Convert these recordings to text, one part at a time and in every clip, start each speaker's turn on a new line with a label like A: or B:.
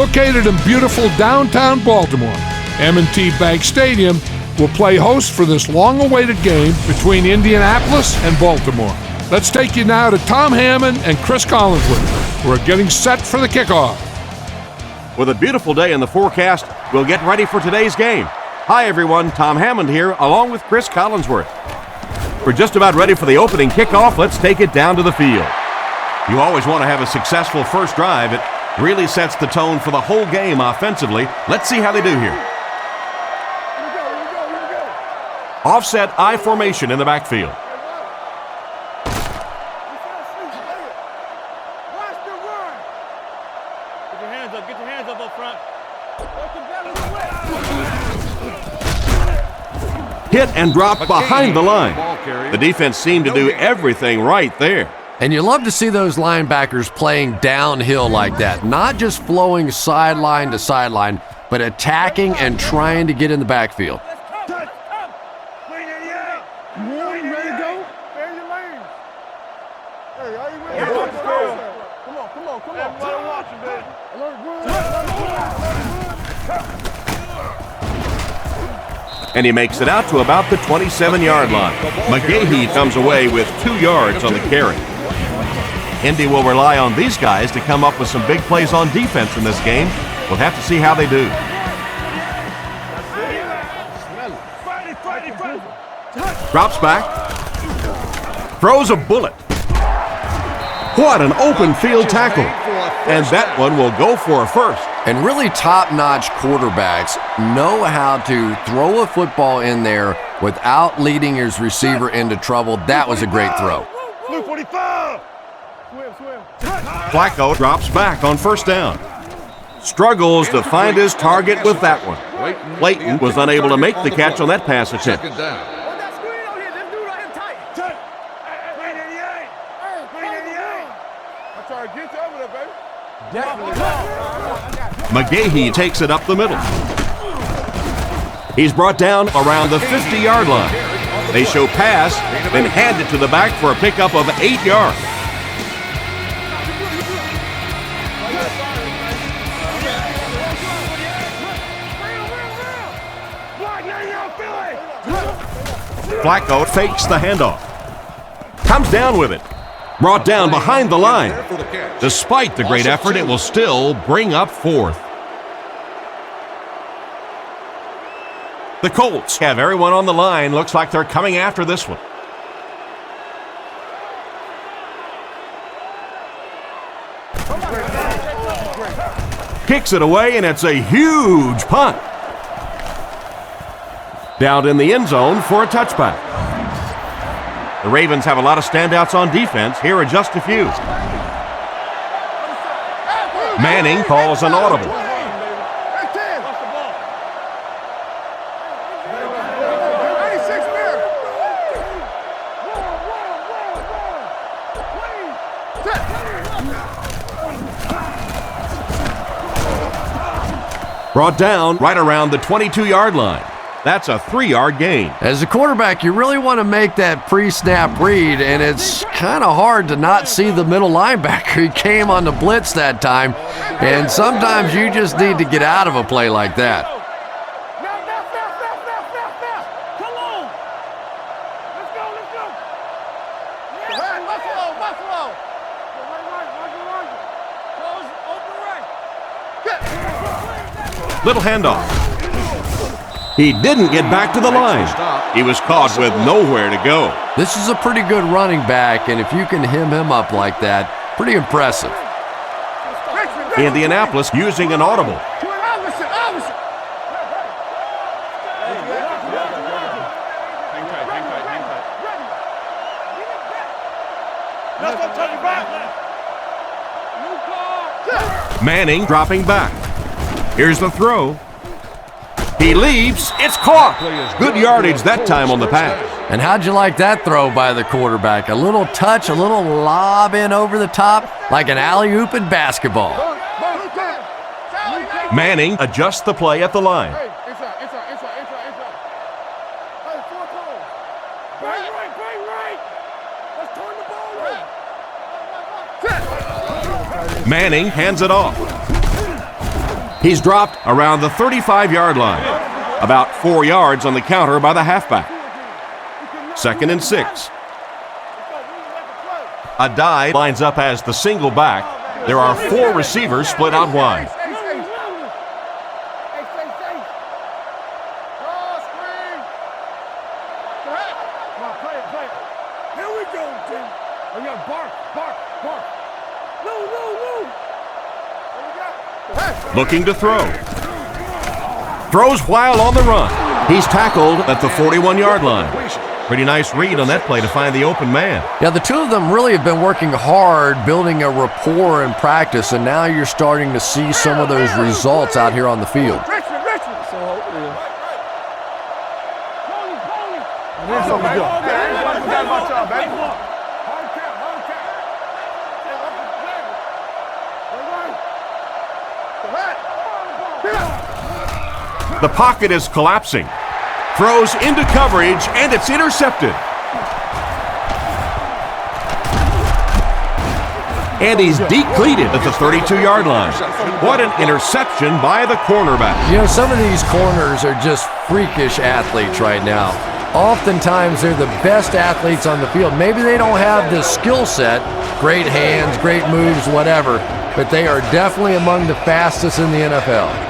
A: Located in beautiful downtown Baltimore, M&T Bank Stadium will play host for this long-awaited game between Indianapolis and Baltimore. Let's take you now to Tom Hammond and Chris Collinsworth, who are getting set for the kickoff.
B: With a beautiful day in the forecast, we'll get ready for today's game. Hi everyone, Tom Hammond here, along with Chris Collinsworth. We're just about ready for the opening kickoff. Let's take it down to the field. You always want to have a successful first drive. It really sets the tone for the whole game offensively. Let's see how they do here. Offset I formation in the backfield.
C: Get your hands up front.
B: Hit and drop behind the line. The defense seemed to do everything right there.
D: And you love to see those linebackers playing downhill like that, not just flowing sideline to sideline, but attacking and trying to get in the backfield.
B: And he makes it out to about the 27-yard line. McGahee comes away with 2 yards on the carry. Indy will rely on these guys to come up with some big plays on defense in this game. We'll have to see how they do. Drops back. Throws a bullet. What an open field tackle. And that one will go for a first.
D: And really top-notch quarterbacks know how to throw a football in there without leading his receiver into trouble. That was a great throw.
B: Flacco drops back on first down. Struggles to find his target with that one. Layton was unable to make the catch on that pass attempt. McGahee takes it up the middle. He's brought down around the 50-yard line. They show pass, then hand it to the back for a pickup of 8 yards. Flacco fakes the handoff. Comes down with it. Brought down behind the line. Despite the great effort, it will still bring up fourth. The Colts have everyone on the line. Looks like they're coming after this one. Kicks it away, and it's a huge punt. Down in the end zone for a touchback. The Ravens have a lot of standouts on defense. Here are just a few. Manning calls an audible. Brought down right around the 22-yard line. That's a 3-yard gain.
D: As a quarterback, you really want to make that pre-snap read, and it's kind of hard to not see the middle linebacker. He came on the blitz that time, and sometimes you just need to get out of a play like that.
C: Come on. Let's go. Buffalo. Close, open right.
B: Little handoff. He didn't get back to the line. He was caught with nowhere to go.
D: This is a pretty good running back, and if you can hem him up like that, pretty impressive.
B: Indianapolis using an audible. Manning dropping back. Here's the throw. He leaps. It's caught. Good yardage that time on the pass.
D: And how'd you like that throw by the quarterback? A little touch, a little lob in over the top, like an alley-oop in basketball.
B: Manning adjusts the play at the line. Manning hands it off. He's dropped around the 35-yard line, about 4 yards on the counter by the halfback. 2nd and 6. Adai lines up as the single back. There are 4 receivers split out wide. Looking to throw. Throws while on the run. He's tackled at the 41-yard line. Pretty nice read on that play to find the open man.
D: Yeah, the two of them really have been working hard, building a rapport in practice, and now you're starting to see some of those results out here on the field.
B: The pocket is collapsing. Throws into coverage, and it's intercepted. And he's decleated at the 32-yard line. What an interception by the cornerback.
D: You know, some of these corners are just freakish athletes right now. Oftentimes, they're the best athletes on the field. Maybe they don't have the skill set, great hands, great moves, whatever, but they are definitely among the fastest in the NFL.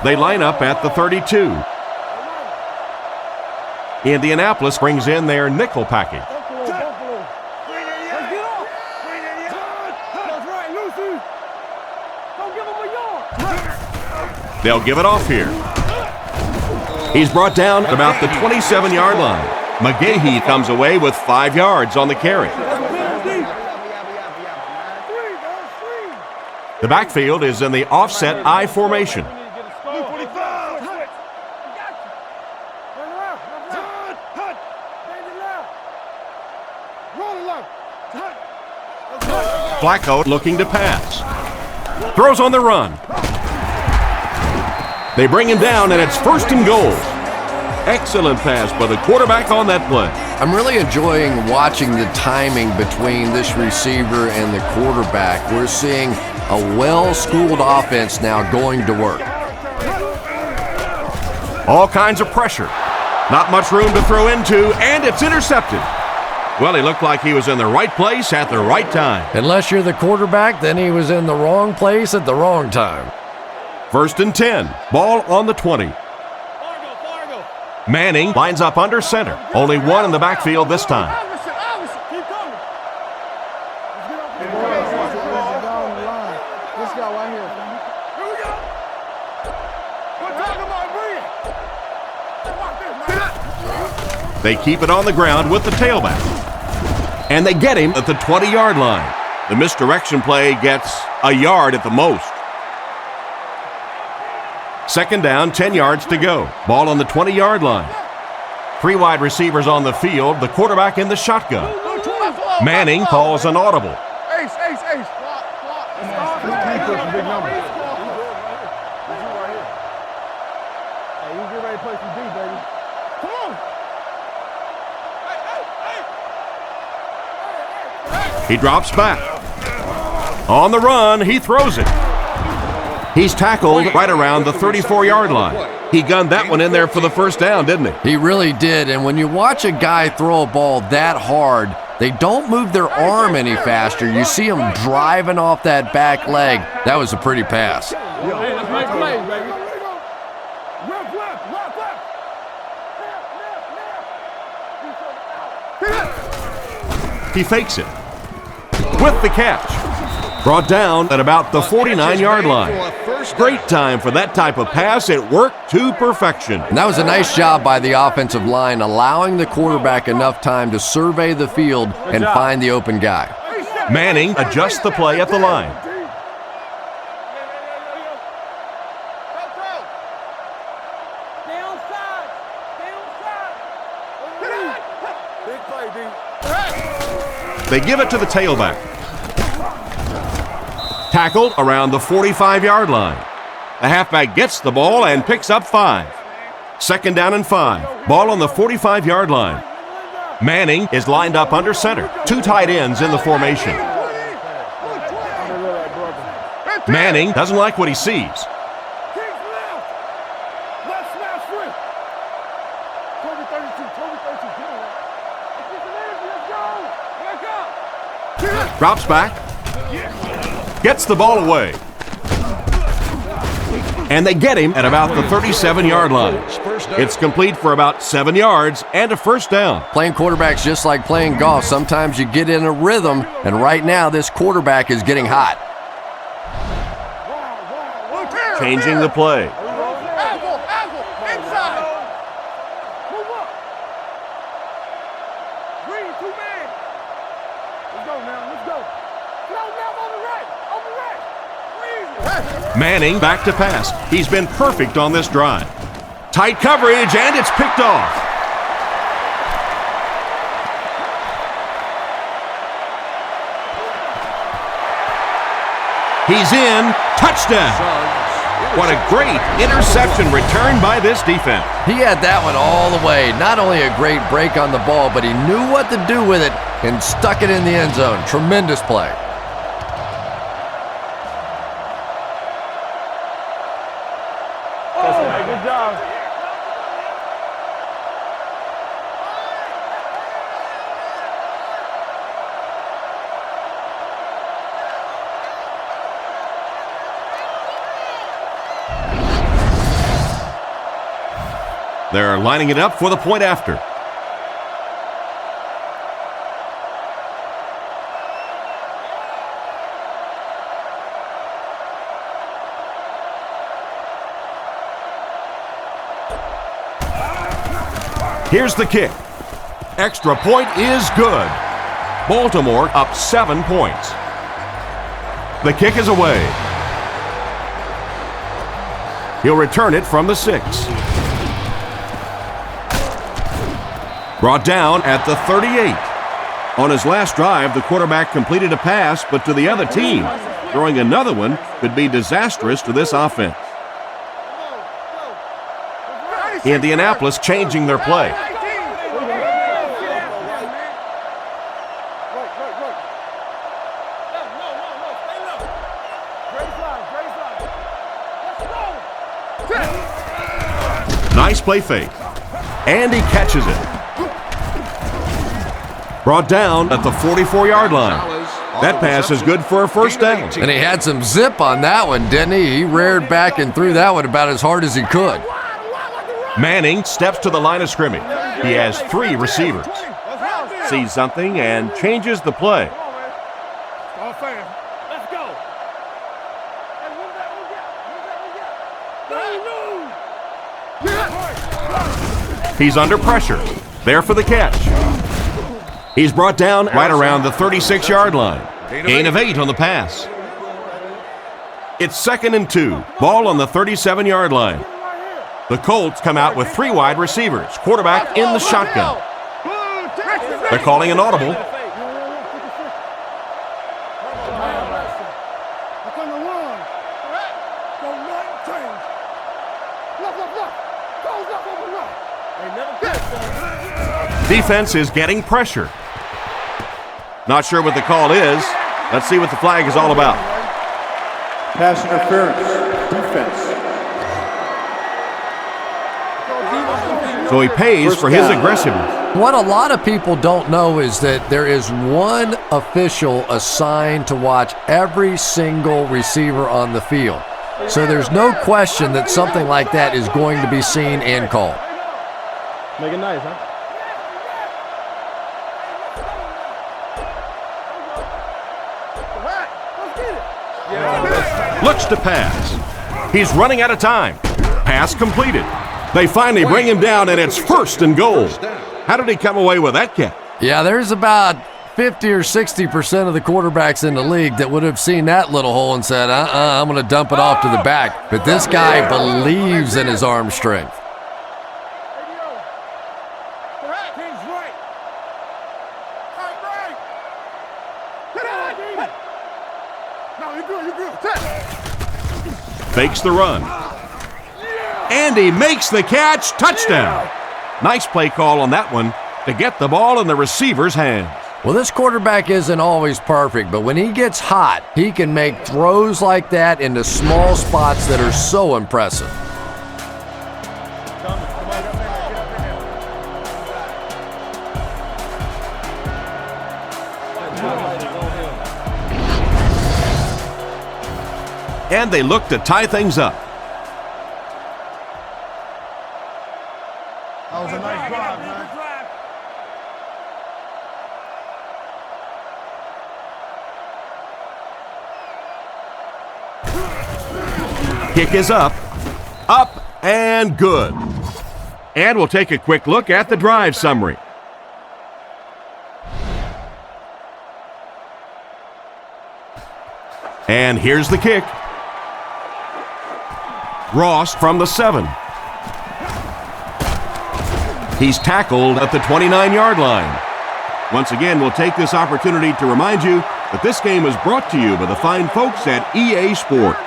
B: They line up at the 32. Indianapolis brings in their nickel package. They'll give it off here. He's brought down at about the 27-yard line. McGahee comes away with 5 yards on the carry. The backfield is in the offset I formation. Flacco looking to pass. Throws on the run. They bring him down, and it's 1st and goal. Excellent pass by the quarterback on that play.
D: I'm really enjoying watching the timing between this receiver and the quarterback. We're seeing a well-schooled offense now going to work.
B: All kinds of pressure. Not much room to throw into, and it's intercepted. Well, he looked like he was in the right place at the right time.
D: Unless you're the quarterback, then he was in the wrong place at the wrong time.
B: 1st and 10. Ball on the 20. Manning lines up under center. Only one in the backfield this time. They keep it on the ground with the tailback. And they get him at the 20-yard line. The misdirection play gets a yard at the most. 2nd down, 10 yards to go. Ball on the 20-yard line. 3 wide receivers on the field, the quarterback in the shotgun. Manning calls an audible.
C: Ace. Big number. Hey, you get ready to play some D, baby. Come on.
B: He drops back. On the run, he throws it. He's tackled right around the 34-yard line. He gunned that one in there for the 1st down, didn't he?
D: He really did, and when you watch a guy throw a ball that hard, they don't move their arm any faster. You see him driving off that back leg. That was a pretty pass.
B: He fakes it. With the catch. Brought down at about the 49-yard line. Great time for that type of pass. It worked to perfection.
D: And that was a nice job by the offensive line, allowing the quarterback enough time to survey the field and find the open guy.
B: Manning adjusts the play at the line. They give it to the tailback. Tackled around the 45-yard line. The halfback gets the ball and picks up 5. Second down and 5. Ball on the 45-yard line. Manning is lined up under center. 2 tight ends in the formation. Manning doesn't like what he sees. Drops back. Gets the ball away. And they get him at about the 37-yard line. It's complete for about 7 yards and a first down.
D: Playing quarterback's just like playing golf. Sometimes you get in a rhythm, and right now this quarterback is getting hot.
B: Changing the play. Manning back to pass. He's been perfect on this drive. Tight coverage, and it's picked off. He's in. Touchdown. What a great interception return by this defense.
D: He had that one all the way. Not only a great break on the ball, but he knew what to do with it and stuck it in the end zone. Tremendous play.
C: Good job.
B: They're lining it up for the point after. Here's the kick. Extra point is good. Baltimore up 7 points. The kick is away. He'll return it from the 6. Brought down at the 38. On his last drive, the quarterback completed a pass, but to the other team. Throwing another one could be disastrous to this offense. Indianapolis changing their play. Nice play fake. And he catches it. Brought down at the 44-yard line. That pass is good for a first down.
D: And he had some zip on that one, didn't he? He reared back and threw that one about as hard as he could.
B: Manning steps to the line of scrimmage. He has 3 receivers. Sees something and changes the play. He's under pressure. There for the catch. He's brought down right around the 36-yard line. Gain of 8 on the pass. It's 2nd and 2. Ball on the 37-yard line. The Colts come out with 3 wide receivers. Quarterback in the shotgun. They're calling an audible. Defense is getting pressure. Not sure what the call is. Let's see what the flag is all about.
E: Pass interference. Defense.
B: So he pays for his aggressiveness.
D: What a lot of people don't know is that there is one official assigned to watch every single receiver on the field. So there's no question that something like that is going to be seen and called.
C: Make it nice, huh?
B: Looks to pass. He's running out of time. Pass completed. They finally bring him down, and it's 1st and goal. How did he come away with that catch?
D: Yeah, there's about 50 or 60% of the quarterbacks in the league that would have seen that little hole and said, I'm going to dump it off to the back. But this guy believes in his arm strength.
B: fakes the run. And he makes the catch. Touchdown. Nice play call on that one to get the ball in the receiver's hands.
D: Well, this quarterback isn't always perfect, but when he gets hot, he can make throws like that into small spots that are so impressive.
B: And they look to tie things up.
C: That was a nice drive, man.
B: Kick is up, and good. And we'll take a quick look at the drive summary. And here's the kick. Ross from the 7. He's tackled at the 29-yard line. Once again, we'll take this opportunity to remind you that this game is brought to you by the fine folks at EA Sports.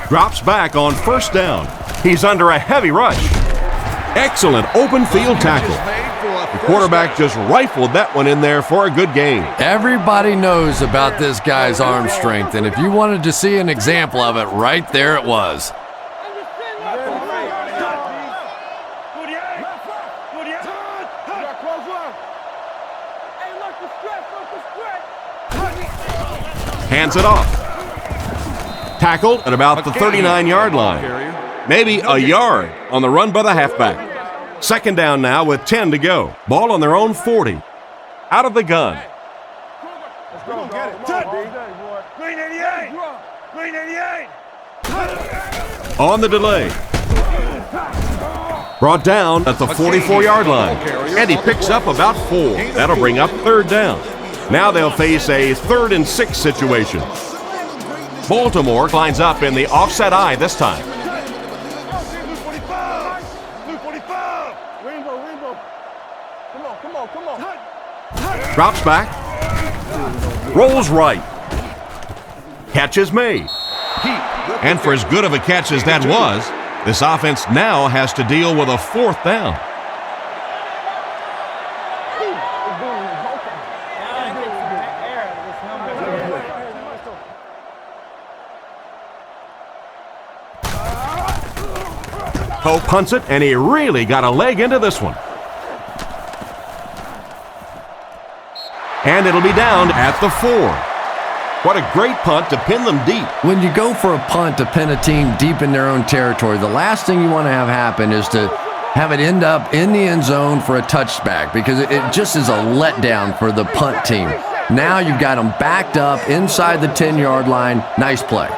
B: Drops back on first down. He's under a heavy rush. Excellent open field tackle. The quarterback just rifled that one in there for a good game.
D: Everybody knows about this guy's arm strength, and if you wanted to see an example of it, right there it was.
B: Hands it off. Tackled at about the 39-yard line. Maybe a yard on the run by the halfback. Second down now with 10 to go. Ball on their own 40. Out of the gun.
C: Let's go, get it. Green 88. Green 88.
B: On the delay. Brought down at the 44-yard line. And he picks up about 4. That'll bring up third down. Now they'll face a 3rd and 6 situation. Baltimore lines up in the offset eye this time. Drops back. Rolls right. Catch is made. And for as good of a catch as that was, this offense now has to deal with a 4th down. Poe punts it, and he really got a leg into this one. And it'll be down at the 4. What a great punt to pin them deep.
D: When you go for a punt to pin a team deep in their own territory, the last thing you want to have happen is to have it end up in the end zone for a touchback, because it just is a letdown for the punt team. Now you've got them backed up inside the 10-yard line. Nice play.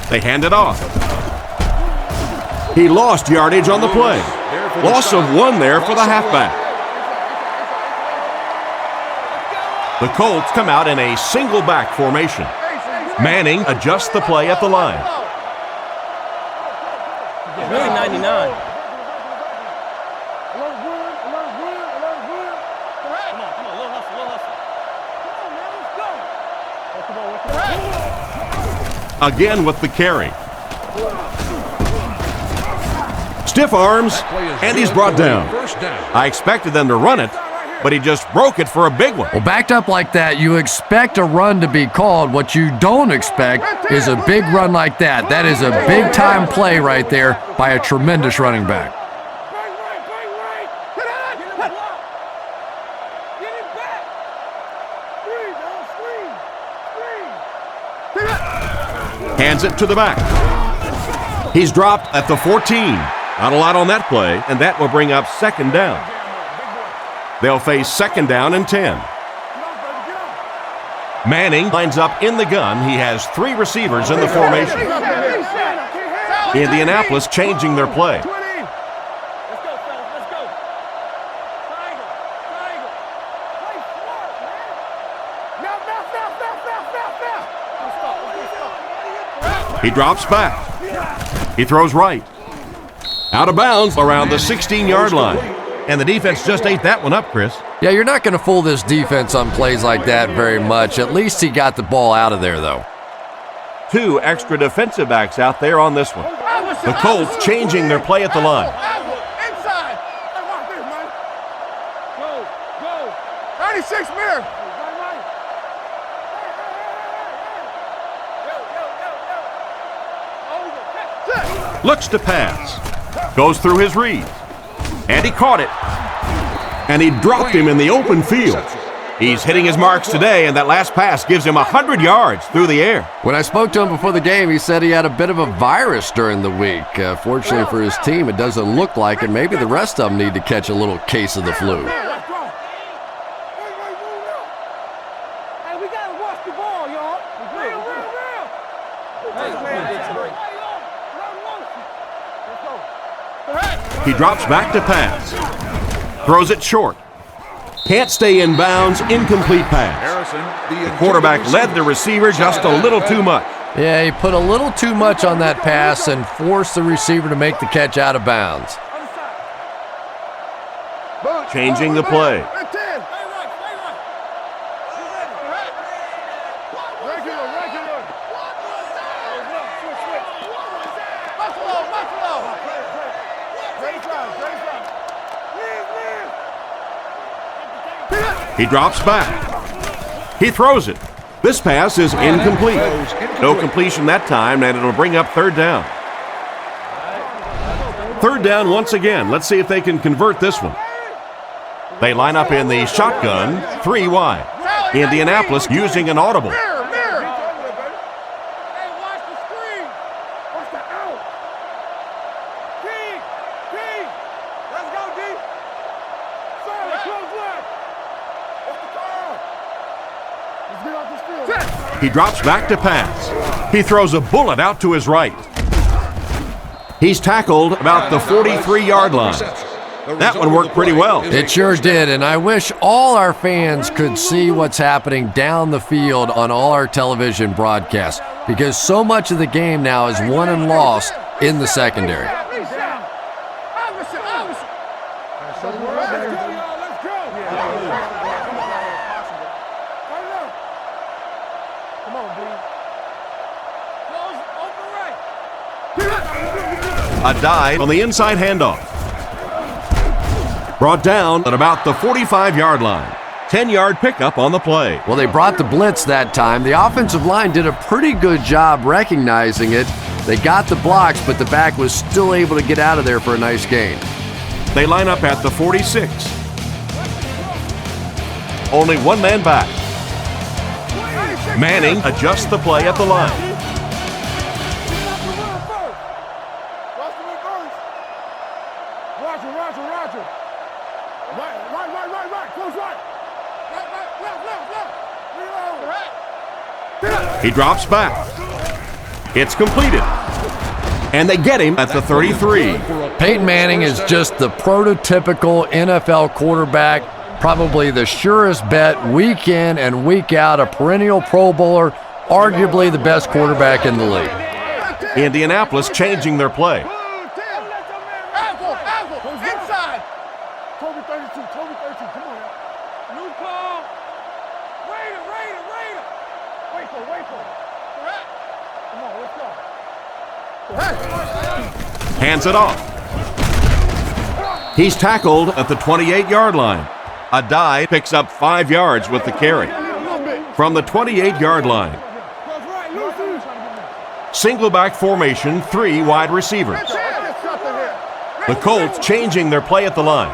B: They hand it off. He lost yardage on the play. Loss of 1 there for the halfback. The Colts come out in a single back formation. Manning adjusts the play at the line.
F: Really 99.
B: Again with the carry. Stiff arms, and he's brought down. I expected them to run it, but he just broke it for a big one.
D: Well, backed up like that, you expect a run to be called. What you don't expect is a big run like that. That is a big-time play right there by a tremendous running back.
B: Hands it to the back. He's dropped at the 14. Not a lot on that play, and that will bring up second down. They'll face second down and 10. Manning lines up in the gun. He has 3 receivers in the formation. Indianapolis changing their play. He drops back. He throws right. Out of bounds around the 16-yard line. And the defense just ate that one up, Chris.
D: Yeah, you're not going to fool this defense on plays like that very much. At least he got the ball out of there, though.
B: 2 extra defensive backs out there on this one. The Colts changing their play at the line.
C: Inside. Hey, watch this, man. Go. 96 mirror.
B: Looks to pass. Goes through his read. And he caught it. And he dropped him in the open field. He's hitting his marks today, and that last pass gives him 100 yards through the air.
D: When I spoke to him before the game, he said he had a bit of a virus during the week. Fortunately for his team, it doesn't look like it. Maybe the rest of them need to catch a little case of the flu.
C: Hey, we gotta watch the ball, y'all. Real.
B: He drops back to pass. Throws it short. Can't stay in bounds, incomplete pass. The quarterback led the receiver just a little too much.
D: Yeah, he put a little too much on that pass and forced the receiver to make the catch out of bounds.
B: Changing the play. He drops back. He throws it. This pass is incomplete. No completion that time, and it'll bring up third down. Third down once again. Let's see if they can convert this one. They line up in the shotgun, 3 wide. Indianapolis using an audible. He drops back to pass. He throws a bullet out to his right. He's tackled about the 43-yard line. That one worked pretty well.
D: It sure did, and I wish all our fans could see what's happening down the field on all our television broadcasts, because so much of the game now is won and lost in the secondary.
B: A dive on the inside handoff. Brought down at about the 45-yard line. 10-yard pickup on the play.
D: Well, they brought the blitz that time. The offensive line did a pretty good job recognizing it. They got the blocks, but the back was still able to get out of there for a nice gain.
B: They line up at the 46. Only one man back. Manning adjusts the play at the line.
C: Roger. Right. Close right. Left.
B: He drops back. It's completed. And they get him at the 33.
D: Peyton Manning is just the prototypical NFL quarterback, probably the surest bet week in and week out, a perennial Pro Bowler, arguably the best quarterback in the league.
B: Indianapolis changing their play.
C: Inside. Toby 32. Come on now. New call. Raider. Wait for it. Come on, let's go.
B: Hands it off. He's tackled at the 28-yard line. A dive picks up 5 yards with the carry. From the 28-yard line. Single back formation, 3 wide receivers. The Colts changing their play at the line.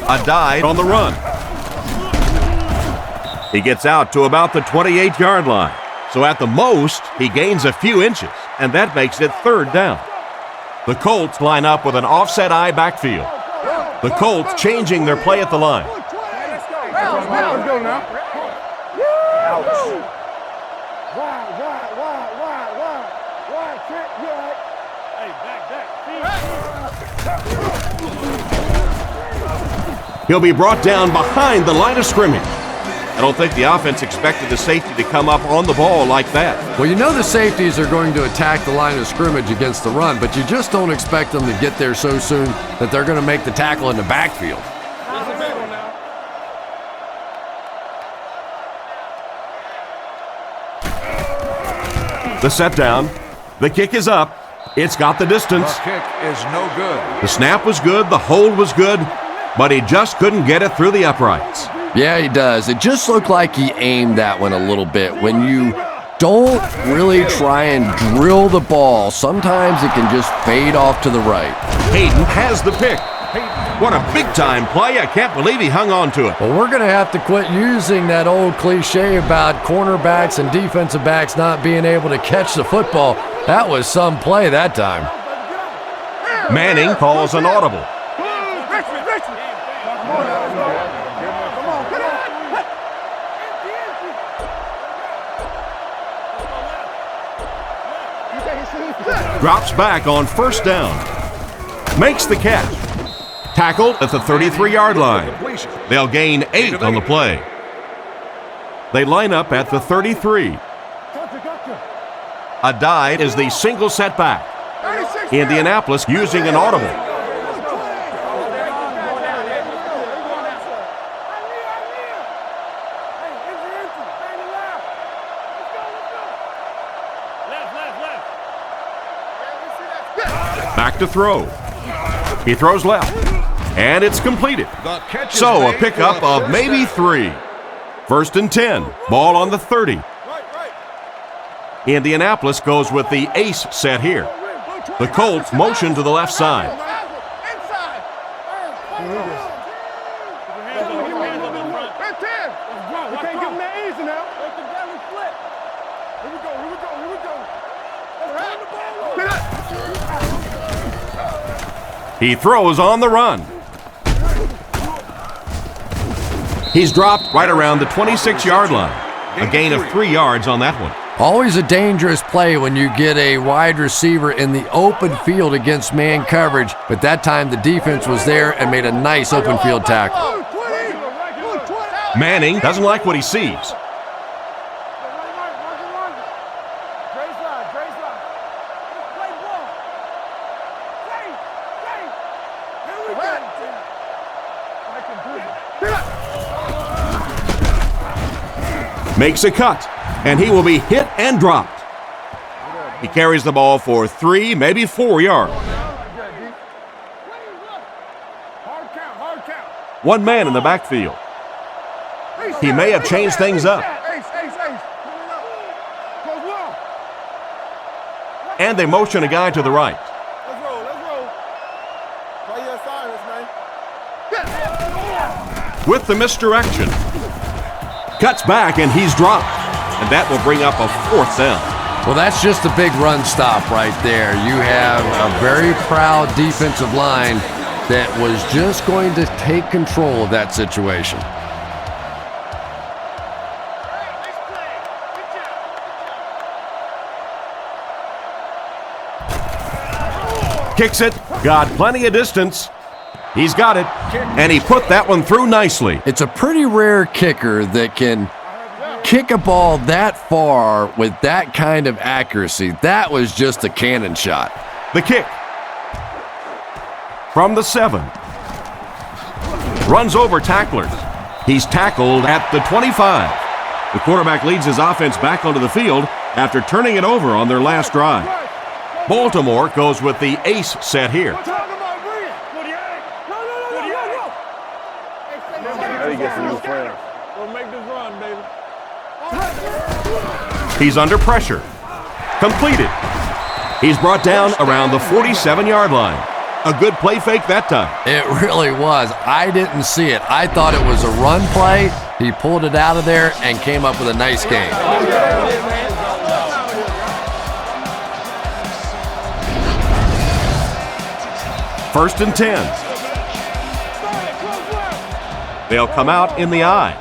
B: A dive on the run. He gets out to about the 28-yard line. So at the most, he gains a few inches, and that makes it third down. The Colts line up with an offset eye backfield. The Colts changing their play at the line.
C: Let's go now. Wide, Trent, you all right? Hey, back.
B: He'll be brought down behind the line of scrimmage. I don't think the offense expected the safety to come up on the ball like that.
D: Well, you know the safeties are going to attack the line of scrimmage against the run, but you just don't expect them to get there so soon that they're going to make the tackle in the backfield.
B: The set down. The kick is up. It's got the distance.
A: The kick is no good.
B: The snap was good. The hold was good. But he just couldn't get it through the uprights.
D: Yeah, he does. It just looked like he aimed that one a little bit. When you don't really try and drill the ball, sometimes it can just fade off to the right.
B: Hayden has the pick. What a big-time play. I can't believe he hung on to it.
D: Well, we're going to have to quit using that old cliche about cornerbacks and defensive backs not being able to catch the football. That was some play that time.
B: Manning calls an audible. Drops back on first down. Makes the catch. Tackled at the 33-yard line. They'll gain 8 on the play. They line up at the 33. A dive is the single setback. Indianapolis using an audible. Back to throw. He throws left, and it's completed. So a pickup of maybe 3. First and 10. Ball on the 30. Indianapolis goes with the ace set here. The Colts motion to the left side. He throws on the run. He's dropped right around the 26-yard line. A gain of 3 yards on that one.
D: Always a dangerous play when you get a wide receiver in the open field against man coverage, but that time the defense was there and made a nice open field tackle.
B: Manning doesn't like what he sees. Makes a cut, and he will be hit and dropped. He carries the ball for 3, maybe 4 yards. One man in the backfield. He may have changed things up. And they motion a guy to the right. With the misdirection. Cuts back, and he's dropped. And that will bring up a 4th down.
D: Well, that's just a big run stop right there. You have a very proud defensive line that was just going to take control of that situation.
B: Kicks it, got plenty of distance. He's got it, and he put that one through nicely.
D: It's a pretty rare kicker that can kick a ball that far with that kind of accuracy. That was just a cannon shot.
B: The kick. From the 7. Runs over tacklers. He's tackled at the 25. The quarterback leads his offense back onto the field after turning it over on their last drive. Baltimore goes with the ace set here. He's under pressure. Completed. He's brought down around the 47-yard line. A good play fake that time.
D: It really was. I didn't see it. I thought it was a run play. He pulled it out of there and came up with a nice gain.
B: First and 10. They'll come out in the eye.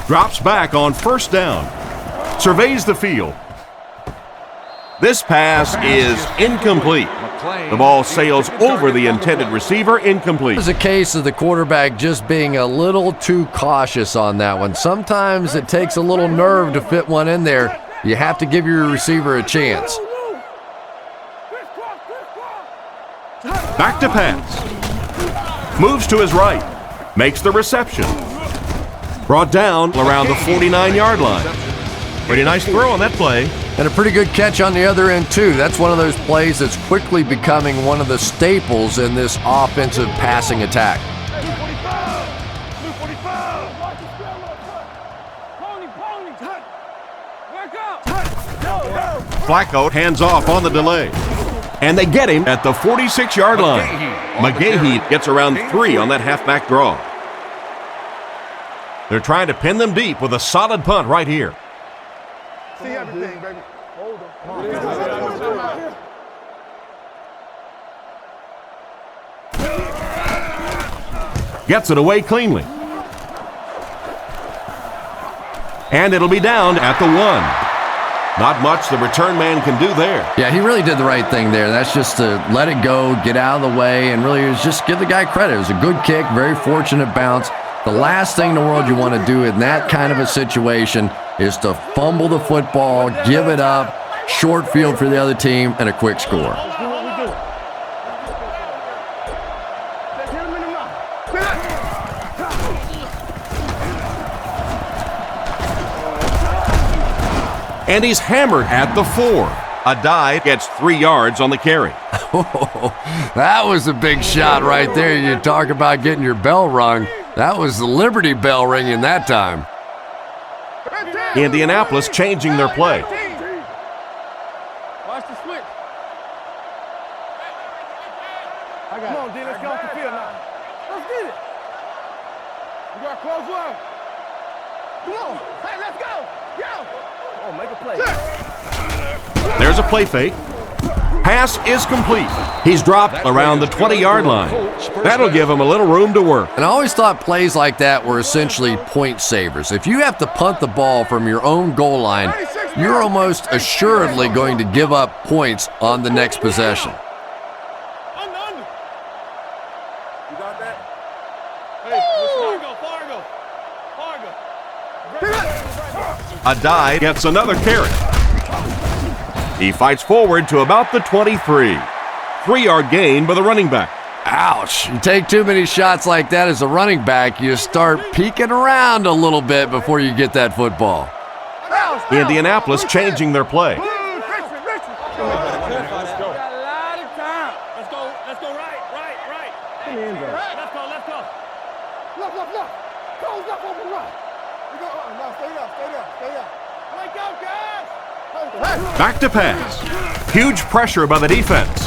B: Drops back on first down. Surveys the field. This pass is incomplete. The ball sails over the intended receiver, incomplete.
D: It's a case of the quarterback just being a little too cautious on that one. Sometimes it takes a little nerve to fit one in there. You have to give your receiver a chance.
B: Back to pass. Moves to his right. Makes the reception. Brought down around the 49-yard line. Pretty nice throw on that play.
D: And a pretty good catch on the other end, too. That's one of those plays that's quickly becoming one of the staples in this offensive passing attack.
B: Flacco hands off on the delay. And they get him at the 46-yard line. McGahee gets around 3 on that halfback draw. They're trying to pin them deep with a solid punt right here.
C: See everything, baby. Hold on.
B: Gets it away cleanly. And it'll be down at the 1. Not much the return man can do there.
D: Yeah, he really did the right thing there. That's just to let it go, get out of the way, and really just give the guy credit. It was a good kick, very fortunate bounce. The last thing in the world you want to do in that kind of a situation is to fumble the football, give it up, short field for the other team, and a quick score.
B: And he's hammered at the 4. A dive gets 3 yards on the carry.
D: That was a big shot right there. You talk about getting your bell rung. That was the Liberty Bell ringing that time.
B: Indianapolis changing their play.
C: Watch the switch. Come on, D, let's get off the field now. Let's get it. You got close one. Come on. Hey, let's go. Go. Oh, make a play.
B: There's a play fake. Pass is complete. He's dropped around the 20-yard line. That'll give him a little room to work.
D: And I always thought plays like that were essentially point savers. If you have to punt the ball from your own goal line, you're almost assuredly going to give up points on the next possession.
C: Under. You got that? Hey, Fargo.
B: A dive gets another carry. He fights forward to about the 23. 3-yard gain by the running back.
D: Ouch. You take too many shots like that as a running back, you start peeking around a little bit before you get that football.
B: Indianapolis changing their play. Back to pass. Huge pressure by the defense.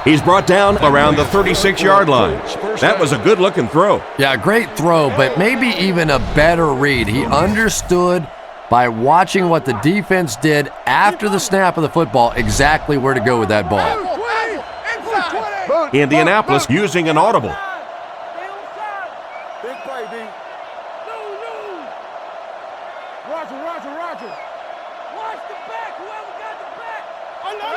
B: He's brought down around the 36-yard line. That was a good-looking throw.
D: Yeah, great throw, but maybe even a better read. He understood by watching what the defense did after the snap of the football exactly where to go with that ball.
B: Indianapolis using an audible.
C: Big play, D. Roger. Watch the back. Whoever got the back. Under.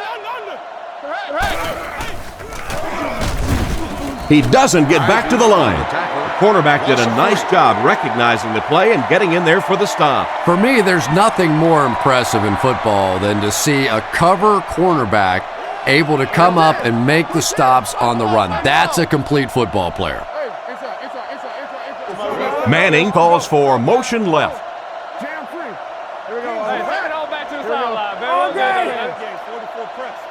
B: He doesn't get back to the line. The cornerback did a nice job recognizing the play and getting in there for the stop.
D: For me, there's nothing more impressive in football than to see a cover cornerback able to come up and make the stops on the run. That's a complete football player.
B: Manning calls for motion left.
C: Jam free. Here we go.
F: Bring it all back to the sideline, man. 44 press.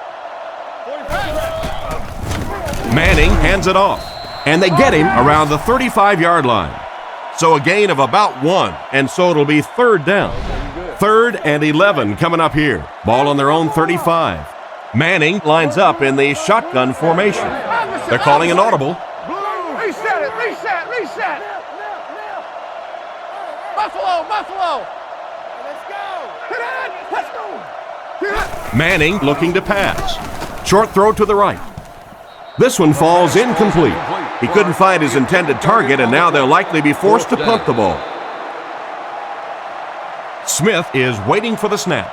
B: Manning hands it off, and they get him around the 35-yard line. So a gain of about 1, and so it'll be third down. 3rd and 11 coming up here. Ball on their own 35. Manning lines up in the shotgun formation. They're calling an audible.
C: Reset it. Buffalo. Let's go.
B: Manning looking to pass. Short throw to the right. This one falls incomplete. He couldn't find his intended target, and now they'll likely be forced to punt the ball. Smith is waiting for the snap.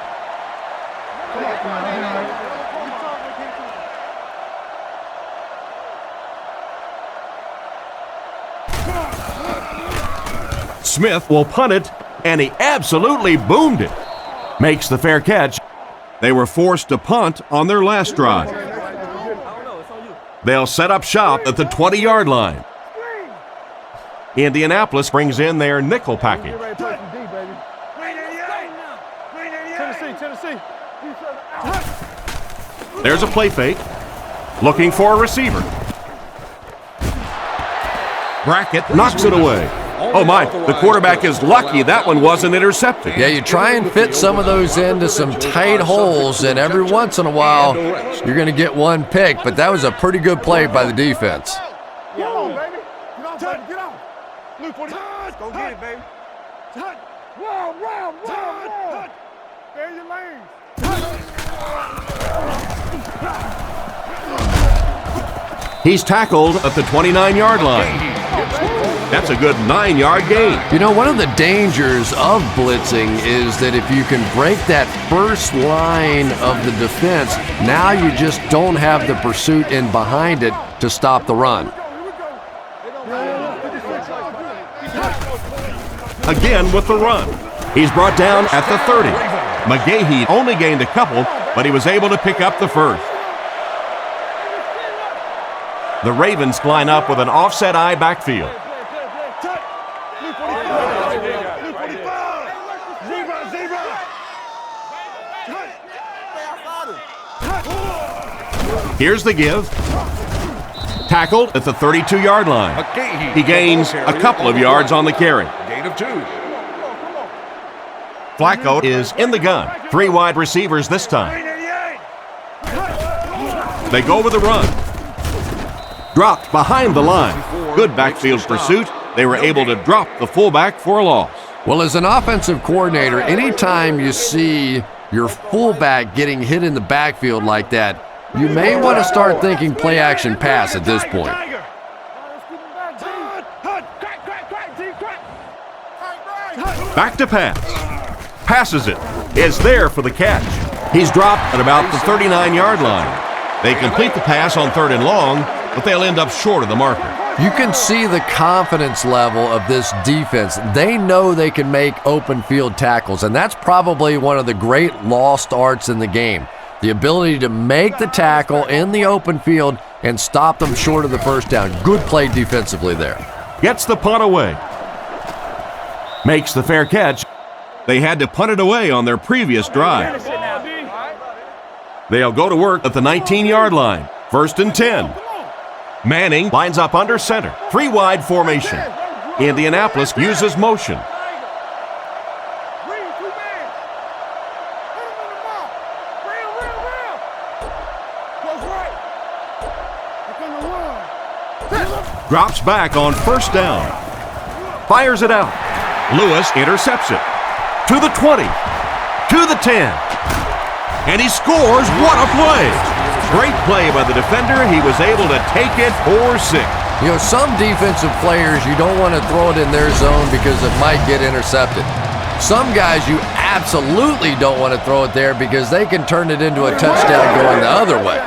B: Smith will punt it, and he absolutely boomed it. Makes the fair catch. They were forced to punt on their last drive. They'll set up shop at the 20-yard line. Indianapolis brings in their nickel package.
C: Tennessee.
B: There's a play fake. Looking for a receiver. Brackett knocks it away. Oh my, the quarterback is lucky that one wasn't intercepted.
D: Yeah, you try and fit some of those into some tight holes, and every once in a while, you're going to get one pick, but that was a pretty good play by the defense.
C: Come on, baby. Get off. Luke, go get it, baby. Run. Stay in your lanes.
B: He's tackled at the 29-yard line. That's a good 9-yard gain.
D: You know, one of the dangers of blitzing is that if you can break that first line of the defense, now you just don't have the pursuit in behind it to stop the run.
B: Again with the run. He's brought down at the 30. McGahee only gained a couple, but he was able to pick up the first. The Ravens line up with an offset eye backfield. Here's the give. Tackled at the 32-yard line. He gains a couple of yards on the carry.
A: Gain of 2.
B: Flacco is in the gun. 3 wide receivers this time. They go with the run. Dropped behind the line. Good backfield pursuit. They were able to drop the fullback for a loss.
D: Well, as an offensive coordinator, anytime you see your fullback getting hit in the backfield like that, you may want to start thinking play action pass at this point.
B: Back to pass. Passes it. Is there for the catch. He's dropped at about the 39-yard line. They complete the pass on 3rd and long, but they'll end up short of the marker.
D: You can see the confidence level of this defense. They know they can make open field tackles, and that's probably one of the great lost arts in the game. The ability to make the tackle in the open field and stop them short of the first down. Good play defensively there.
B: Gets the punt away. Makes the fair catch. They had to punt it away on their previous drive. They'll go to work at the 19-yard line. 1st and 10. Manning lines up under center. 3 wide formation. Indianapolis uses motion. Drops back on 1st down. Fires it out. Lewis intercepts it. To the 20. To the 10. And he scores. What a play. Great play by the defender. He was able to take it for 6.
D: You know, some defensive players, you don't want to throw it in their zone because it might get intercepted. Some guys, you absolutely don't want to throw it there because they can turn it into a touchdown going the other way.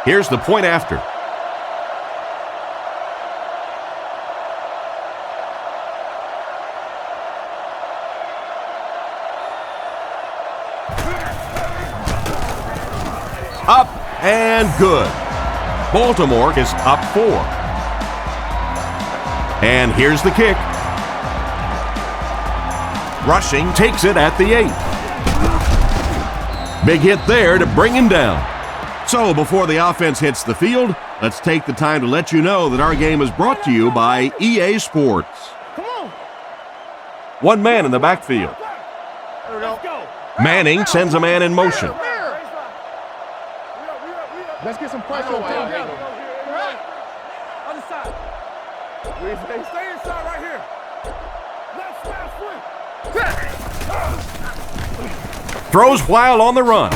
B: Here's the point after. Up and good. Baltimore is up 4. And here's the kick. Rushing takes it at the 8. Big hit there to bring him down. So before the offense hits the field, let's take the time to let you know that our game is brought to you by EA Sports.
C: Come on.
B: 1 man in the backfield. Manning sends a man in motion.
C: Let's get some pressure on him. Other side. Stay inside right here. Left
B: Throws while on the run.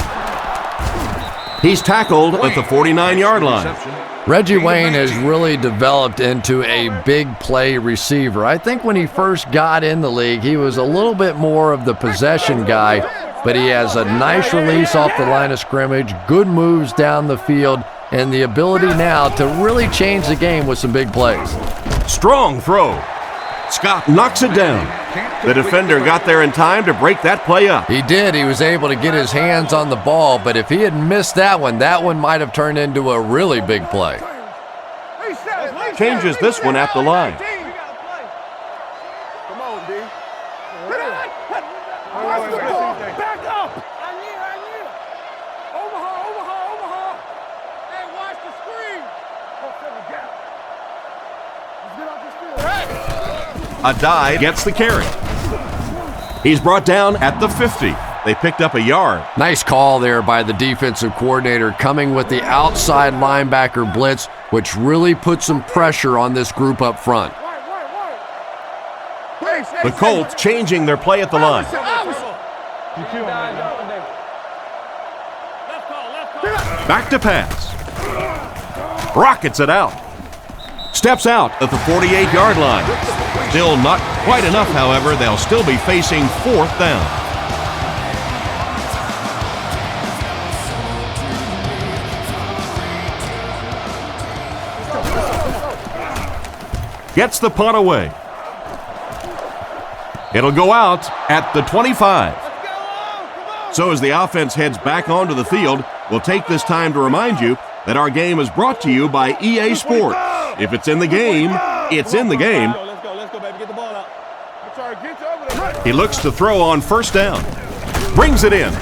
B: He's tackled at the 49-yard line.
D: Reggie Wayne has really developed into a big play receiver. I think when he first got in the league, he was a little bit more of the possession guy, but he has a nice release off the line of scrimmage, good moves down the field, and the ability now to really change the game with some big plays.
B: Strong throw. Scott knocks it down. The defender got there in time to break that play up.
D: He did. He was able to get his hands on the ball, but if he had missed that one might have turned into a really big play.
B: Changes this one at the line.
C: Come on, D. Back up. Omaha. Hey, watch the screen.
B: A dive gets the carry. He's brought down at the 50. They picked up a yard.
D: Nice call there by the defensive coordinator, coming with the outside linebacker blitz, which really put some pressure on this group up front.
B: The Colts changing their play at the line. Back to pass. Rockets it out. Steps out at the 48-yard line. Still not quite enough, however. They'll still be facing 4th down. Gets the punt away. It'll go out at the 25. So as the offense heads back onto the field, we'll take this time to remind you that our game is brought to you by EA Sports. If it's in the game, it's in the game.
F: Let's go, baby. Get the ball out.
B: He looks to throw on 1st down. Brings it in.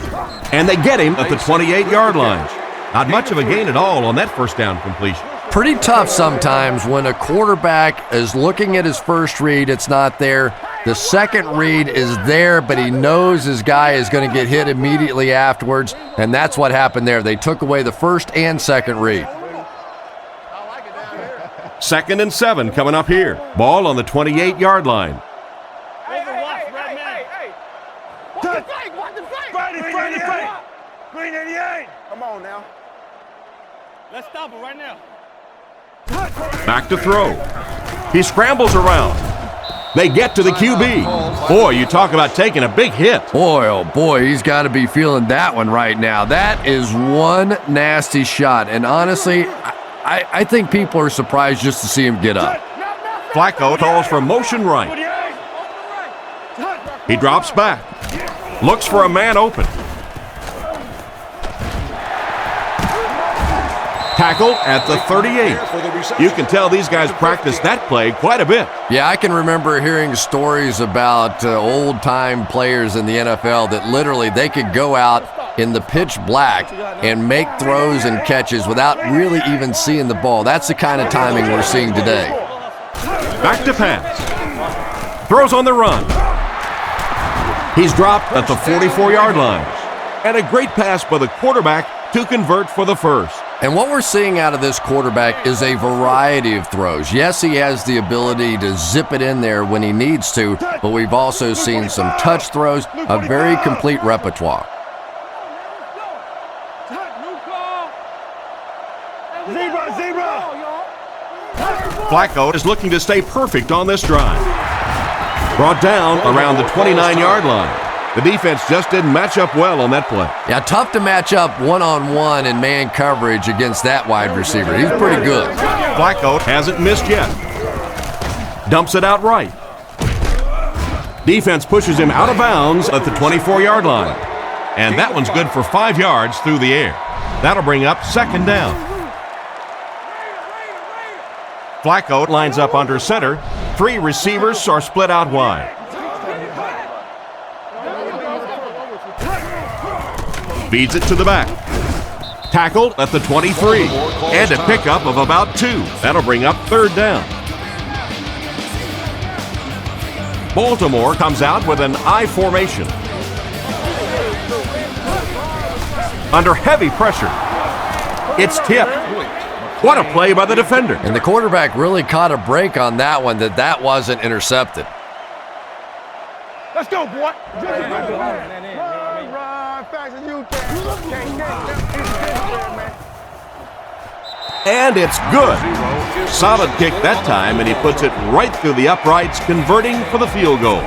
B: And they get him at the 28-yard line. Not much of a gain at all on that 1st down completion.
D: Pretty tough sometimes when a quarterback is looking at his first read, it's not there. The second read is there, but he knows his guy is going to get hit immediately afterwards, and that's what happened there. They took away the first and second read.
B: 2nd and 7 coming up here. Ball on the 28-yard line.
C: Green 88. Come on now.
F: Let's stop it right now.
B: Back to throw. He scrambles around. They get to the QB. Boy, you talk about taking a big hit.
D: Boy, oh boy, he's got to be feeling that one right now. That is one nasty shot, and honestly, I think people are surprised just to see him get up.
B: Flacco calls for motion right. He drops back. Looks for a man open. Tackle at the 38. You can tell these guys practice that play quite a bit.
D: Yeah, I can remember hearing stories about old-time players in the NFL that literally they could go out in the pitch black and make throws and catches without really even seeing the ball. That's the kind of timing we're seeing today.
B: Back to pass. Throws on the run. He's dropped at the 44-yard line. And a great pass by the quarterback to convert for the first.
D: And what we're seeing out of this quarterback is a variety of throws. Yes, he has the ability to zip it in there when he needs to, but we've also seen some touch throws, a very complete repertoire.
B: Flacco is looking to stay perfect on this drive. Brought down around the 29-yard line. The defense just didn't match up well on that play.
D: Yeah, tough to match up one-on-one in man coverage against that wide receiver. He's pretty good.
B: Flacco hasn't missed yet. Dumps it out right. Defense pushes him out of bounds at the 24-yard line. And that one's good for 5 yards through the air. That'll bring up 2nd down. Flacco lines up under center. 3 receivers are split out wide. Feeds it to the back. Tackled at the 23. And a pickup of about 2. That'll bring up 3rd down. Baltimore comes out with an I formation. Under heavy pressure. It's tipped. What a play by the defender.
D: And the quarterback really caught a break on that one, that wasn't intercepted.
C: Let's go, boy. Run fast as you can.
B: And it's good. Solid kick that time, and he puts it right through the uprights, converting for the field goal.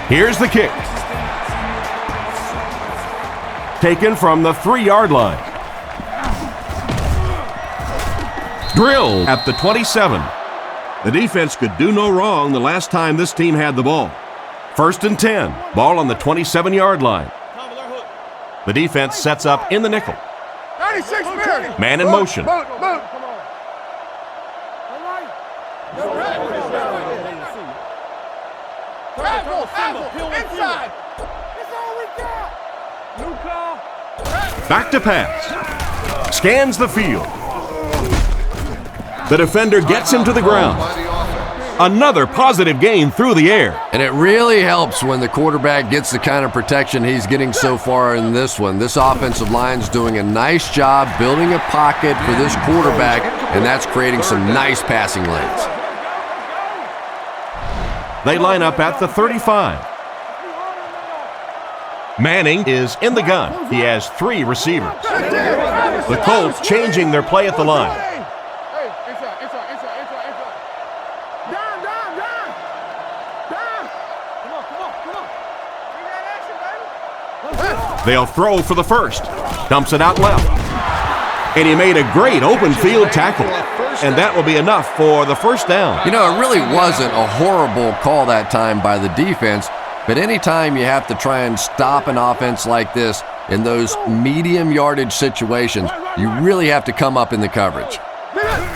B: Here's the kick. Taken from the 3-yard line. Drilled at the 27. The defense could do no wrong the last time this team had the ball. 1st and 10. Ball on the 27-yard line. The defense sets up in the nickel.
C: 96 minutes.
B: Man in motion.
C: Inside. That's all we got. New call.
B: Back to pass. Scans the field. The defender gets him to the ground. Another positive gain through the air.
D: And it really helps when the quarterback gets the kind of protection he's getting so far in this one. This offensive line's doing a nice job building a pocket for this quarterback, and that's creating some nice passing lanes.
B: They line up at the 35. Manning is in the gun. He has 3 receivers. The Colts changing their play at the line. They'll throw for the first. Dumps it out left. And he made a great open field tackle. And that will be enough for the first down.
D: You know, it really wasn't a horrible call that time by the defense, but anytime you have to try and stop an offense like this in those medium yardage situations, you really have to come up in the coverage.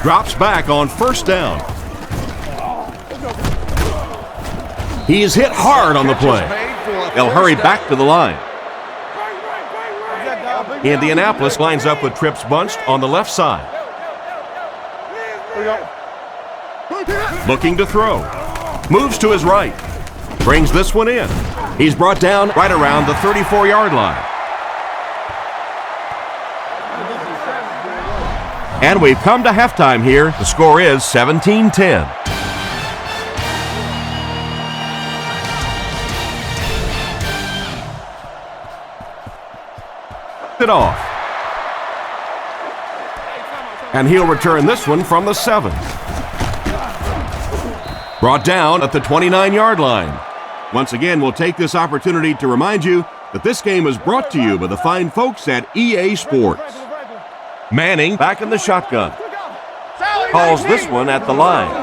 B: Drops back on first down. He's hit hard on the play. They'll hurry back to the line. Indianapolis lines up with trips bunched on the left side. Looking to throw. Moves to his right. Brings this one in. He's brought down right around the 34-yard line. And we've come to halftime here. The score is 17-10. It off. And he'll return this one from the 7. Brought down at the 29-yard line. Once again, we'll take this opportunity to remind you that this game is brought to you by the fine folks at EA Sports. Manning back in the shotgun. Calls this one at the line.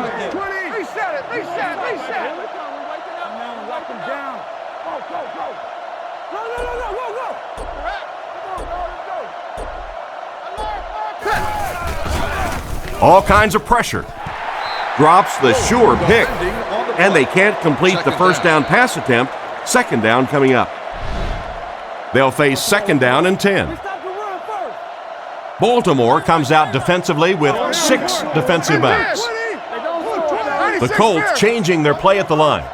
B: All kinds of pressure. Drops the sure pick. And they can't complete the first down pass attempt. Second down coming up. They'll face second down and 10. Baltimore comes out defensively with 6 defensive backs. The Colts changing their play at the line.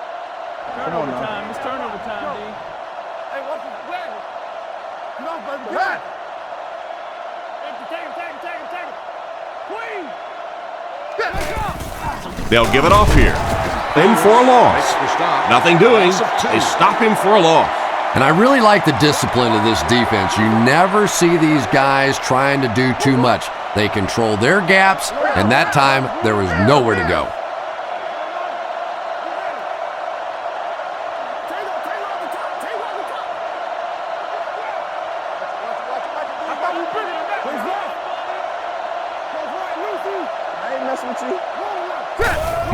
F: Turnover time. It's turnover time, D.
C: Hey, watch the flag. Come on, baby. Go ahead.
B: They'll give it off here. In for a loss. Nothing doing. They stop him for a loss.
D: And I really like the discipline of this defense. You never see these guys trying to do too much. They control their gaps, and that time there was nowhere to go.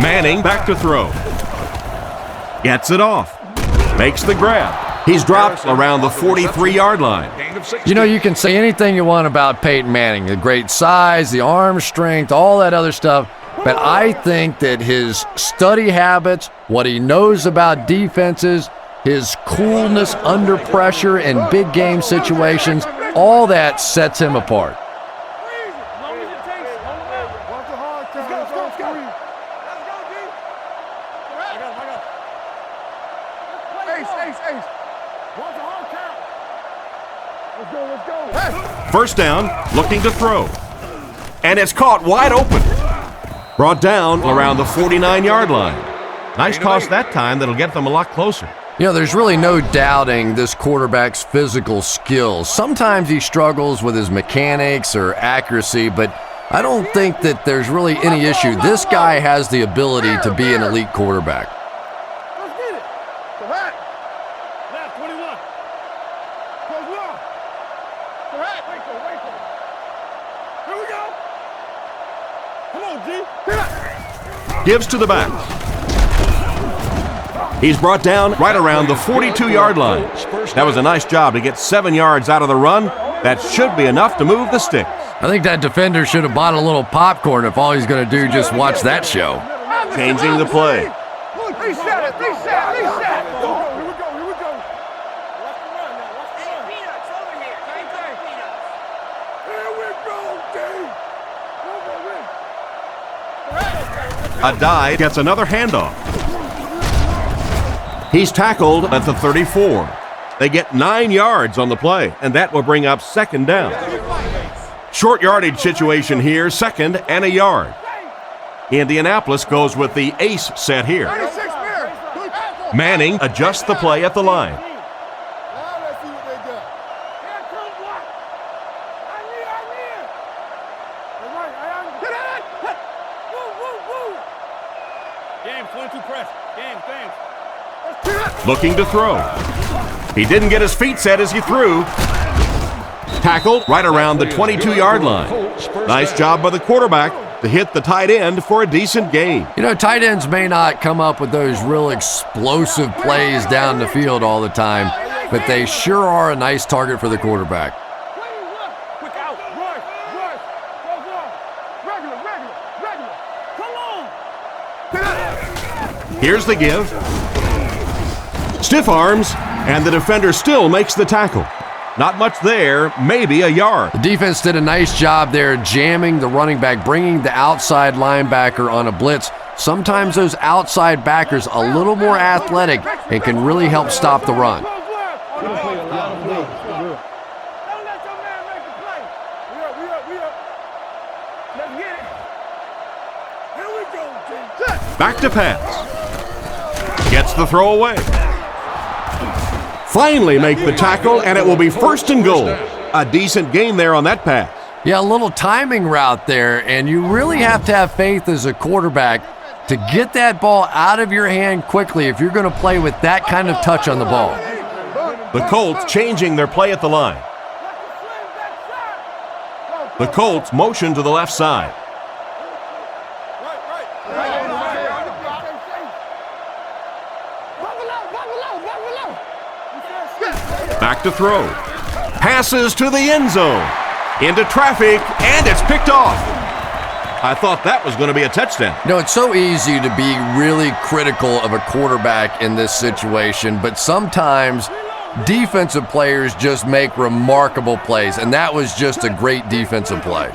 B: Manning back to throw. Gets it off. Makes the grab. He's dropped around the 43-yard line.
D: You know, you can say anything you want about Peyton Manning, the great size, the arm strength, all that other stuff, but I think that his study habits, what he knows about defenses, his coolness under pressure in big game situations, all that sets him apart.
B: First down, looking to throw. And it's caught wide open. Brought down around the 49-yard line. Nice toss that time that'll get them a lot closer.
D: You know, there's really no doubting this quarterback's physical skills. Sometimes he struggles with his mechanics or accuracy, but I don't think that there's really any issue. This guy has the ability to be an elite quarterback.
C: Let's get it. Go ahead. Left, 21. Close long. Go ahead. Wait. Here we go. Come on, G.
B: Gives to the back. He's brought down right around the 42-yard line. That was a nice job to get 7 yards out of the run. That should be enough to move the sticks.
D: I think that defender should have bought a little popcorn if all he's going to do just watch that show.
B: Changing the play.
C: Reset it, reset, reset. Here we go, here we go.
G: Hey, Peanuts, over here. Here
C: we go,
B: A
C: Dave.
B: dive gets another handoff. He's tackled at the 34. They get 9 yards on the play, and that will bring up second down. Short yardage situation here, second and a yard. Indianapolis goes with the ace set here. Manning adjusts the play at the line.
F: Game, 22 press. Game, thanks.
B: Looking to throw. He didn't get his feet set as he threw. Tackled right around the 22-yard line. Nice job by the quarterback to hit the tight end for a decent gain.
D: You know, tight ends may not come up with those real explosive plays down the field all the time, but they sure are a nice target for the quarterback.
C: Quick out. Rush, rush. Regular, regular, regular. Come on.
B: Here's the give. Stiff arms, and the defender still makes the tackle. Not much there, maybe a yard.
D: The defense did a nice job there jamming the running back, bringing the outside linebacker on a blitz. Sometimes those outside backers a little more athletic and can really help stop the run.
C: Don't let your man make the play. We up. Let's get it. Here we go, G.
B: Back to pass. Gets the throw away. Finally make the tackle, and it will be first and goal. A decent gain there on that pass.
D: Yeah, a little timing route there, and you really have to have faith as a quarterback to get that ball out of your hand quickly if you're going to play with that kind of touch on the ball.
B: The Colts changing their play at the line. The Colts motion to the left side. Back to throw. Passes to the end zone. Into traffic, and it's picked off. I thought that was going to be a touchdown.
D: You know, it's so easy to be really critical of a quarterback in this situation, but sometimes defensive players just make remarkable plays, and that was just a great defensive play.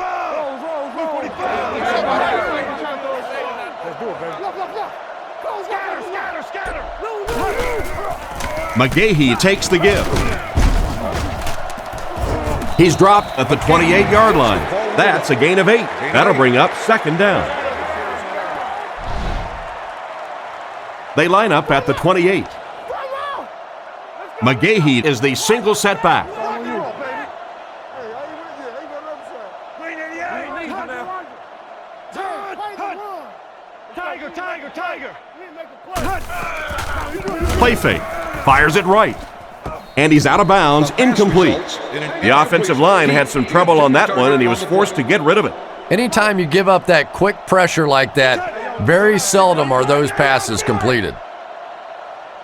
B: McGahee takes the give. He's dropped at the 28-yard line. That's a gain of 8. That'll bring up second down. They line up at the 28. McGahee is the single setback.
C: Tiger.
B: Play fake. Fires it right. And he's out of bounds, incomplete. The offensive line had some trouble on that one, and he was forced to get rid of it.
D: Anytime you give up that quick pressure like that, very seldom are those passes completed.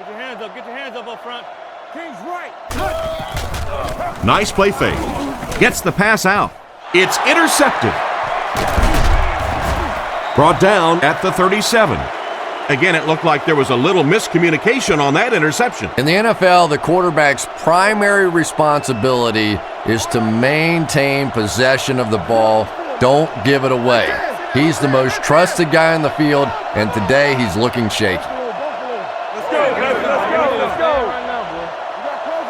F: Get your hands up front.
C: King's right.
B: Nice play fake. Gets the pass out. It's intercepted. Brought down at the 37. Again, it looked like there was a little miscommunication on that interception.
D: In the NFL, the quarterback's primary responsibility is to maintain possession of the ball. Don't give it away. He's the most trusted guy on the field, and today he's looking shaky.
C: Let's go. Let's go. Right now, boy. You got close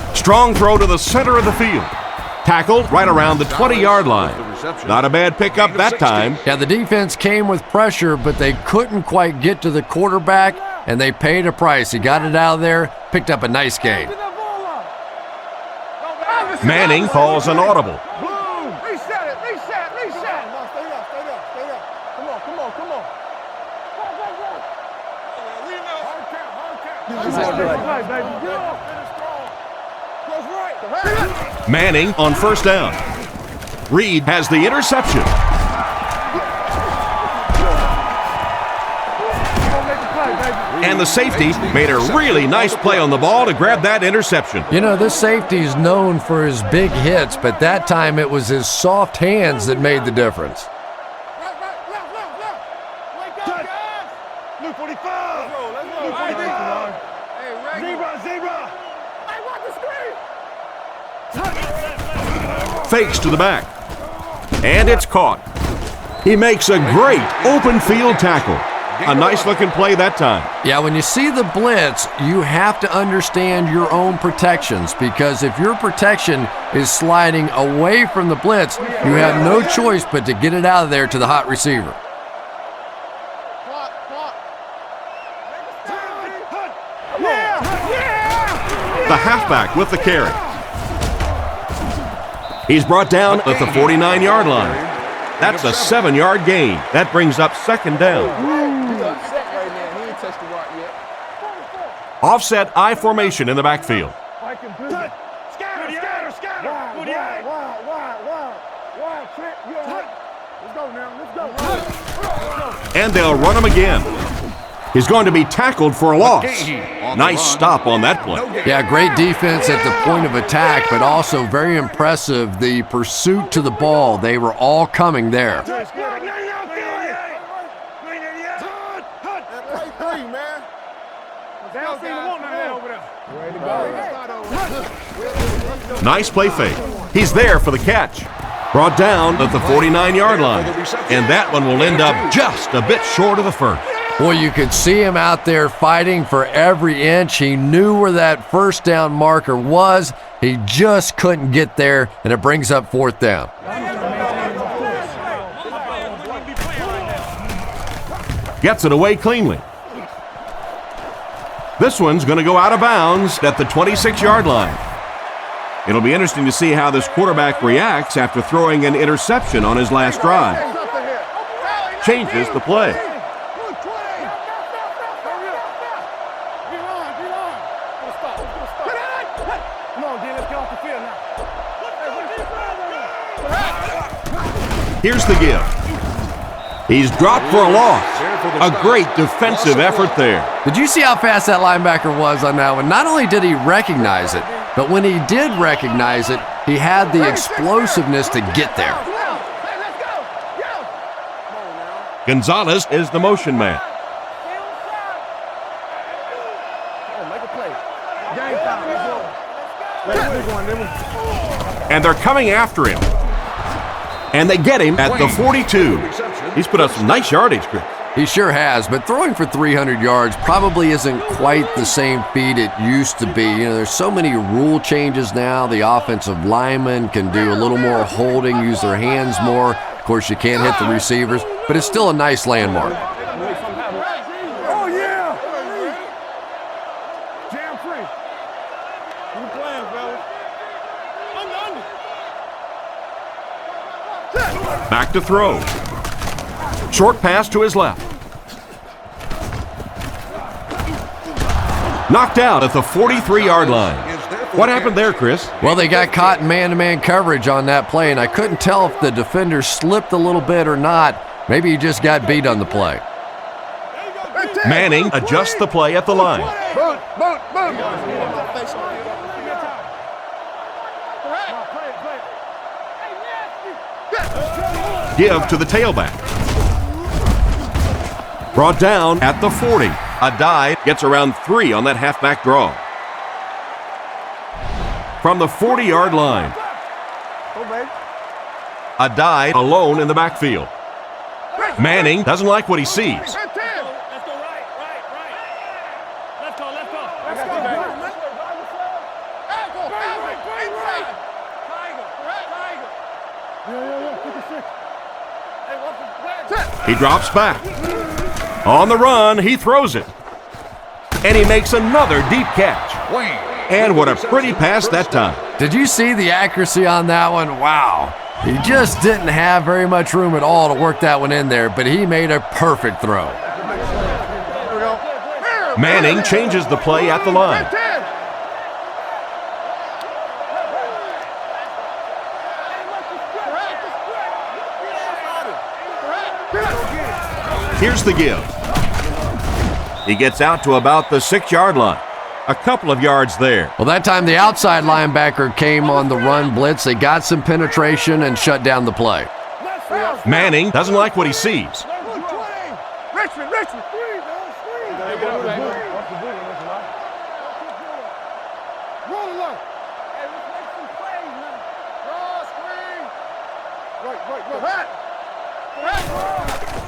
C: one.
B: Strong throw to the center of the field. Tackled right around the 20-yard line. Not a bad pickup that time.
D: Yeah, the defense came with pressure, but they couldn't quite get to the quarterback, and they paid a price. He got it out of there, picked up a nice gain.
B: Manning calls an audible.
C: Boom. Reset it. Stay up. Come on. Hard count. Finish strong.
B: Manning on first down. Reed has the interception. And the safety made a really nice play on the ball to grab that interception.
D: You know, this safety's known for his big hits, but that time it was his soft hands that made the difference.
C: Blue 45. Blue 45. Zebra. I want the screen.
B: Fakes to the back. And it's caught. He makes a great open field tackle. A nice looking play that time.
D: Yeah, when you see the blitz, you have to understand your own protections, because if your protection is sliding away from the blitz, you have no choice but to get it out of there to the hot receiver.
B: The halfback with the carry. He's brought down at the 49-yard line. That's a 7-yard gain. That brings up second down. Offset I formation in the backfield. And they'll run him again. He's going to be tackled for a loss. Nice stop on that play.
D: Yeah, great defense at the point of attack, but also very impressive the pursuit to the ball. They were all coming there.
B: Nice play fake. He's there for the catch. Brought down at the 49-yard line. And that one will end up just a bit short of the first.
D: Boy, you could see him out there fighting for every inch. He knew where that first down marker was. He just couldn't get there, and it brings up fourth down.
B: Gets it away cleanly. This one's going to go out of bounds at the 26-yard line. It'll be interesting to see how this quarterback reacts after throwing an interception on his last drive. Changes the play. Here's the give. He's dropped for a loss. A great defensive effort there.
D: Did you see how fast that linebacker was on that one? Not only did he recognize it, but when he did recognize it, he had the explosiveness to get there.
B: Gonzalez is the motion man. And they're coming after him. And they get him at the 42. He's put up some nice yardage, Chris.
D: He sure has, but throwing for 300 yards probably isn't quite the same feat it used to be. You know, there's so many rule changes now. The offensive linemen can do a little more holding, use their hands more. Of course, you can't hit the receivers, but it's still a nice landmark.
C: Oh, yeah! Jam free. Who's playing, fellas?
B: Back to throw. Short pass to his left. Knocked out at the 43-yard line. What happened there, Chris?
D: Well, they got caught in man-to-man coverage on that play, and I couldn't tell if the defender slipped a little bit or not. Maybe he just got beat on the play.
B: Manning adjusts the play at the line. Give to the tailback. Brought down at the 40. A dive gets around 3 on that halfback draw. From the 40-yard line. A dive alone in the backfield. Manning doesn't like what he sees.
F: Let's go right. Let's go.
B: He drops back. On the run, he throws it. And he makes another deep catch. And what a pretty pass that time.
D: Did you see the accuracy on that one? Wow. He just didn't have very much room at all to work that one in there, but he made a perfect throw.
B: Manning changes the play at the line. Here's the give. He gets out to about the 6-yard line. A couple of yards there.
D: Well, that time the outside linebacker came on the run blitz. They got some penetration and shut down the play.
B: Manning doesn't like what he sees.
C: Richmond.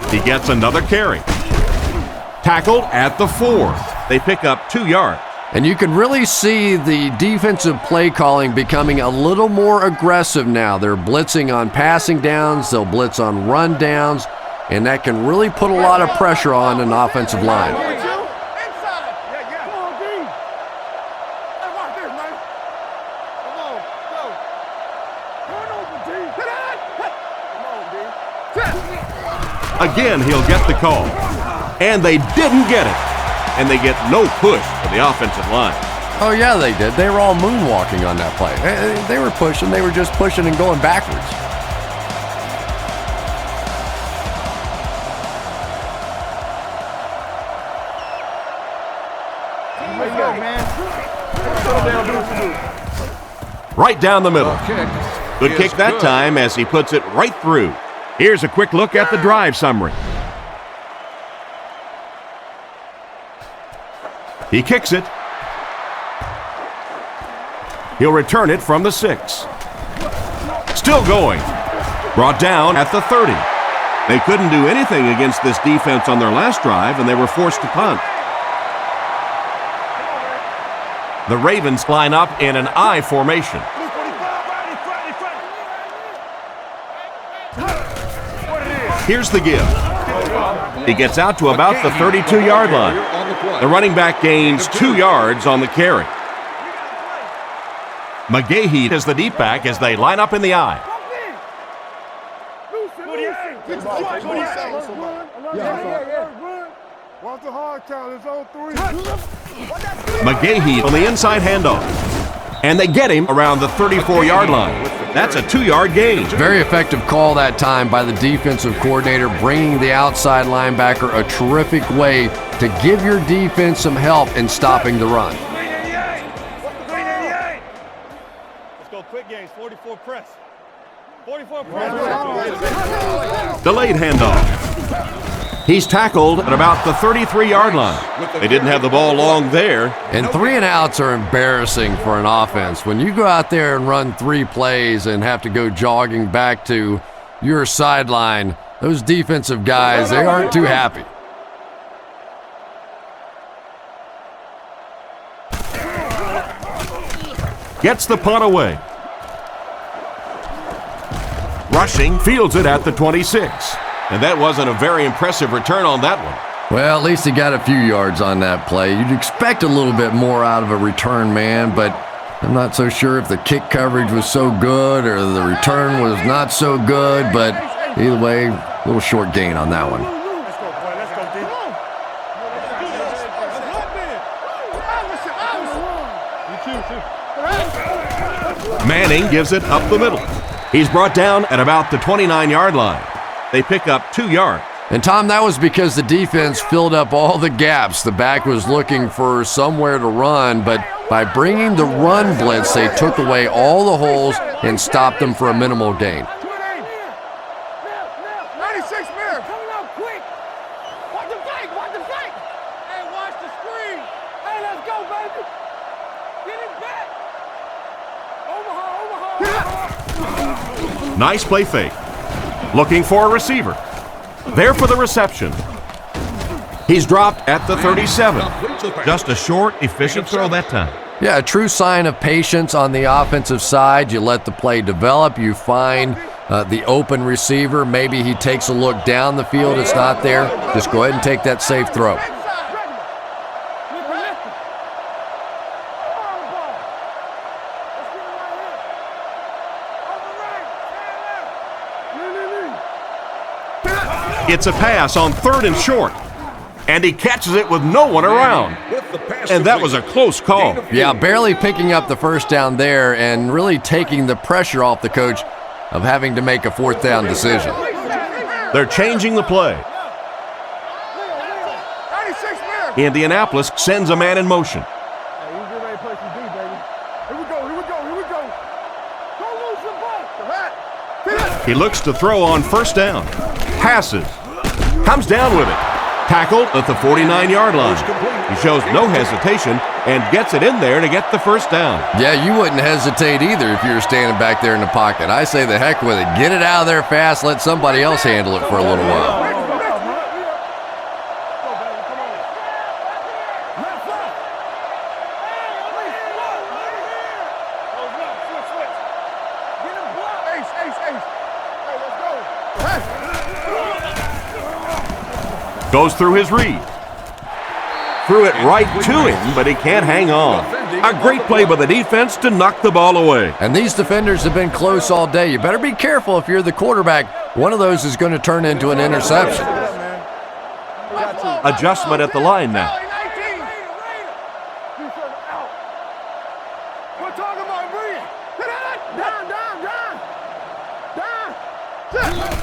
B: He gets another carry. Tackled at the 4. They pick up 2 yards.
D: And you can really see the defensive play calling becoming a little more aggressive now. They're blitzing on passing downs, they'll blitz on run downs, and that can really put a lot of pressure on an offensive line.
B: Again, he'll get the call. And they didn't get it. And they get no push for the offensive line.
D: Oh, yeah, they did. They were all moonwalking on that play. They were pushing. They were just pushing and going backwards.
B: Right down the middle. Good kick that time as he puts it right through. Here's a quick look at the drive summary. He kicks it. He'll return it from the 6. Still going. Brought down at the 30. They couldn't do anything against this defense on their last drive, and they were forced to punt. The Ravens line up in an I formation. Here's the give. He gets out to about the 32-yard line. The running back gains 2 yards on the carry. McGahee is the deep back as they line up in the I. McGahee on the inside handoff. And they get him around the 34-yard line. That's a 2-yard gain.
D: Very effective call that time by the defensive coordinator, bringing the outside linebacker a terrific way to give your defense some help in stopping the run.
F: Let's go quick games, 44 press. 44 press.
B: Delayed handoff. He's tackled at about the 33-yard line. They didn't have the ball long there.
D: And 3 and outs are embarrassing for an offense. When you go out there and run 3 plays and have to go jogging back to your sideline, those defensive guys, they aren't too happy.
B: Gets the punt away. Rushing, fields it at the 26. And that wasn't a very impressive return on that one.
D: Well, at least he got a few yards on that play. You'd expect a little bit more out of a return man, but I'm not so sure if the kick coverage was so good or the return was not so good, but either way, a little short gain on that one.
B: Manning gives it up the middle. He's brought down at about the 29-yard line. They pick up 2 yards.
D: And Tom, that was because the defense filled up all the gaps. The back was looking for somewhere to run, but by bringing the run blitz, they took away all the holes and stopped them for a minimal gain.
C: 96 man, coming out quick. Watch the fake. Hey, watch the screen. Hey, let's go, baby. Get it back. Omaha.
B: Nice play fake. Looking for a receiver. There for the reception. He's dropped at the 37. Just a short, efficient throw that time.
D: Yeah, a true sign of patience on the offensive side. You let the play develop. You find the open receiver. Maybe he takes a look down the field. It's not there. Just go ahead and take that safe throw.
B: It's a pass on 3rd and short. And he catches it with no one around. And that was a close call.
D: Yeah, barely picking up the first down there and really taking the pressure off the coach of having to make a 4th down decision.
B: They're changing the play. Indianapolis sends a man in motion.
C: Hey, you get ready to play some D, baby. Here we go, here we go, here we go. Don't lose your ball.
B: He looks to throw on first down. Passes. Comes down with it. Tackled at the 49-yard line. He shows no hesitation and gets it in there to get the first down.
D: Yeah, you wouldn't hesitate either if you were standing back there in the pocket. I say the heck with it. Get it out of there fast. Let somebody else handle it for a little while.
B: Goes through his read. Threw it right to him, but he can't hang on. A great play by the defense to knock the ball away.
D: And these defenders have been close all day. You better be careful if you're the quarterback. One of those is going to turn into an interception.
B: Adjustment at the line now.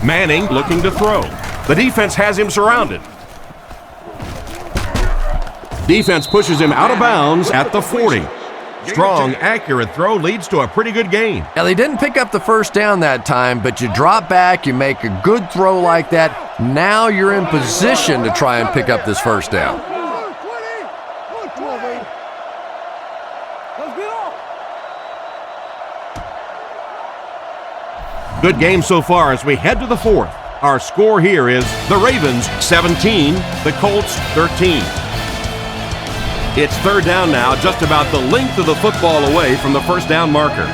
B: Manning looking to throw. The defense has him surrounded. Defense pushes him out of bounds at the 40. Strong, accurate throw leads to a pretty good gain.
D: Now, they didn't pick up the first down that time, but you drop back, you make a good throw like that. Now you're in position to try and pick up this first down.
B: Good game so far as we head to the fourth. Our score here is the Ravens 17, the Colts 13. It's third down now, just about the length of the football away from the first down marker.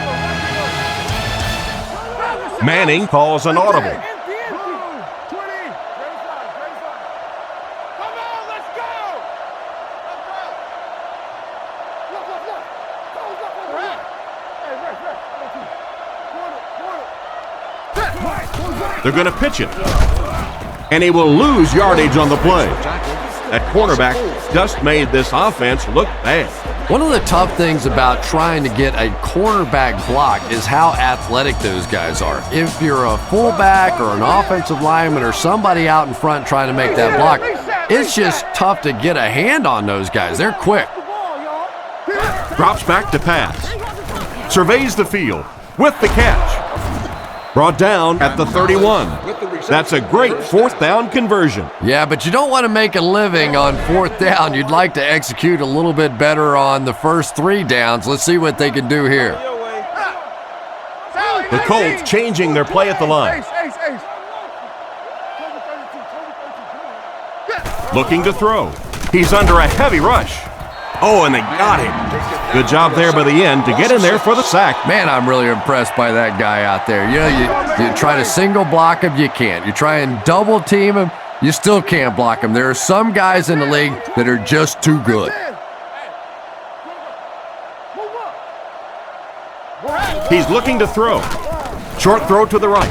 B: Manning calls an audible. They're going to pitch it. And he will lose yardage on the play. That cornerback just made this offense look bad.
D: One of the tough things about trying to get a cornerback block is how athletic those guys are. If you're a fullback or an offensive lineman or somebody out in front trying to make that block, it's just tough to get a hand on those guys. They're quick.
B: Drops back to pass. Surveys the field with the catch. Brought down at the 31. That's a great fourth down conversion.
D: Yeah, but you don't want to make a living on fourth down. You'd like to execute a little bit better on the first three downs. Let's see what they can do here.
B: The Colts changing their play at the line. Looking to throw. He's under a heavy rush. Oh, and they got him. Good job there by the end to get in there for the sack.
D: Man, I'm really impressed by that guy out there. You know, you try to single block him, you can't. You try and double team him, you still can't block him. There are some guys in the league that are just too good.
B: He's looking to throw. Short throw to the right.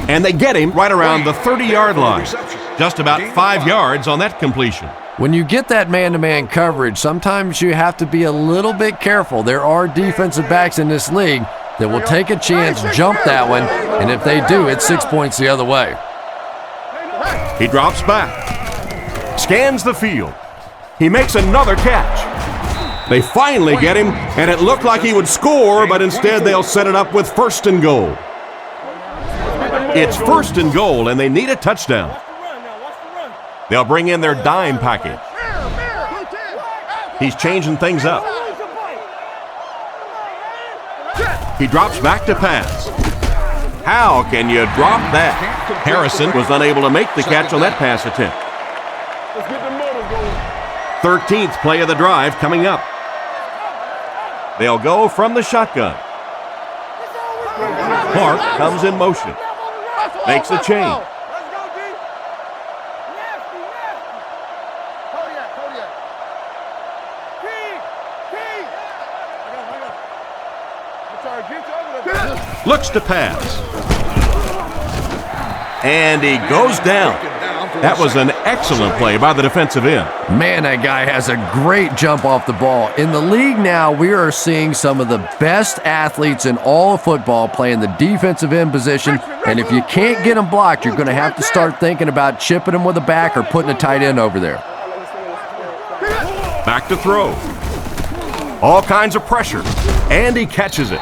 B: And they get him right around the 30-yard line. Just about 5 yards on that completion.
D: When you get that man-to-man coverage, sometimes you have to be a little bit careful. There are defensive backs in this league that will take a chance, jump that one, and if they do, it's 6 points the other way.
B: He drops back, scans the field. He makes another catch. They finally get him, and it looked like he would score, but instead they'll set it up with first and goal. It's first and goal, and they need a touchdown. They'll bring in their dime package. He's changing things up. He drops back to pass. How can you drop that? Harrison was unable to make the catch on that pass attempt. 13th play of the drive coming up. They'll go from the shotgun. Clark comes in motion. Makes a change. Looks to pass. And he goes down. That was an excellent play by the defensive end.
D: Man, that guy has a great jump off the ball. In the league now, we are seeing some of the best athletes in all of football playing the defensive end position And if you can't get them blocked, you're going to have to start thinking about chipping them with a back or putting a tight end over there.
B: Back to throw. All kinds of pressure, and he catches it.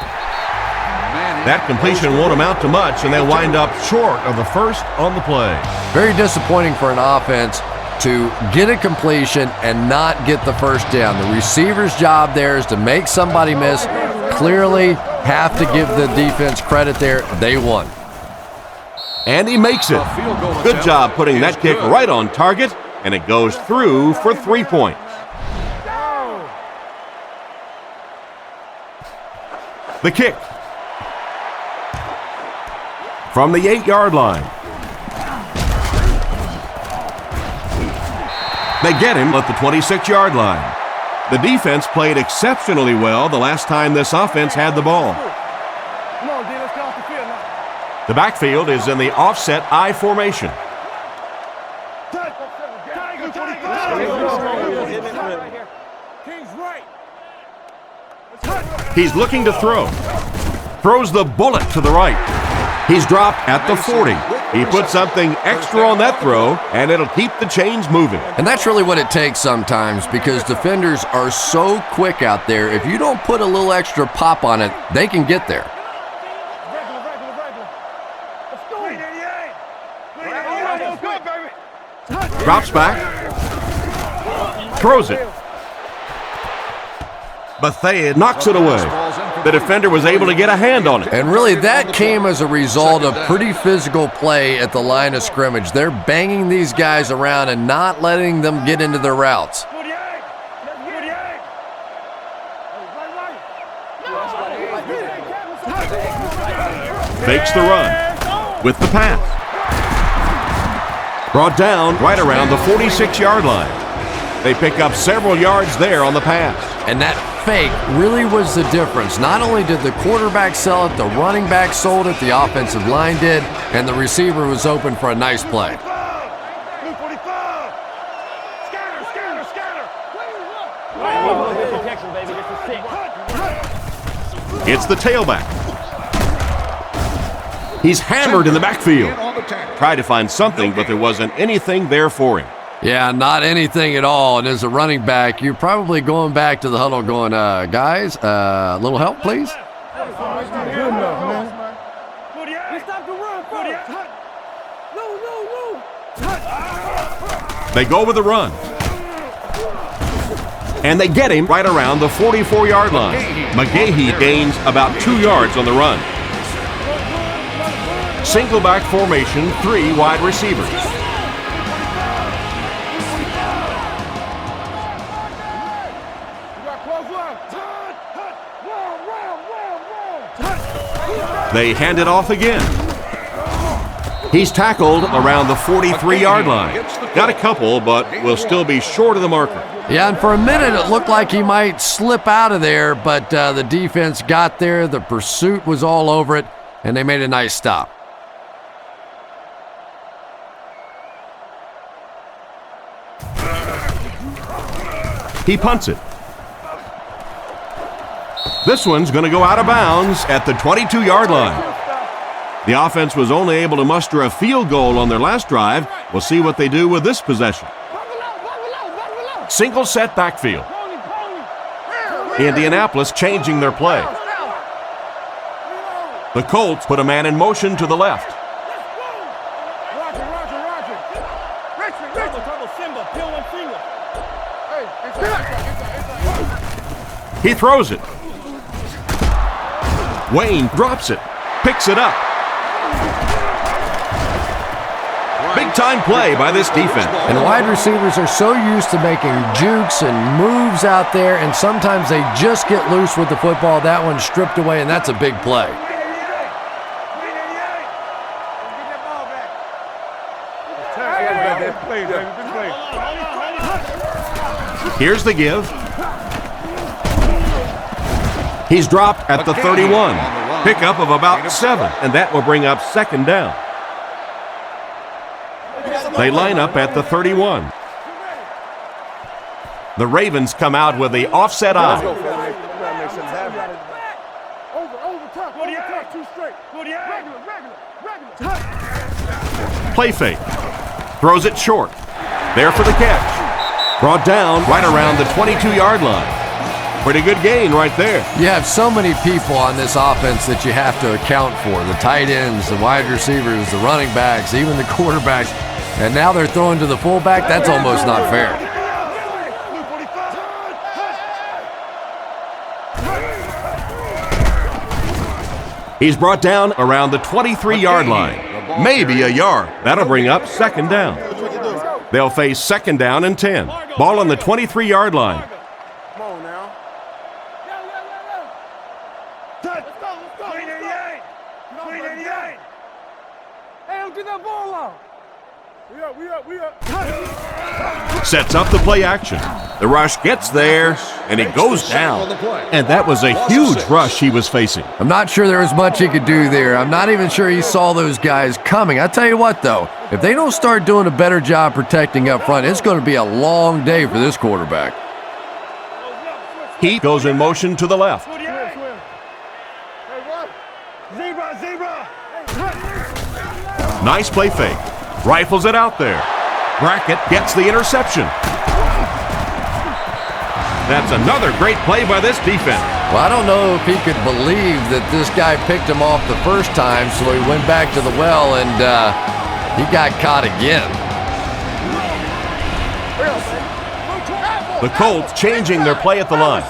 B: That completion won't amount to much, and they wind up short of the first on the play.
D: Very disappointing for an offense to get a completion and not get the first down. The receiver's job there is to make somebody miss. Clearly have to give the defense credit there. They won.
B: And he makes it. Good job putting that kick right on target, and it goes through for 3 points. The kick. From the 8-yard line. They get him at the 26-yard line. The defense played exceptionally well the last time this offense had the ball.
C: Come on, D, let's get off the field now.
B: The backfield is in the offset I formation.
C: King's right.
B: He's looking to throw. Throws the bullet to the right. He's dropped at the 40. He put something extra on that throw, and it'll keep the chains moving.
D: And that's really what it takes sometimes, because defenders are so quick out there. If you don't put a little extra pop on it, they can get there.
B: Drops back. Throws it. Bethea knocks it away. The defender was able to get a hand on it.
D: And really, that came as a result of pretty physical play at the line of scrimmage. They're banging these guys around and not letting them get into their routes.
B: Fakes the run with the pass. Brought down right around the 46-yard line. They pick up several yards there on the pass.
D: And that fake really was the difference. Not only did the quarterback sell it, the running back sold it, the offensive line did, and the receiver was open for a nice play.
B: It's the tailback. He's hammered in the backfield. Tried to find something, but there wasn't anything there for him.
D: Yeah, not anything at all. And as a running back, you're probably going back to the huddle going, guys, a little help, please?
B: They go with the run. And they get him right around the 44-yard line. McGahee gains about 2 yards on the run. Single back formation, 3 wide receivers. They hand it off again. He's tackled around the 43-yard line. Got a couple, but will still be short of the marker.
D: Yeah, and for a minute it looked like he might slip out of there, but the defense got there. The pursuit was all over it, and they made a nice stop.
B: He punts it. This one's going to go out of bounds at the 22-yard line. The offense was only able to muster a field goal on their last drive. We'll see what they do with this possession. Single set backfield. Indianapolis changing their play. The Colts put a man in motion to the left. He throws it. Wayne drops it, picks it up. Big-time play by this defense.
D: And wide receivers are so used to making jukes and moves out there, and sometimes they just get loose with the football. That one's stripped away, and that's a big play.
B: Here's the give. He's dropped at the 31. Pickup of about 7, and that will bring up second down. They line up at the 31. The Ravens come out with the offset eye. Play fake. Throws it short. There for the catch. Brought down right around the 22-yard line. Pretty good gain right there.
D: You have so many people on this offense that you have to account for. The tight ends, the wide receivers, the running backs, even the quarterbacks. And now they're throwing to the fullback. That's almost not fair.
B: He's brought down around the 23-yard line. Maybe a yard. That'll bring up second down. They'll face second down and 10. Ball on the 23-yard line.
C: Come on now. Let's go. 388. Hey, don't get that ball out. We up.
B: Sets up the play action. The rush gets there, and he goes down. And that was a huge rush he was facing.
D: I'm not sure there was much he could do there. I'm not even sure he saw those guys coming. I tell you what, though, if they don't start doing a better job protecting up front, it's going to be a long day for this quarterback.
B: He goes in motion to the left.
C: Zebra.
B: Nice play fake. Rifles it out there. Brackett gets the interception. That's another great play by this defense.
D: Well, I don't know if he could believe that this guy picked him off the first time, so he went back to the well and he got caught again.
B: The Colts changing their play at the line.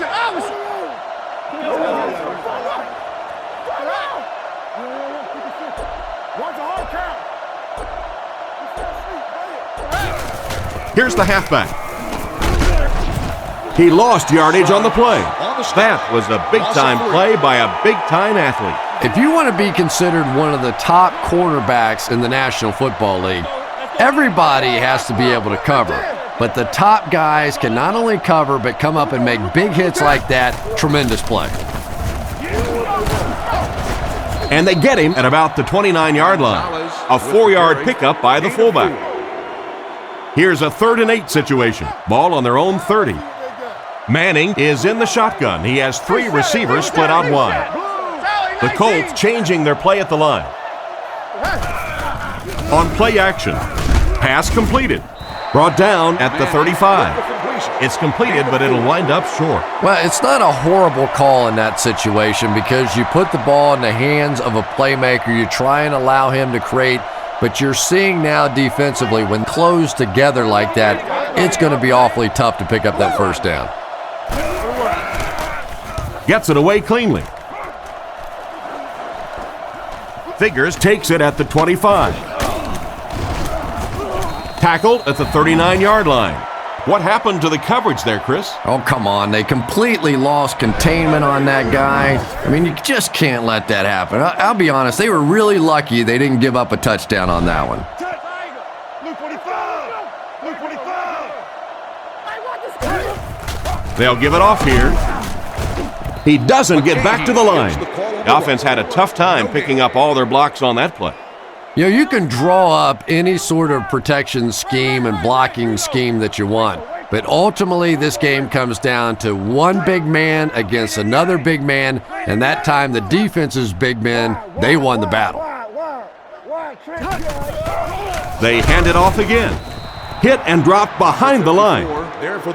B: Here's the halfback. He lost yardage on the play. That was a big-time play by a big-time athlete.
D: If you want to be considered one of the top quarterbacks in the National Football League, everybody has to be able to cover. But the top guys can not only cover, but come up and make big hits like that. Tremendous play.
B: And they get him at about the 29-yard line. A 4-yard pickup by the fullback. Here's a 3rd and 8 situation. Ball on their own 30. Manning is in the shotgun. He has 3 receivers split out wide. The Colts changing their play at the line. On play action. Pass completed. Brought down at the 35. It's completed, but it'll wind up short.
D: Well, it's not a horrible call in that situation because you put the ball in the hands of a playmaker. You try and allow him to create. But you're seeing now defensively, when closed together like that, it's going to be awfully tough to pick up that first down.
B: Gets it away cleanly. Figures takes it at the 25. Tackled at the 39-yard line. What happened to the coverage there, Chris?
D: Oh, come on. They completely lost containment on that guy. I mean, you just can't let that happen. I'll be honest. They were really lucky they didn't give up a touchdown on that one.
B: They'll give it off here. He doesn't get back to the line. The offense had a tough time picking up all their blocks on that play.
D: You know, you can draw up any sort of protection scheme and blocking scheme that you want, but ultimately this game comes down to one big man against another big man, and that time the defense's big men, they won the battle.
B: They hand it off again. Hit and drop behind the line.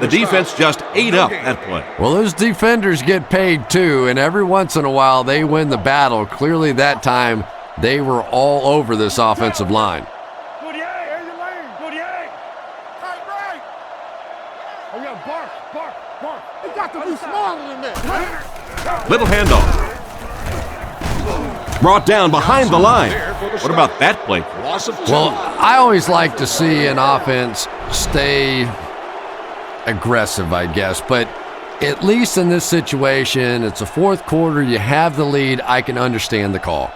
B: The defense just ate up that play.
D: Well, those defenders get paid too, and every once in a while they win the battle. Clearly that time they were all over this offensive line.
B: Little handoff. Brought down behind the line. What about that play?
D: Well, I always like to see an offense stay aggressive, I guess, but at least in this situation, it's a fourth quarter, you have the lead, I can understand the call.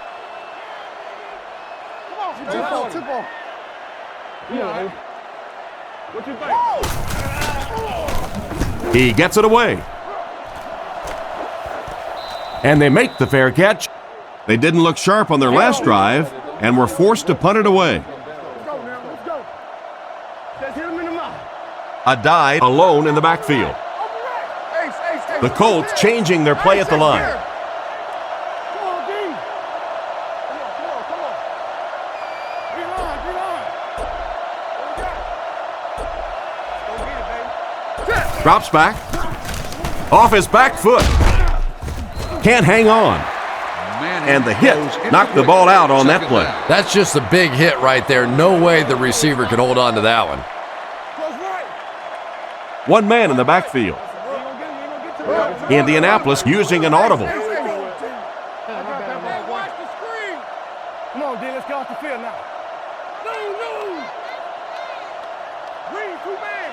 B: He gets it away. And they make the fair catch. They didn't look sharp on their last drive and were forced to punt it away. A dive alone in the backfield. The Colts changing their play at the line. Drops back. Off his back foot. Can't hang on. And the hit knocked the ball out on that play.
D: That's just a big hit right there. No way the receiver could hold on to that one.
B: One man in the backfield. Indianapolis using an audible.
C: Come on, D, let's get off the field now. No. Green, 2 man.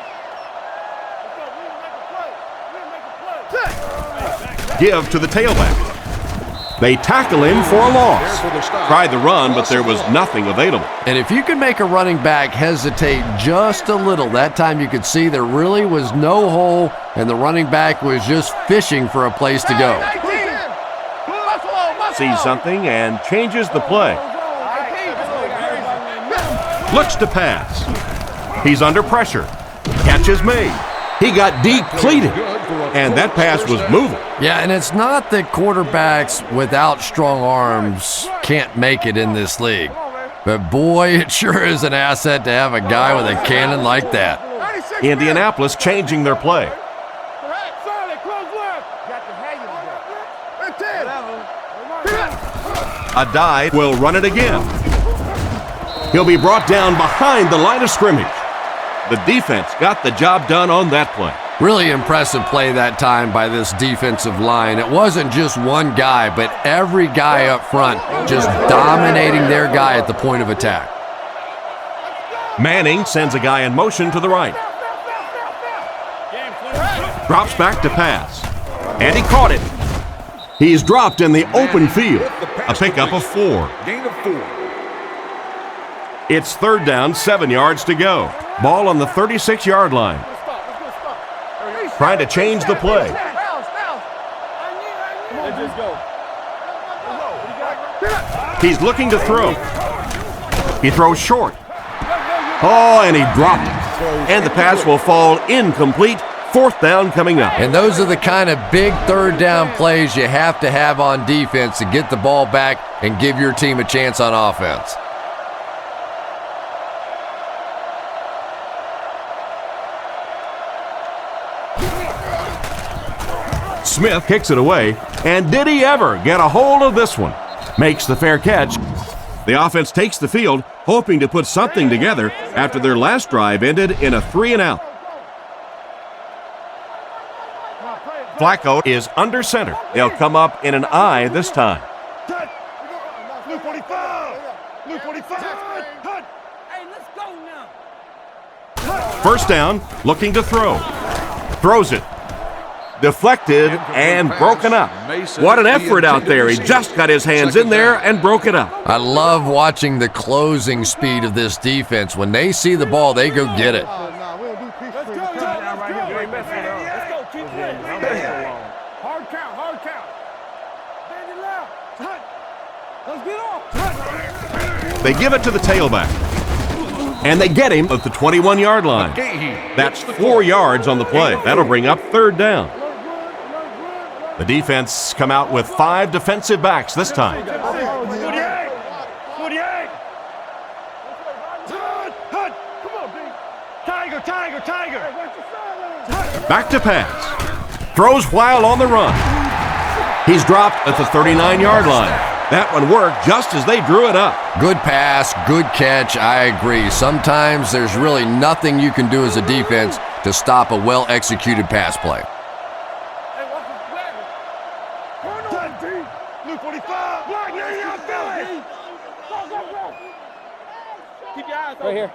C: Let's go. We make a play.
B: Give to the tailback. They tackle him for a loss. Tried the run, but there was nothing available.
D: And if you can make a running back hesitate just a little, that time you could see there really was no hole, and the running back was just fishing for a place to go.
B: Sees something and changes the play. Looks to pass. He's under pressure. Catch is made. He got depleted, and that pass was moving.
D: Yeah, and it's not that quarterbacks without strong arms can't make it in this league. But boy, it sure is an asset to have a guy with a cannon like that.
B: Indianapolis changing their play. A dive will run it again. He'll be brought down behind the line of scrimmage. The defense got the job done on that play.
D: Really impressive play that time by this defensive line. It wasn't just one guy, but every guy up front just dominating their guy at the point of attack.
B: Manning sends a guy in motion to the right. Drops back to pass. And he caught it. He's dropped in the open field. A pickup of 4.
G: Gain of 4.
B: It's 3rd down, 7 yards to go. Ball on the 36-yard line. Trying to change the play. He's looking to throw. He throws short. Oh, and he dropped it. And the pass will fall incomplete. 4th down coming up.
D: And those are the kind of big 3rd down plays you have to have on defense to get the ball back and give your team a chance on offense.
B: Smith kicks it away, and did he ever get a hold of this one? Makes the fair catch. The offense takes the field, hoping to put something together after their last drive ended in a 3-and-out. Flacco is under center. They'll come up in an I this time.
C: Blue 45. Blue 45. Hey, let's go now.
B: 1st down, looking to throw. Throws it. Deflected and broken up. What an effort out there. He just got his hands in there and broke it up.
D: I love watching the closing speed of this defense. When they see the ball, they go get it.
C: Let's go. Keep playing. Hard count. Baby left. Let's get off.
B: They give it to the tailback. And they get him at the 21-yard line. That's 4 yards on the play. That'll bring up 3rd down. The defense come out with 5 defensive backs this time.
C: 48. Come on, B. Tiger.
B: Back to pass. Throws while on the run. He's dropped at the 39-yard line. That one worked just as they drew it up.
D: Good pass, good catch, I agree. Sometimes there's really nothing you can do as a defense to stop a well-executed pass play.
C: Hey, what's the flag? Blue 45. Black, I feel it. Go. Keep your eyes open. Right here.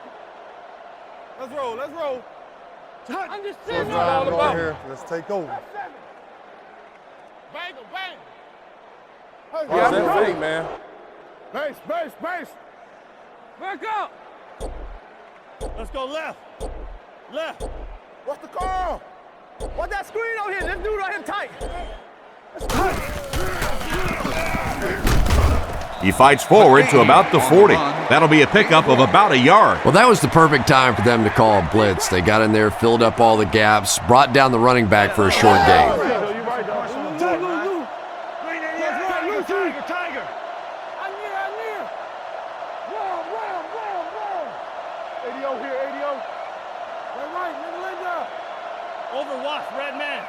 C: Let's roll. I'm just sitting all about here.
E: Let's take over.
C: Bang.
G: Yeah, that's the thing, man.
C: Base. Back up. Let's go left. What's the call? What's that screen over here? This dude right here tight.
B: He fights forward to about the 40. That'll be a pickup of about a yard.
D: Well, that was the perfect time for them to call a blitz. They got in there, filled up all the gaps, brought down the running back for a short gain.
C: Tiger. I'm near. Whoa. ADO here, ADO. Right, nigga, lay down.
F: Over watch, red man.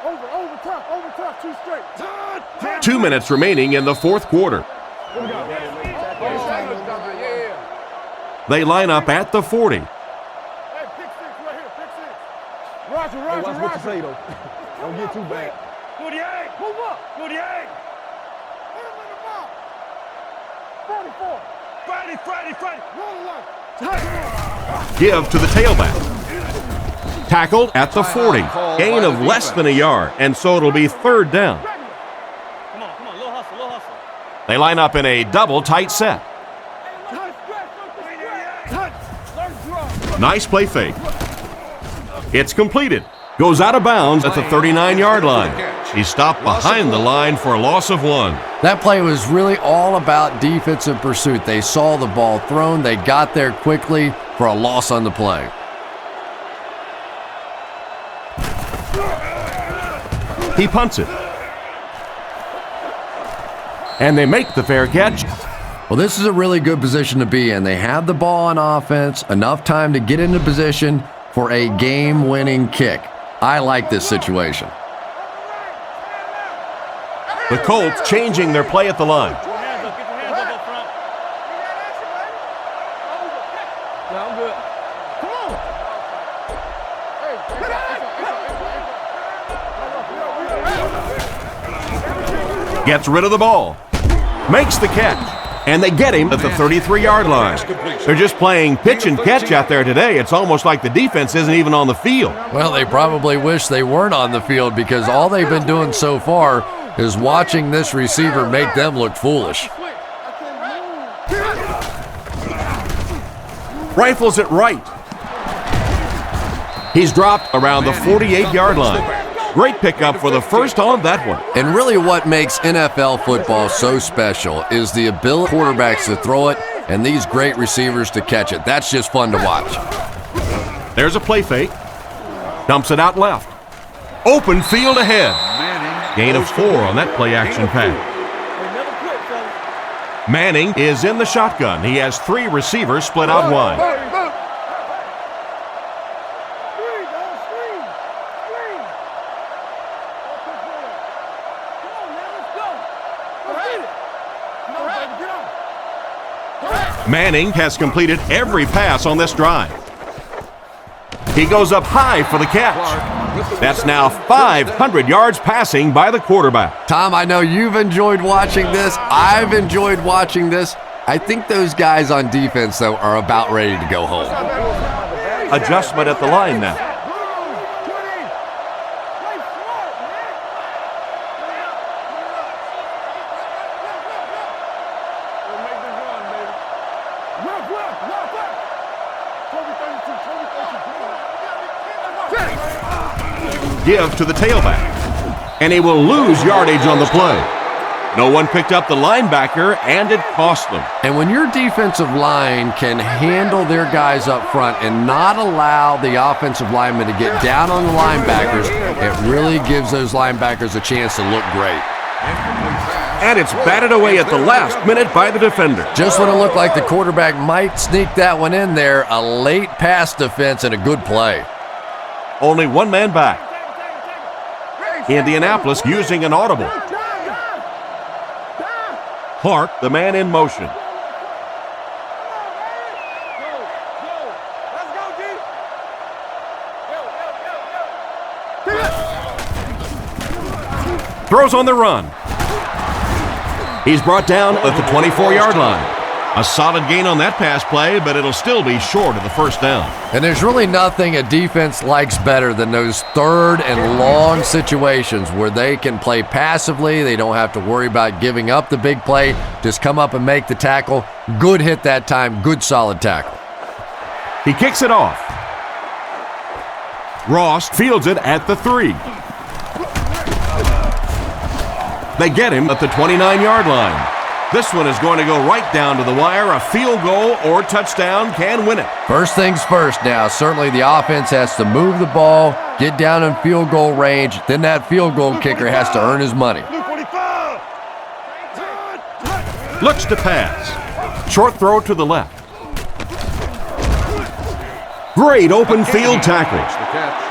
C: Over tough, 2 straight.
B: 2 minutes remaining in the fourth quarter. They line up at the 40.
C: Hey, pick 6 right here, pick 6. Roger. Watch what you say, though. Don't get too bad.
F: 48.
C: Move up.
F: 48.
C: Hit him in the mouth. 44.
F: Friday.
C: Roll left.
B: Give to the tailback. Tackled at the 40. Gain of less than a yard, and so it'll be third down.
F: Come on, little hustle.
B: They line up in a double tight set. Nice play fake. It's completed. Goes out of bounds at the 39-yard line. He stopped behind the line for a loss of 1.
D: That play was really all about defensive pursuit. They saw the ball thrown. They got there quickly for a loss on the play.
B: He punts it. And they make the fair catch.
D: Well, this is a really good position to be in. They have the ball on offense, enough time to get into position for a game-winning kick. I like this situation.
B: The Colts changing their play at the line.
F: Get your hands up front.
C: Yeah, I'm good. Come on.
B: Gets rid of the ball. Makes the catch. And they get him at the 33-yard line. They're just playing pitch and catch out there today. It's almost like the defense isn't even on the field.
D: Well, they probably wish they weren't on the field because all they've been doing so far is watching this receiver make them look foolish.
B: Rifles it right. He's dropped around the 48-yard line. Great pickup for the first on that one.
D: And really what makes NFL football so special is the ability of quarterbacks to throw it and these great receivers to catch it. That's just fun to watch.
B: There's a play fake. Dumps it out left. Open field ahead. Gain of 4 on that play action pass. Manning is in the shotgun. He has 3 receivers split out wide. Manning has completed every pass on this drive. He goes up high for the catch. That's now 500 yards passing by the quarterback.
D: Tom, I know you've enjoyed watching this. I've enjoyed watching this. I think those guys on defense, though, are about ready to go home.
B: Adjustment at the line now. Give to the tailback, and he will lose yardage on the play. No one picked up the linebacker, and it cost them.
D: And when your defensive line can handle their guys up front and not allow the offensive linemen to get down on the linebackers, it really gives those linebackers a chance to look great.
B: And it's batted away at the last minute by the defender.
D: Just when it looked like the quarterback might sneak that one in there, a late pass defense and a good play.
B: Only one man back. Indianapolis using an audible. Clark, the man in motion. Throws on the run. He's brought down at the 24-yard line. A solid gain on that pass play, but it'll still be short of the first down.
D: And there's really nothing a defense likes better than those third and long situations where they can play passively. They don't have to worry about giving up the big play. Just come up and make the tackle. Good hit that time. Good solid tackle.
B: He kicks it off. Ross fields it at the 3. They get him at the 29-yard line. This one is going to go right down to the wire. A field goal or touchdown can win it.
D: First things first now. Certainly the offense has to move the ball, get down in field goal range. Then that field goal kicker has to earn his money.
B: Looks to pass. Short throw to the left. Great open field tackle.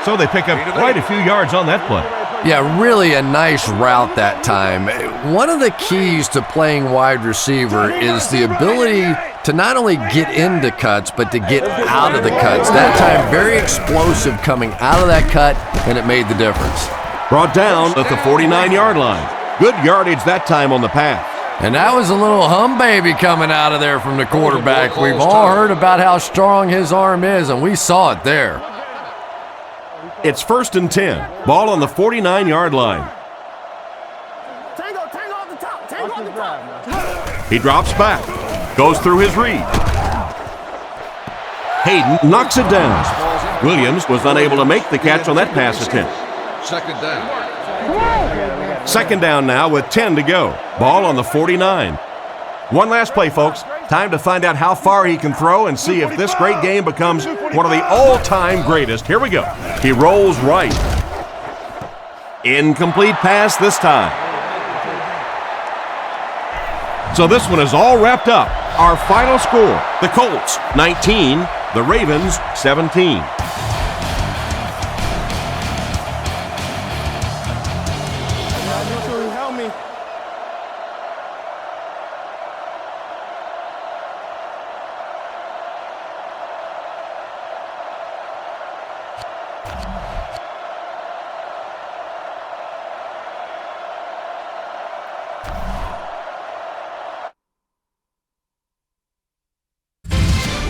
B: So they pick up quite a few yards on that play.
D: Yeah, really a nice route that time. One of the keys to playing wide receiver is the ability to not only get into cuts, but to get out of the cuts. That time, very explosive coming out of that cut, and it made the difference.
B: Brought down at the 49-yard line. Good yardage that time on the pass.
D: And that was a little hum baby coming out of there from the quarterback. We've all heard about how strong his arm is, and we saw it there.
B: It's 1st and 10. Ball on the 49-yard line.
C: Tango off the top. Tango off the top.
B: He drops back. Goes through his read. Hayden knocks it down. Williams was unable to make the catch on that pass attempt.
G: Second down.
B: Second down now with 10 to go. Ball on the 49. One last play, folks. Time to find out how far he can throw and see if this great game becomes one of the all-time greatest. Here we go. He rolls right. Incomplete pass this time. So this one is all wrapped up. Our final score, the Colts 19, the Ravens 17.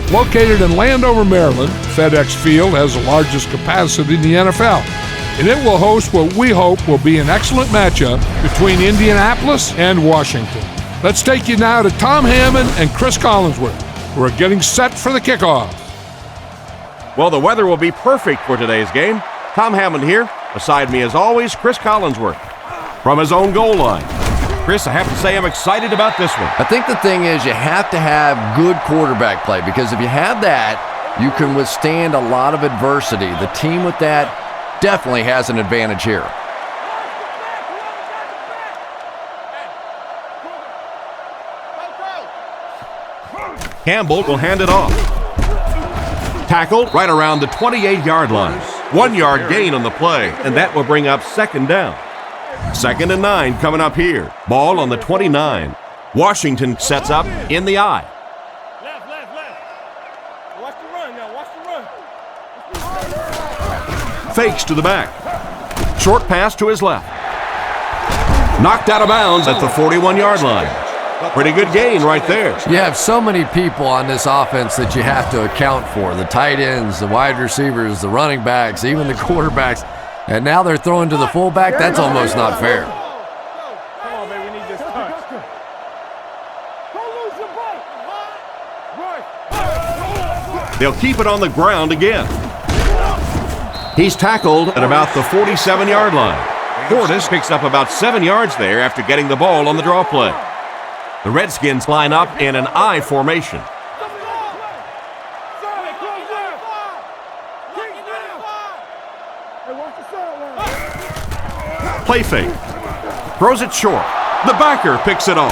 A: Located in Landover, Maryland, FedEx Field has the largest capacity in the NFL, and it will host what we hope will be an excellent matchup between Indianapolis and Washington. Let's take you now to Tom Hammond and Chris Collinsworth, who are getting set for the kickoff.
B: Well, the weather will be perfect for today's game. Tom Hammond here. Beside me, as always, Chris Collinsworth from his own goal line. Chris, I have to say I'm excited about this one.
D: I think the thing is you have to have good quarterback play, because if you have that, you can withstand a lot of adversity. The team with that definitely has an advantage here.
B: Campbell will hand it off. Tackled right around the 28-yard line. 1 yard gain on the play, and that will bring up second down. 2nd and 9 coming up here. Ball on the 29. Washington sets up in the eye.
F: Left. Watch the run now. Watch the run.
B: Fakes to the back. Short pass to his left. Knocked out of bounds at the 41-yard line. Pretty good gain right there.
D: You have so many people on this offense that you have to account for. The tight ends, the wide receivers, the running backs, even the quarterbacks. And now they're throwing to the fullback. That's almost not fair.
F: Come on, baby. We need this touch.
B: They'll keep it on the ground again. He's tackled at about the 47-yard line. Portis picks up about 7 yards there after getting the ball on the draw play. The Redskins line up in an I formation. Play fake. Throws it short. The backer picks it off.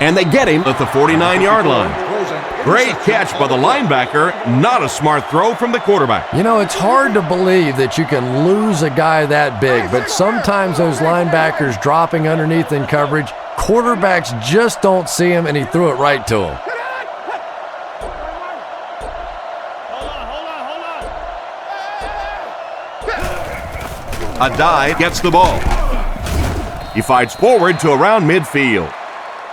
B: And they get him at the 49-yard line. Great catch by the linebacker. Not a smart throw from the quarterback.
D: You know, it's hard to believe that you can lose a guy that big, but sometimes those linebackers dropping underneath in coverage, quarterbacks just don't see him, and he threw it right to him.
B: A dive gets the ball. He fights forward to around midfield.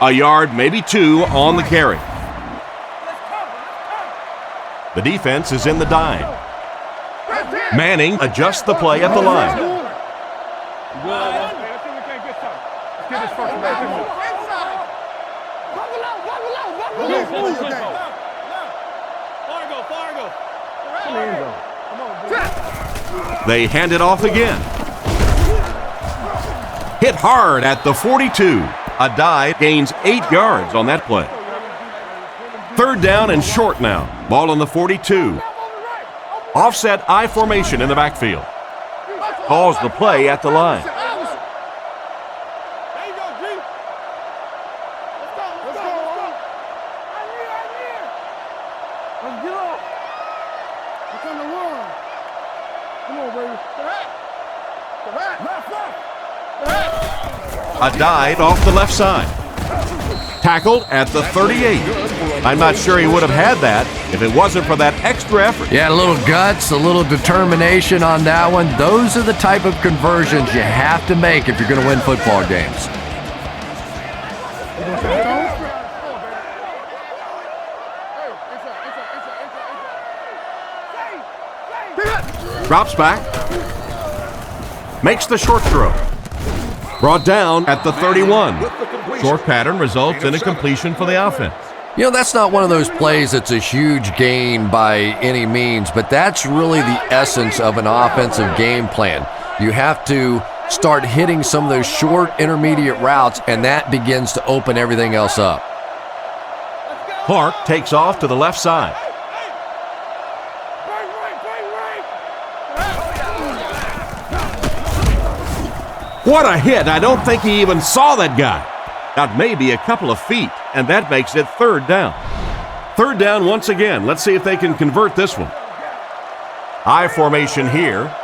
B: A yard, maybe 2 on the carry. The defense is in the dive. Manning adjusts the play at the line. They hand it off again. Hit hard at the 42. A dive gains 8 yards on that play. 3rd down and short now. Ball on the 42. Offset I formation in the backfield. Calls the play at the line.
C: Come to run. Come on, baby.
B: A dive off the left side. Tackled at the 38. I'm not sure he would have had that if it wasn't for that extra effort.
D: Yeah, a little guts, a little determination on that one. Those are the type of conversions you have to make if you're going to win football games.
B: Drops back. Makes the short throw. Brought down at the 31. Short pattern results in a completion for the offense.
D: You know, that's not one of those plays that's a huge gain by any means, but that's really the essence of an offensive game plan. You have to start hitting some of those short intermediate routes, and that begins to open everything else up.
B: Clark takes off to the left side. What a hit. I don't think he even saw that guy. Got maybe a couple of feet, and that makes it third down. Third down once again. Let's see if they can convert this one. I formation here.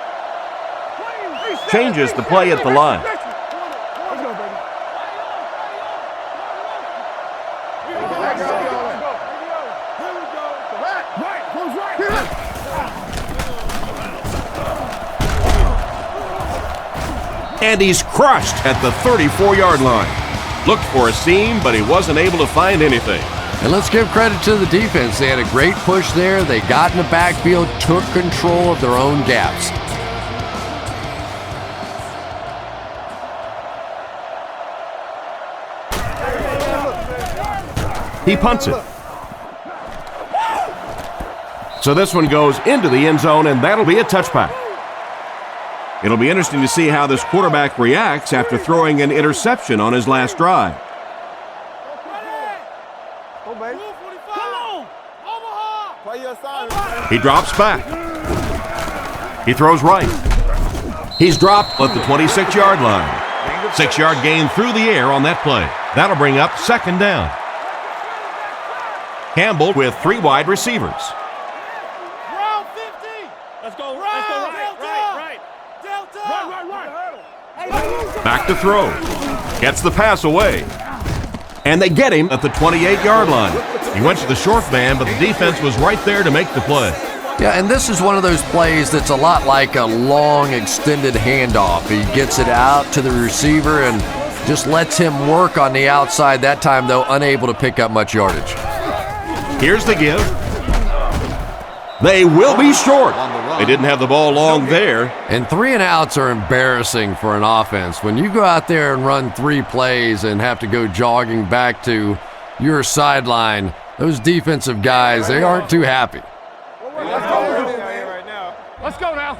B: Changes the play at the line. And he's crushed at the 34-yard line. Looked for a seam, but he wasn't able to find anything.
D: And let's give credit to the defense. They had a great push there. They got in the backfield, took control of their own gaps.
B: He punts it. So this one goes into the end zone, and that'll be a touchback. It'll be interesting to see how this quarterback reacts after throwing an interception on his last drive. He drops back. He throws right. He's dropped at the 26-yard line. 6-yard gain through the air on that play. That'll bring up second down. Campbell with 3 wide receivers. Back to throw. Gets the pass away. And they get him at the 28-yard line. He went to the short man, but the defense was right there to make the play.
D: Yeah, and this is one of those plays that's a lot like a long, extended handoff. He gets it out to the receiver and just lets him work on the outside. That time, though, unable to pick up much yardage.
B: Here's the give. They will be short. They didn't have the ball long there.
D: And 3 and outs are embarrassing for an offense. When you go out there and run 3 plays and have to go jogging back to your sideline, those defensive guys, they aren't too happy.
F: Let's go now.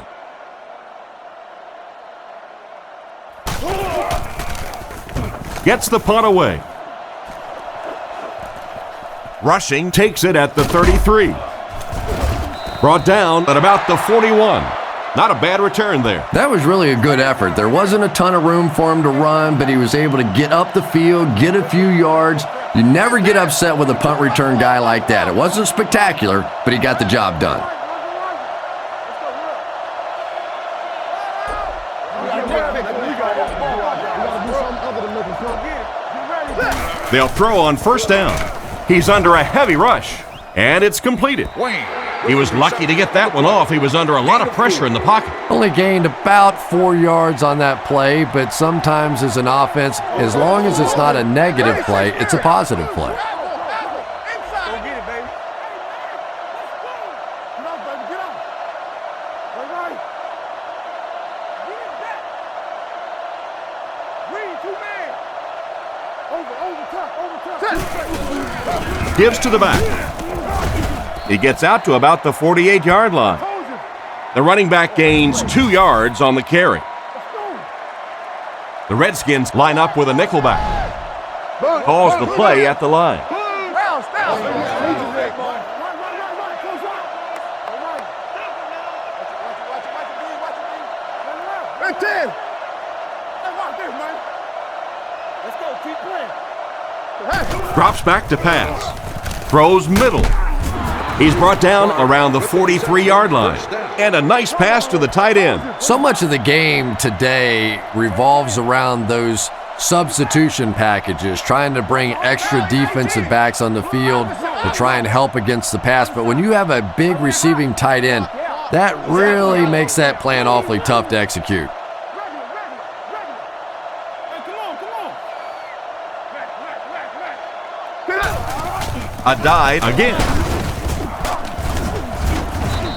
B: Gets the punt away. Rushing takes it at the 33. Brought down at about the 41. Not a bad return there.
D: That was really a good effort. There wasn't a ton of room for him to run, but he was able to get up the field, get a few yards. You never get upset with a punt return guy like that. It wasn't spectacular, but he got the job done.
B: They'll throw on first down. He's under a heavy rush, and it's completed. He was lucky to get that one off. He was under a lot of pressure in the pocket.
D: Only gained about 4 yards on that play, but sometimes as an offense, as long as it's not a negative play, it's a positive play.
B: Gives to the back. He gets out to about the 48-yard line. The running back gains 2 yards on the carry. The Redskins line up with a nickelback. Calls the play at the line. Drops back to pass. Throws middle. He's brought down around the 43-yard line. And a nice pass to the tight end.
D: So much of the game today revolves around those substitution packages, trying to bring extra defensive backs on the field to try and help against the pass. But when you have a big receiving tight end, that really makes that plan awfully tough to execute.
B: A dive again.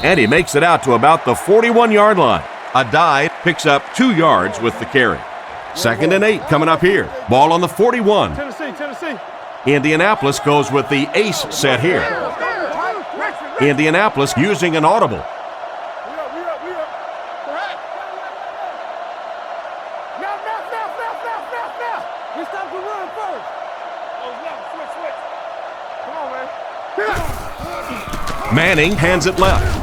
B: And he makes it out to about the 41-yard line. A dive picks up 2 yards with the carry. 2nd and 8 coming up here. Ball on the 41.
F: Tennessee.
B: Indianapolis goes with the ace set here. Indianapolis using an audible.
C: We stop the run first. Switch. Come on, man.
B: Manning hands it left.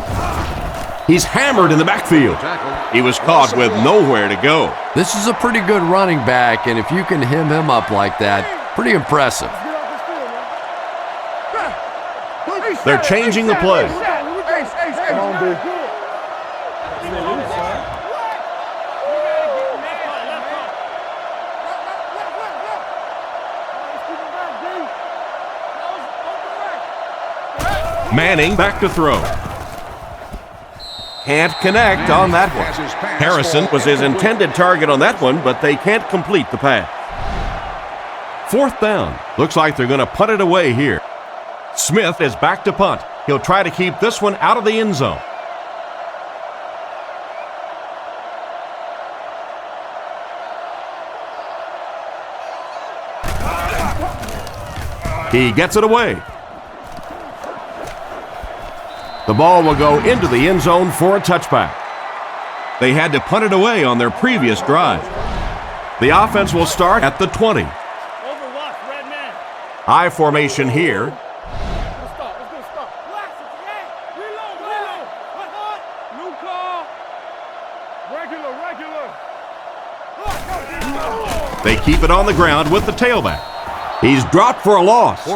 B: He's hammered in the backfield. He was caught with nowhere to go.
D: This is a pretty good running back, and if you can hem him up like that, pretty impressive.
B: They're changing the play.
C: Come on, dude.
B: Manning back to throw. Can't connect on that one. Harrison was his intended target on that one, but they can't complete the pass. 4th down. Looks like they're going to punt it away here. Smith is back to punt. He'll try to keep this one out of the end zone. He gets it away. The ball will go into the end zone for a touchback. They had to punt it away on their previous drive. The offense will start at the 20. High formation here.
C: Let's go stop. Relax it. Reload. New call. Regular.
B: They keep it on the ground with the tailback. He's dropped for a loss.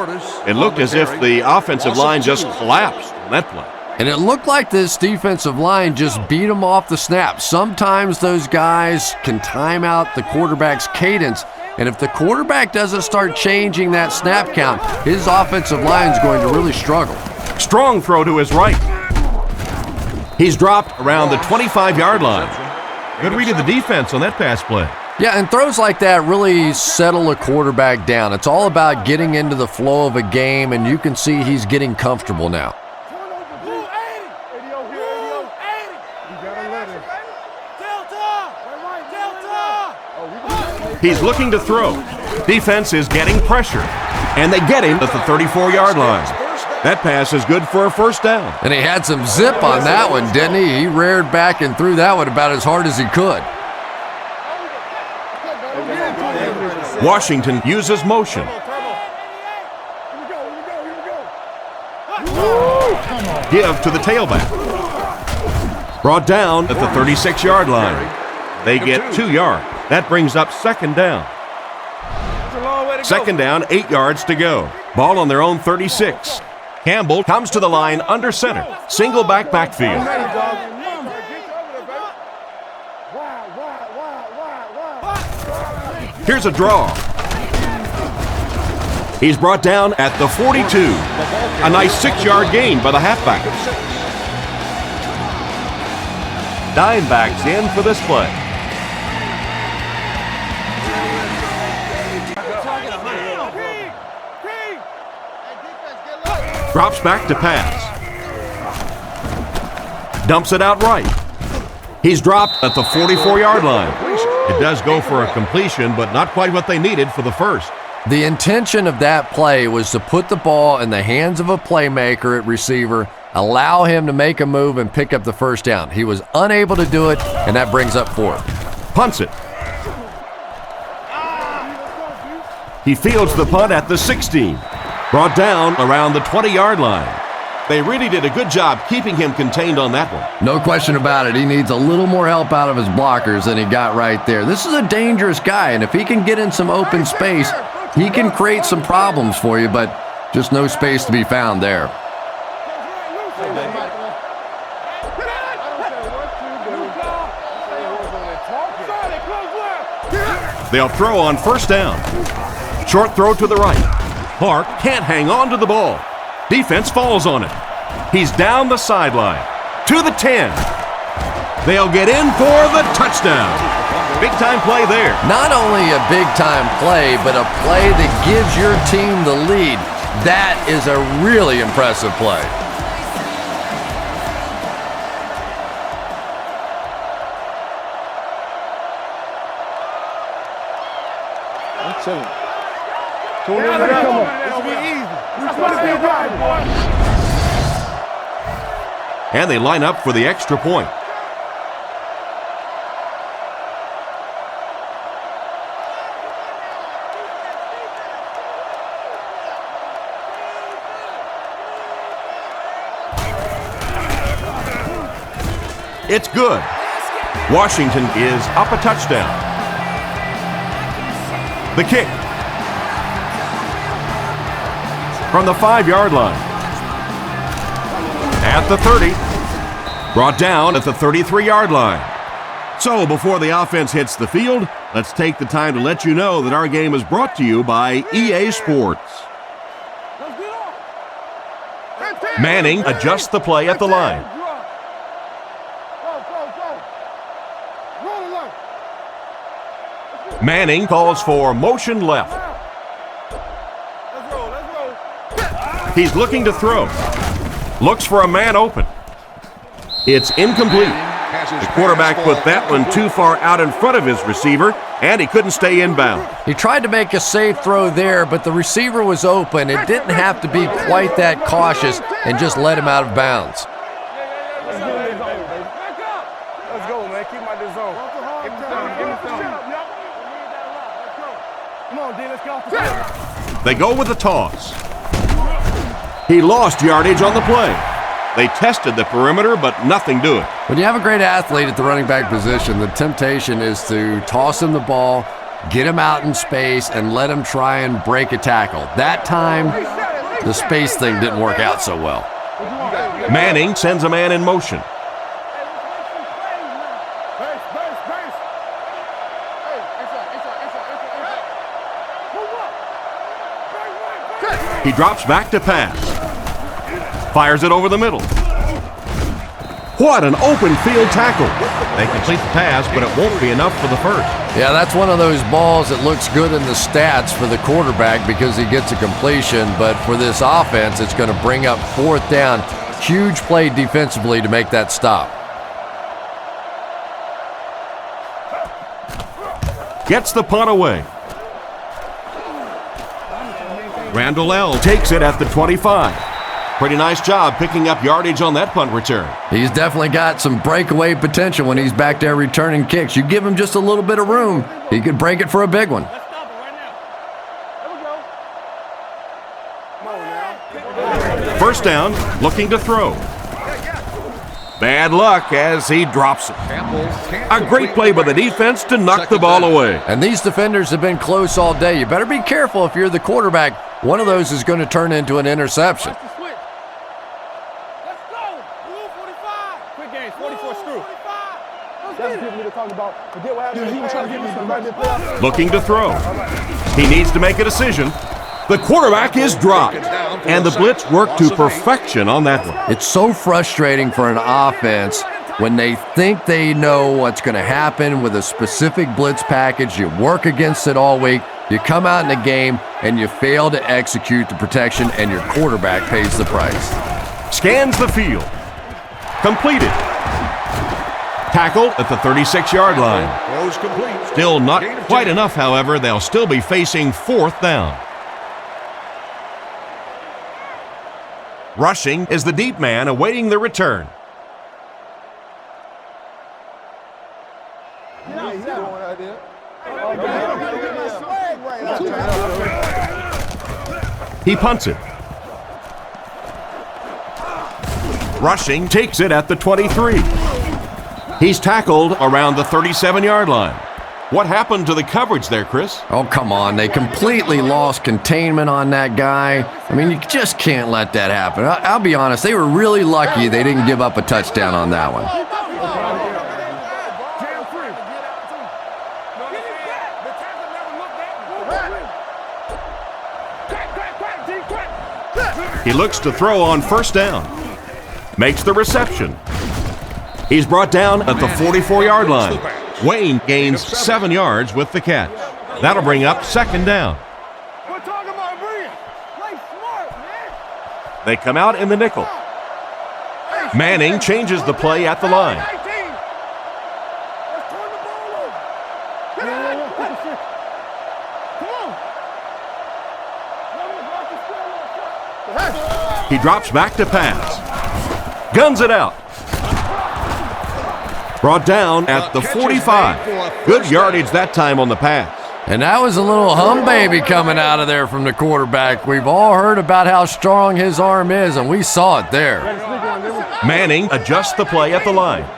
B: It looked as if the offensive line just collapsed on that play.
D: And it looked like this defensive line just beat him off the snap. Sometimes those guys can time out the quarterback's cadence, and if the quarterback doesn't start changing that snap count, his offensive line's going to really struggle.
B: Strong throw to his right. He's dropped around the 25-yard line. Good read of the defense on that pass play.
D: Yeah, and throws like that really settle a quarterback down. It's all about getting into the flow of a game, and you can see he's getting comfortable now.
B: He's looking to throw. Defense is getting pressure, and they get him at the 34-yard line. That pass is good for a 1st down.
D: And he had some zip on that one, didn't he? He reared back and threw that one about as hard as he could.
B: Washington uses motion. Give to the tailback. Brought down at the 36-yard line. They get 2 yards. That brings up 2nd down. 2nd down, 8 yards to go. Ball on their own 36. Campbell comes to the line under center. Single backfield. Here's a draw. He's brought down at the 42. A nice 6-yard gain by the halfback. Dimebacks in for this play. Drops back to pass. Dumps it out right. He's dropped at the 44-yard line. It does go for a completion, but not quite what they needed for the first.
D: The intention of that play was to put the ball in the hands of a playmaker at receiver, allow him to make a move and pick up the 1st down. He was unable to do it, and that brings up 4th.
B: Punts it. He fields the punt at the 16. Brought down around the 20-yard line. They really did a good job keeping him contained on that one.
D: No question about it. He needs a little more help out of his blockers than he got right there. This is a dangerous guy, and if he can get in some open space, he can create some problems for you, but just no space to be found there.
B: They'll throw on first down. Short throw to the right. Clark can't hang on to the ball. Defense falls on it. He's down the sideline. To the 10. They'll get in for the touchdown. Big time play there.
D: Not only a big time play, but a play that gives your team the lead. That is a really impressive play.
B: And they line up for the extra point. It's good. Washington is up a touchdown. The kick. From the 5-yard line. At the 30. Brought down at the 33-yard line. So before the offense hits the field, let's take the time to let you know that our game is brought to you by EA Sports. Manning adjusts the play at the line. Manning calls for motion left. He's looking to throw. Looks for a man open. It's incomplete. The quarterback put that one too far out in front of his receiver, and he couldn't stay inbound.
D: He tried to make a safe throw there, but the receiver was open. It didn't have to be quite that cautious and just let him out of bounds.
C: Let's go, man. Keep my zone. Come on, D. Let's get off the field.
B: They go with the toss. He lost yardage on the play. They tested the perimeter, but nothing doing.
D: When you have a great athlete at the running back position, the temptation is to toss him the ball, get him out in space, and let him try and break a tackle. That time, the space thing didn't work out so well.
B: Manning sends a man in motion. He drops back to pass. Fires it over the middle. What an open field tackle. They complete the pass, but it won't be enough for the first.
D: Yeah, that's one of those balls that looks good in the stats for the quarterback because he gets a completion, but for this offense, it's going to bring up fourth down. Huge play defensively to make that stop.
B: Gets the punt away. Randall L. takes it at the 25. Pretty nice job picking up yardage on that punt return.
D: He's definitely got some breakaway potential when he's back there returning kicks. You give him just a little bit of room, he could break it for a big one.
B: First down, looking to throw. Bad luck as he drops it. A great play by the defense to knock the ball away.
D: And these defenders have been close all day. You better be careful if you're the quarterback. One of those is going to turn into an interception.
B: Looking to throw. He needs to make a decision. The quarterback is dropped, and the blitz worked to perfection on that one.
D: It's so frustrating for an offense when they think they know what's going to happen with a specific blitz package. You work against it all week. You come out in the game, and you fail to execute the protection, and your quarterback pays the price.
B: Scans the field. Completed. Tackle at the 36-yard line. Still not quite enough, however. They'll still be facing fourth down. Rushing is the deep man awaiting the return. He punts it. Rushing takes it at the 23. He's tackled around the 37-yard line. What happened to the coverage there, Chris?
D: Oh, come on. They completely lost containment on that guy. I mean, you just can't let that happen. I'll be honest, they were really lucky they didn't give up a touchdown on that one.
B: He looks to throw on first down. Makes the reception. He's brought down at the 44-yard line. Wayne gains 7 yards with the catch. That'll bring up second down.
C: We're talking about brilliant. Play smart, man.
B: They come out in the nickel. Manning changes the play at the line.
C: Let's turn the ball over. Come on.
B: He drops back to pass. Guns it out. Brought down at the 45. Good yardage that time on the pass.
D: And that was a little hum baby coming out of there from the quarterback. We've all heard about how strong his arm is, and we saw it there.
B: Manning adjusts the play at the line.
C: Here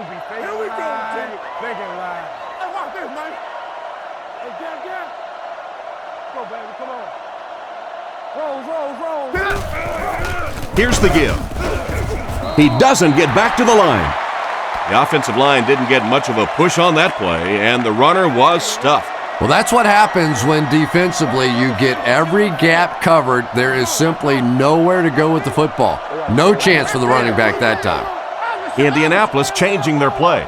C: we go, Jay. Make it right. Hey, watch this, man. Hey, Jam. Go, baby. Come on. Roll.
B: Here's the give. He doesn't get back to the line. The offensive line didn't get much of a push on that play, and the runner was stuffed.
D: Well, that's what happens when defensively you get every gap covered. There is simply nowhere to go with the football. No chance for the running back that time.
B: Indianapolis changing their play.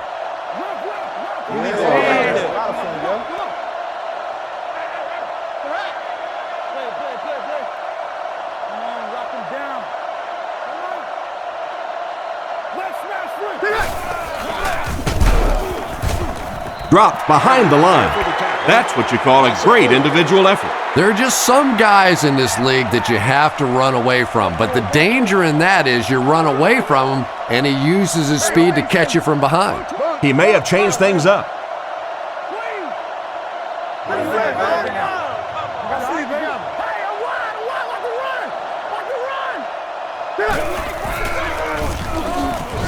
B: Dropped behind the line. That's what you call a great individual effort.
D: There are just some guys in this league that you have to run away from. But the danger in that is you run away from him, and he uses his speed to catch you from behind.
B: He may have changed things up.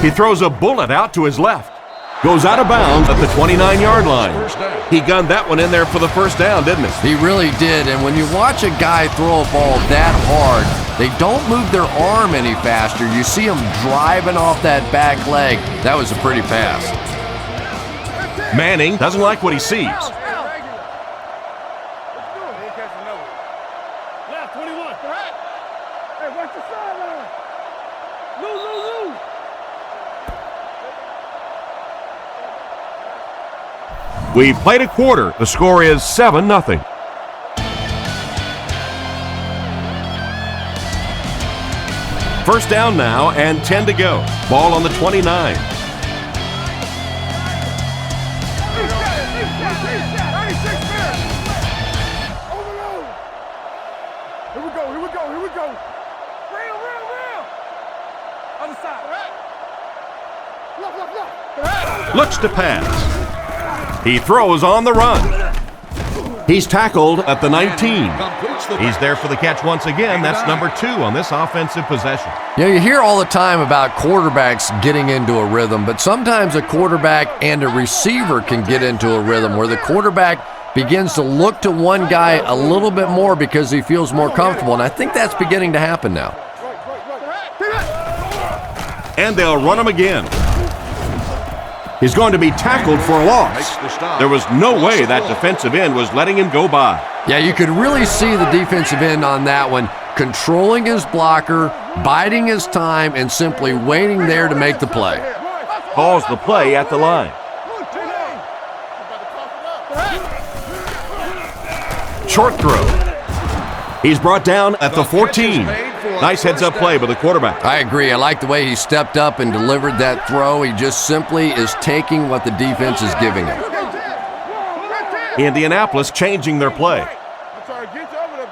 B: He throws a bullet out to his left. Goes out of bounds at the 29-yard line. He gunned that one in there for the first down, didn't he?
D: He really did, and when you watch a guy throw a ball that hard, they don't move their arm any faster. You see him driving off that back leg. That was a pretty pass.
B: Manning doesn't like what he sees.
C: Left 21. Hey, watch the sideline. Lose.
B: We played a quarter. The score is 7-0. First down now and 10 to go. Ball on the 29.
C: Here we go. Real. Other side. Left.
B: Looks to pass. He throws on the run. He's tackled at the 19. He's there for the catch once again. That's number 2 on this offensive possession.
D: You know, you hear all the time about quarterbacks getting into a rhythm, but sometimes a quarterback and a receiver can get into a rhythm where the quarterback begins to look to one guy a little bit more because he feels more comfortable, and I think that's beginning to happen now.
B: And they'll run him again. He's going to be tackled for a loss. There was no way that defensive end was letting him go by.
D: Yeah, you could really see the defensive end on that one, controlling his blocker, biding his time, and simply waiting there to make the play.
B: Calls the play at the line. Short throw. He's brought down at the 14. Nice heads-up play by the quarterback.
D: I agree. I like the way he stepped up and delivered that throw. He just simply is taking what the defense is giving him.
B: Indianapolis changing their play.
C: I'm trying to get you over there,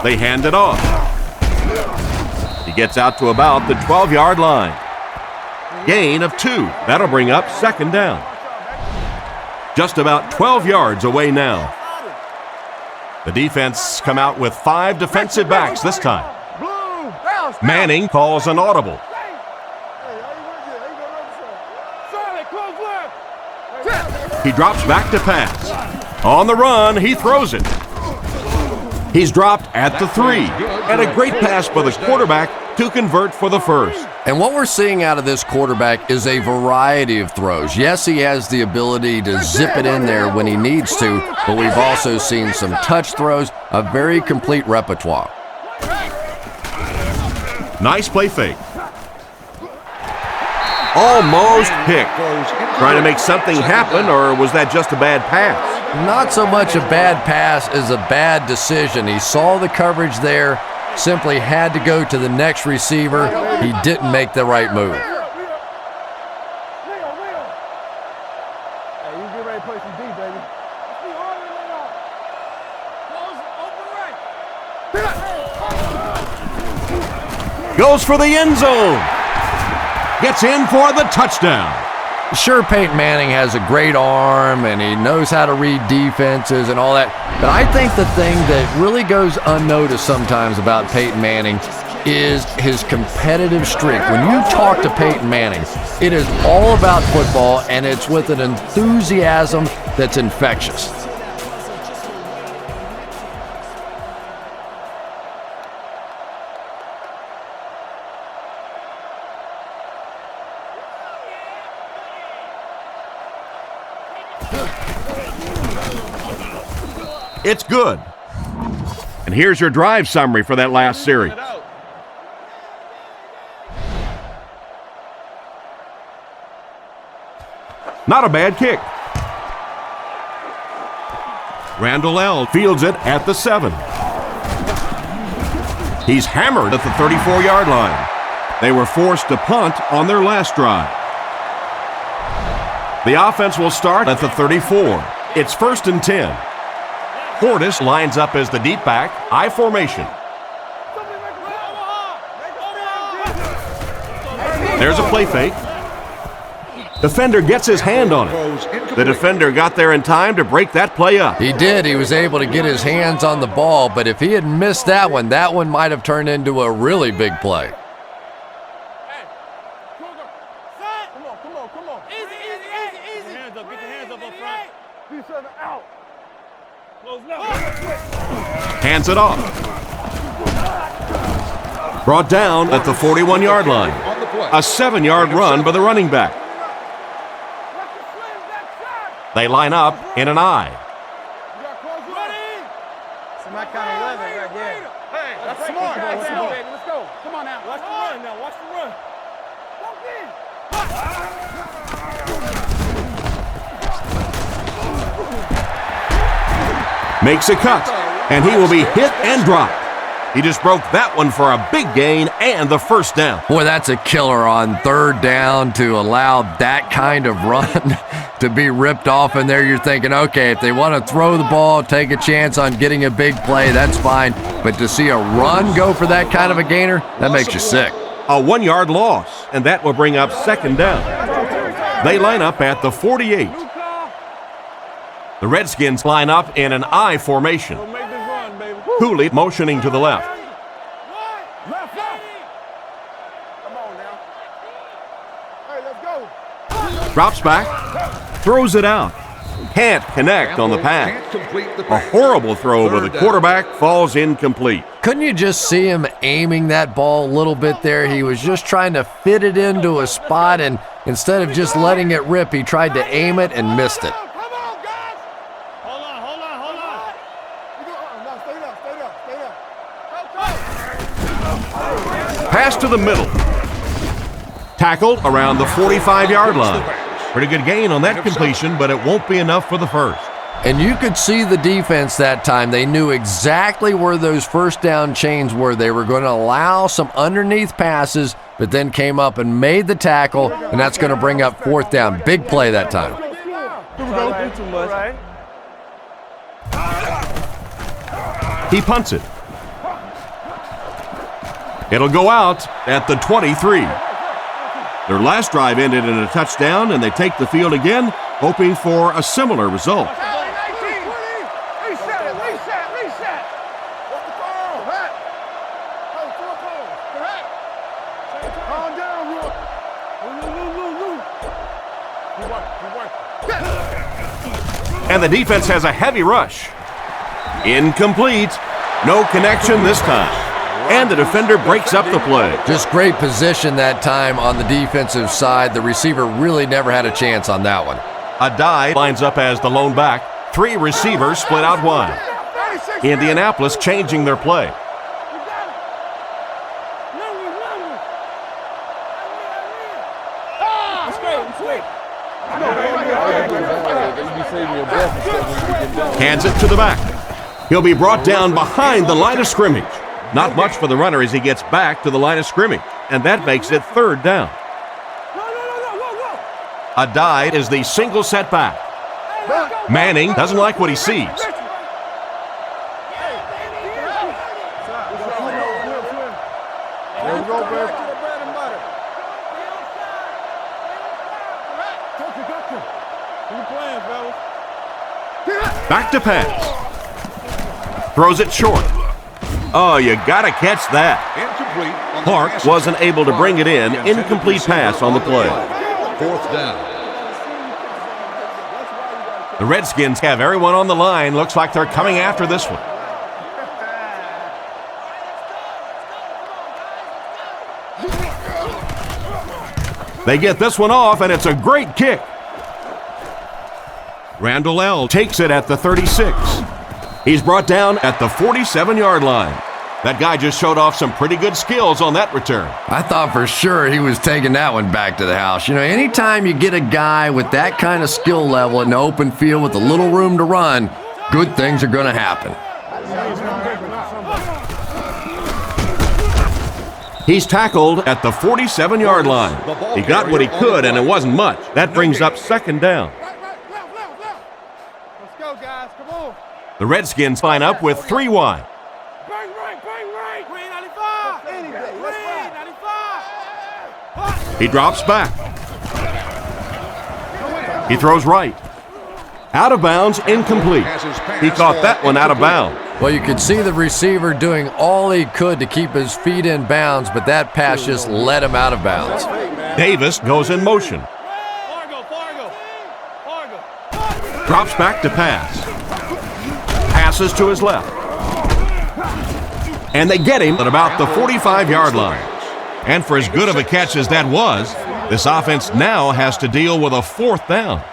C: baby.
B: They hand it off. He gets out to about the 12-yard line. Gain of 2. That'll bring up second down. Just about 12 yards away now. The defense come out with 5 defensive backs this time. Manning calls an audible. He drops back to pass. On the run, he throws it. He's dropped at the 3. And a great pass by the quarterback to convert for the first.
D: And what we're seeing out of this quarterback is a variety of throws. Yes, he has the ability to zip it in there when he needs to, but we've also seen some touch throws, a very complete repertoire.
B: Nice play fake. Almost picked. Trying to make something happen, or was that just a bad pass?
D: Not so much a bad pass as a bad decision. He saw the coverage there, simply had to go to the next receiver. He didn't make the right move.
C: Hey, you get ready to play some D, baby.
B: Goes for the end zone. Gets in for the touchdown.
D: Sure, Peyton Manning has a great arm and he knows how to read defenses and all that, but I think the thing that really goes unnoticed sometimes about Peyton Manning is his competitive streak. When you talk to Peyton Manning, it is all about football and it's with an enthusiasm that's infectious.
B: It's good. And here's your drive summary for that last series. Not a bad kick. Randall L. fields it at the 7. He's hammered at the 34-yard line. They were forced to punt on their last drive. The offense will start at the 34. It's 1st and 10. Portis lines up as the deep back, I formation. There's a play fake. Defender gets his hand on it. The defender got there in time to break that play up.
D: He did. He was able to get his hands on the ball, but if he had missed that one might have turned into a really big play.
C: Come on.
F: Easy. Get your hands up front.
C: D7 out.
B: Hands it off. Brought down at the 41-yard line. A 7-yard run by the running back. They line up in an I.
C: It's my kind of weather right there.
F: Hey,
C: That's smart.
F: Let's
C: Baby.
F: go.
C: Let's go. Come on now.
F: Watch the run now. Watch the run.
B: Makes a cut, and he will be hit and dropped. He just broke that one for a big gain and the first down.
D: Boy, that's a killer on 3rd down to allow that kind of run to be ripped off in there. You're thinking, okay, if they want to throw the ball, take a chance on getting a big play, that's fine. But to see a run go for that kind of a gainer, that makes you sick.
B: A 1-yard loss, and that will bring up 2nd down. They line up at the 48. The Redskins line up in an I formation.
F: Make this run, baby.
B: Cooley motioning to the left.
C: Left. Come on now. Hey, let's go.
B: Drops back, throws it out. Can't connect on the pass. A horrible throw, but the quarterback falls incomplete.
D: Couldn't you just see him aiming that ball a little bit there? He was just trying to fit it into a spot, and instead of just letting it rip, he tried to aim it and missed it.
B: Pass to the middle. Tackled around the 45-yard line. Pretty good gain on that completion, but it won't be enough for the first.
D: And you could see the defense that time. They knew exactly where those 1st down chains were. They were going to allow some underneath passes, but then came up and made the tackle, and that's going to bring up 4th down. Big play that time.
C: Don't do too much.
B: He punts it. It'll go out at the 23. Their last drive ended in a touchdown, and they take the field again, hoping for a similar result.
C: Reset. Calm down, Rook.
B: And the defense has a heavy rush. Incomplete. No connection this time. And the defender breaks up the play.
D: Just great position that time on the defensive side. The receiver really never had a chance on that one.
B: Adai lines up as the lone back. 3 receivers split out wide. Indianapolis changing their play. Hands it to the back. He'll be brought down behind the line of scrimmage. Not much for the runner as he gets back to the line of scrimmage. And that makes it 3rd down. Adai is the single setback. Manning doesn't like what he sees. Back to pass. Throws it short. Oh, you gotta catch that. Clark wasn't able to bring it in. Incomplete pass on the play.
A: 4th down.
B: The Redskins have everyone on the line. Looks like they're coming after this one. They get this one off, and it's a great kick. Randall L. takes it at the 36. He's brought down at the 47-yard line. That guy just showed off some pretty good skills on that return.
D: I thought for sure he was taking that one back to the house. You know, anytime you get a guy with that kind of skill level in the open field with a little room to run, good things are going to happen.
B: He's tackled at the 47-yard line. He got what he could, and it wasn't much. That brings up 2nd down.
C: Let's go, guys. Come on.
B: The Redskins line up with 3 wide.
C: Bang, right, bang, right. Green 95. Green 95.
B: He drops back. He throws right. Out of bounds, incomplete. He caught that one out of bounds.
D: Well, you could see the receiver doing all he could to keep his feet in bounds, but that pass just let him out of bounds.
B: Davis goes in motion. Drops back to pass. Passes to his left. And they get him at about the 45-yard line. And for as good of a catch as that was, this offense now has to deal with a 4th down.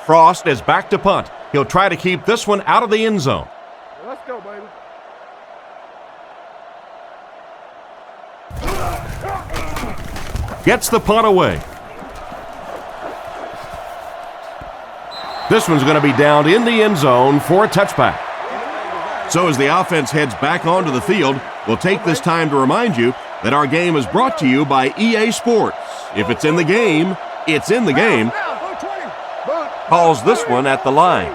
B: Frost is back to punt. He'll try to keep this one out of the end zone.
C: Let's go, baby.
B: Gets the punt away. This one's going to be down in the end zone for a touchback. So as the offense heads back onto the field, we'll take this time to remind you that our game is brought to you by EA Sports. If it's in the game, it's in the game. Calls this one at the line.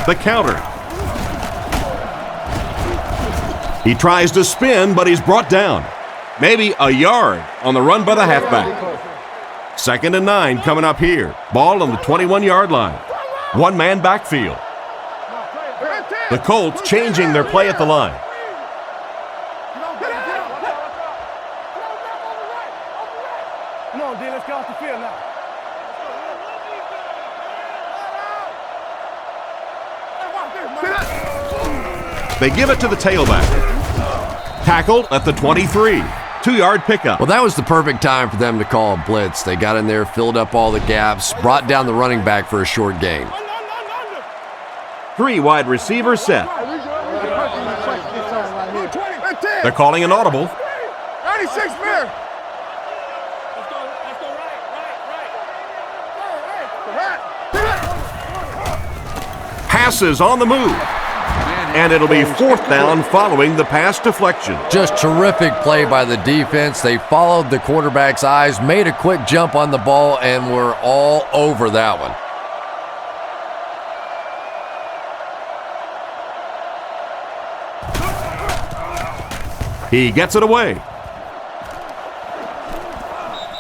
B: The counter. He tries to spin, but he's brought down. Maybe a yard on the run by the halfback. 2nd and 9 coming up here. Ball on the 21-yard line. One-man backfield. The Colts changing their play at the line.
C: Come on, D, let's get off the field now.
B: They give it to the tailback. Tackled at the 23. 2-yard pickup.
D: Well, that was the perfect time for them to call a blitz. They got in there, filled up all the gaps, brought down the running back for a short gain.
B: 3 wide receivers set. They're calling an audible.
C: 96 man.
B: Passes on the move. And it'll be 4th down following the pass deflection.
D: Just terrific play by the defense. They followed the quarterback's eyes, made a quick jump on the ball, and were all over that one.
B: He gets it away.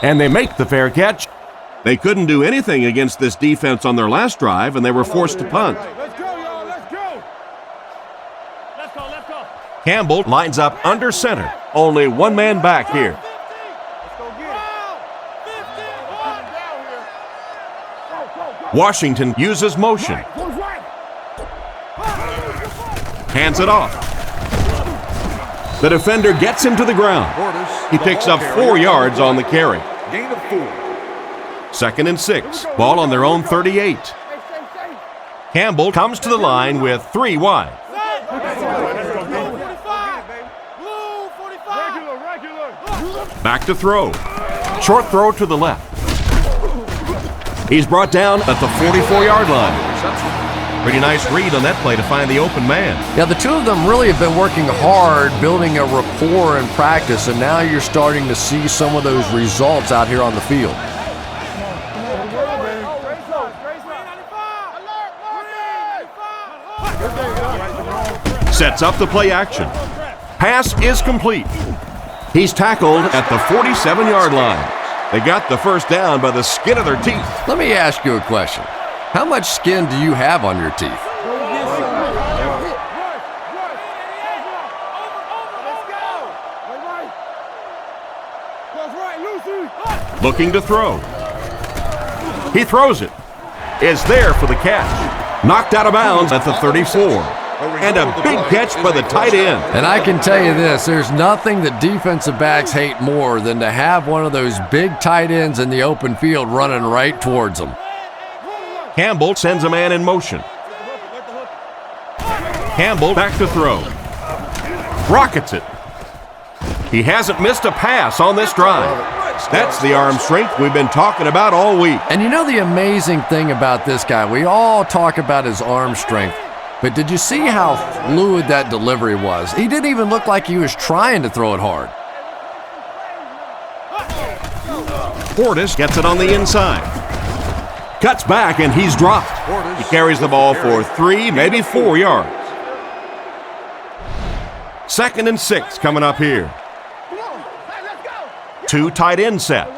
B: And they make the fair catch. They couldn't do anything against this defense on their last drive, and they were forced to punt.
C: Let's go, y'all. Let's go.
B: Campbell lines up under center. Only one man back here. Washington uses motion. Hands it off. The defender gets him to the ground. He picks up 4 yards on the carry.
E: Gain of 4.
B: 2nd and 6. Ball on their own 38. Campbell comes to the line with 3 wide. Back to throw. Short throw to the left. He's brought down at the 44-yard line. Pretty nice read on that play to find the open man.
D: Yeah, the two of them really have been working hard, building a rapport in practice, and now you're starting to see some of those results out here on the field.
B: Sets up the play action. Pass is complete. He's tackled at the 47-yard line. They got the first down by the skin of their teeth.
D: Let me ask you a question. How much skin do you have on your teeth?
B: Looking to throw. He throws it. Is there for the catch. Knocked out of bounds at the 34. And a big catch by the tight end.
D: And I can tell you this, there's nothing that defensive backs hate more than to have one of those big tight ends in the open field running right towards them.
B: Campbell sends a man in motion. Campbell back to throw. Rockets it. He hasn't missed a pass on this drive. That's the arm strength we've been talking about all week.
D: And you know the amazing thing about this guy, we all talk about his arm strength, but did you see how fluid that delivery was? He didn't even look like he was trying to throw it hard.
B: Portis gets it on the inside. Cuts back and he's dropped. He carries the ball for 3, maybe 4 yards. 2nd and 6 coming up here. 2 tight end set.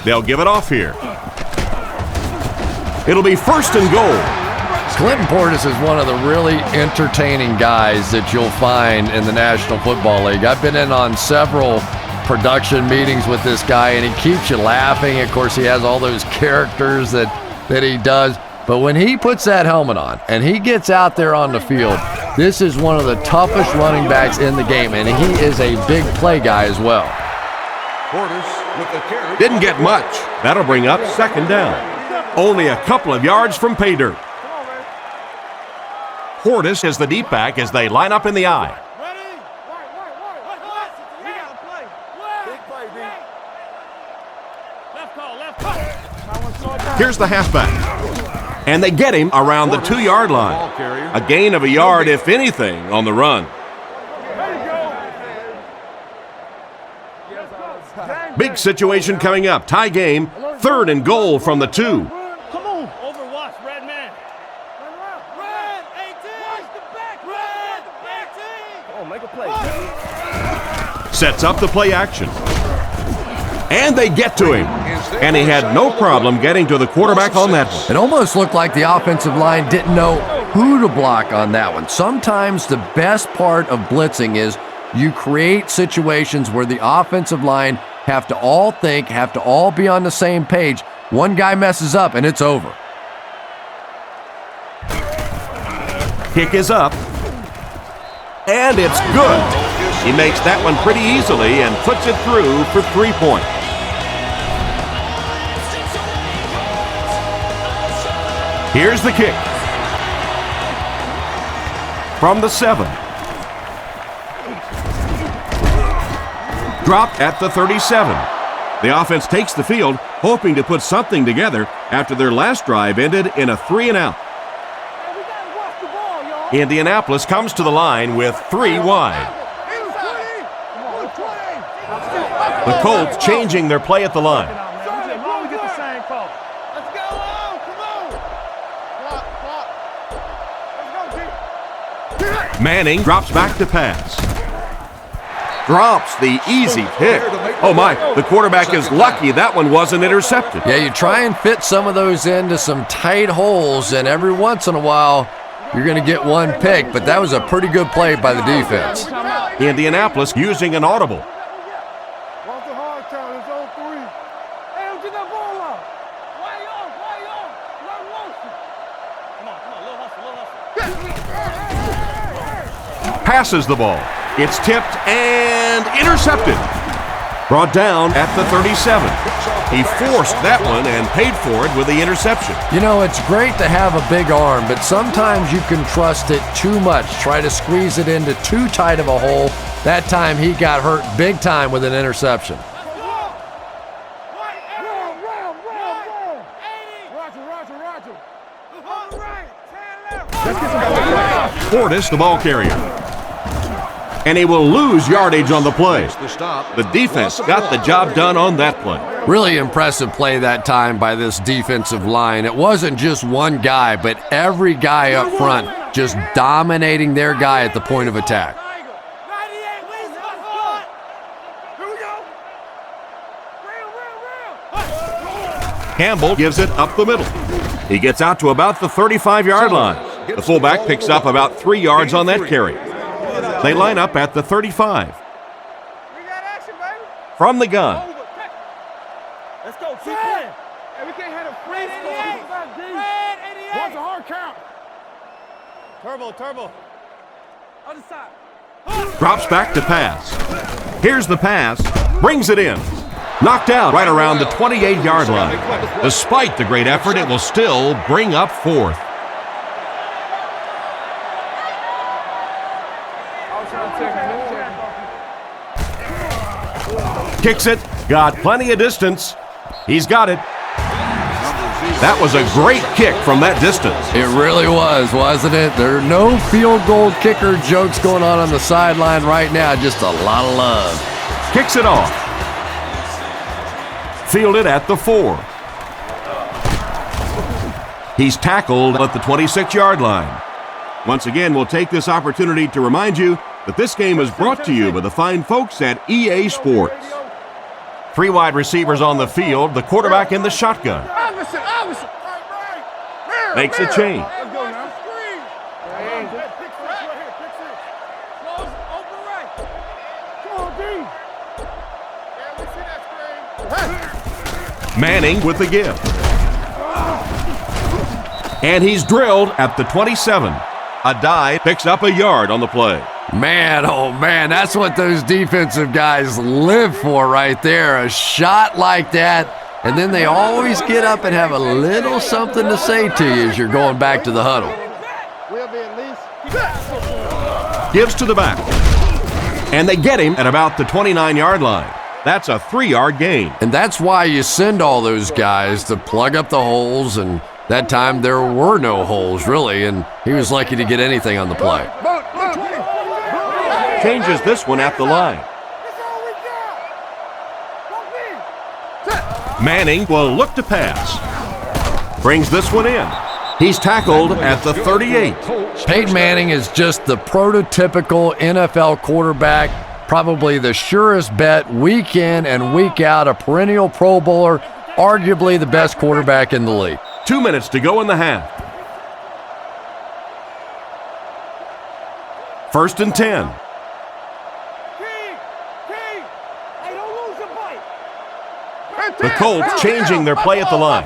B: They'll give it off here. It'll be 1st and goal.
D: Clinton Portis is one of the really entertaining guys that you'll find in the National Football League. I've been in on several production meetings with this guy, and he keeps you laughing. Of course, he has all those characters that he does. But when he puts that helmet on and he gets out there on the field, this is one of the toughest running backs in the game, and he is a big play guy as well.
B: Didn't get much. That'll bring up 2nd down. Only a couple of yards from pay dirt. Portis is the deep back as they line up in the eye. Here's the halfback. And they get him around the 2-yard line. A gain of a yard, if anything, on the run. Big situation coming up. Tie game. 3rd and goal from the 2.
F: Come on. Overwatch, red man. Red 18. Watch the back. Red 18.
C: Oh, make a play.
B: Sets up the play action. And they get to him. And he had no problem getting to the quarterback on that one.
D: It almost looked like the offensive line didn't know who to block on that one. Sometimes the best part of blitzing is you create situations where the offensive line have to all think, have to all be on the same page. One guy messes up and it's over.
B: Kick is up. And it's good. He makes that one pretty easily and puts it through for 3 points. Here's the kick. From the 7. Dropped at the 37. The offense takes the field, hoping to put something together after their last drive ended in a 3-and-out. Indianapolis comes to the line with 3 wide. The Colts changing their play at the line. Manning drops back to pass. Drops the easy pick. Oh my, the quarterback is lucky that one wasn't intercepted.
D: Yeah, you try and fit some of those into some tight holes, and every once in a while, you're going to get one pick, but that was a pretty good play by the defense.
B: Indianapolis using an audible. Passes the ball. It's tipped and intercepted. Brought down at the 37. He forced that one and paid for it with the interception.
D: You know, it's great to have a big arm, but sometimes you can trust it too much. Try to squeeze it into too tight of a hole. That time he got hurt big time with an interception.
B: Portis, the ball carrier. And he will lose yardage on the play. The defense got the job done on that play.
D: Really impressive play that time by this defensive line. It wasn't just one guy, but every guy up front just dominating their guy at the point of attack.
B: Campbell gives it up the middle. He gets out to about the 35-yard line. The fullback picks up about 3 yards on that carry. They line up at the 35. From the gun.
F: Let's go. Keep playing.
C: Hey, we can't have a free score. What's a hard count?
F: Turbo. Other side.
B: Drops back to pass. Here's the pass. Brings it in. Knocked out right around the 28-yard line. Despite the great effort, it will still bring up fourth. Kicks it. Got plenty of distance. He's got it. That was a great kick from that distance.
D: It really was, wasn't it? There are no field goal kicker jokes going on the sideline right now. Just a lot of love.
B: Kicks it off. Fielded at the 4. He's tackled at the 26-yard line. Once again, we'll take this opportunity to remind you that this game is brought to you by the fine folks at EA Sports. 3 wide receivers on the field, the quarterback in the shotgun. Makes a change. Manning with the give. And he's drilled at the 27. A dive picks up a yard on the play.
D: Man, oh man, that's what those defensive guys live for right there. A shot like that, and then they always get up and have a little something to say to you as you're going back to the huddle.
B: Gives to the back. And they get him at about the 29-yard line. That's a 3-yard gain.
D: And that's why you send all those guys to plug up the holes, and that time there were no holes, really, and he was lucky to get anything on the play.
B: Changes this one at the line. Manning will look to pass. Brings this one in. He's tackled at the 38.
D: Peyton Manning is just the prototypical NFL quarterback, probably the surest bet week in and week out, a perennial Pro Bowler, arguably the best quarterback in the league.
B: 2 minutes to go in the half. 1st and 10. The Colts changing their play at the line.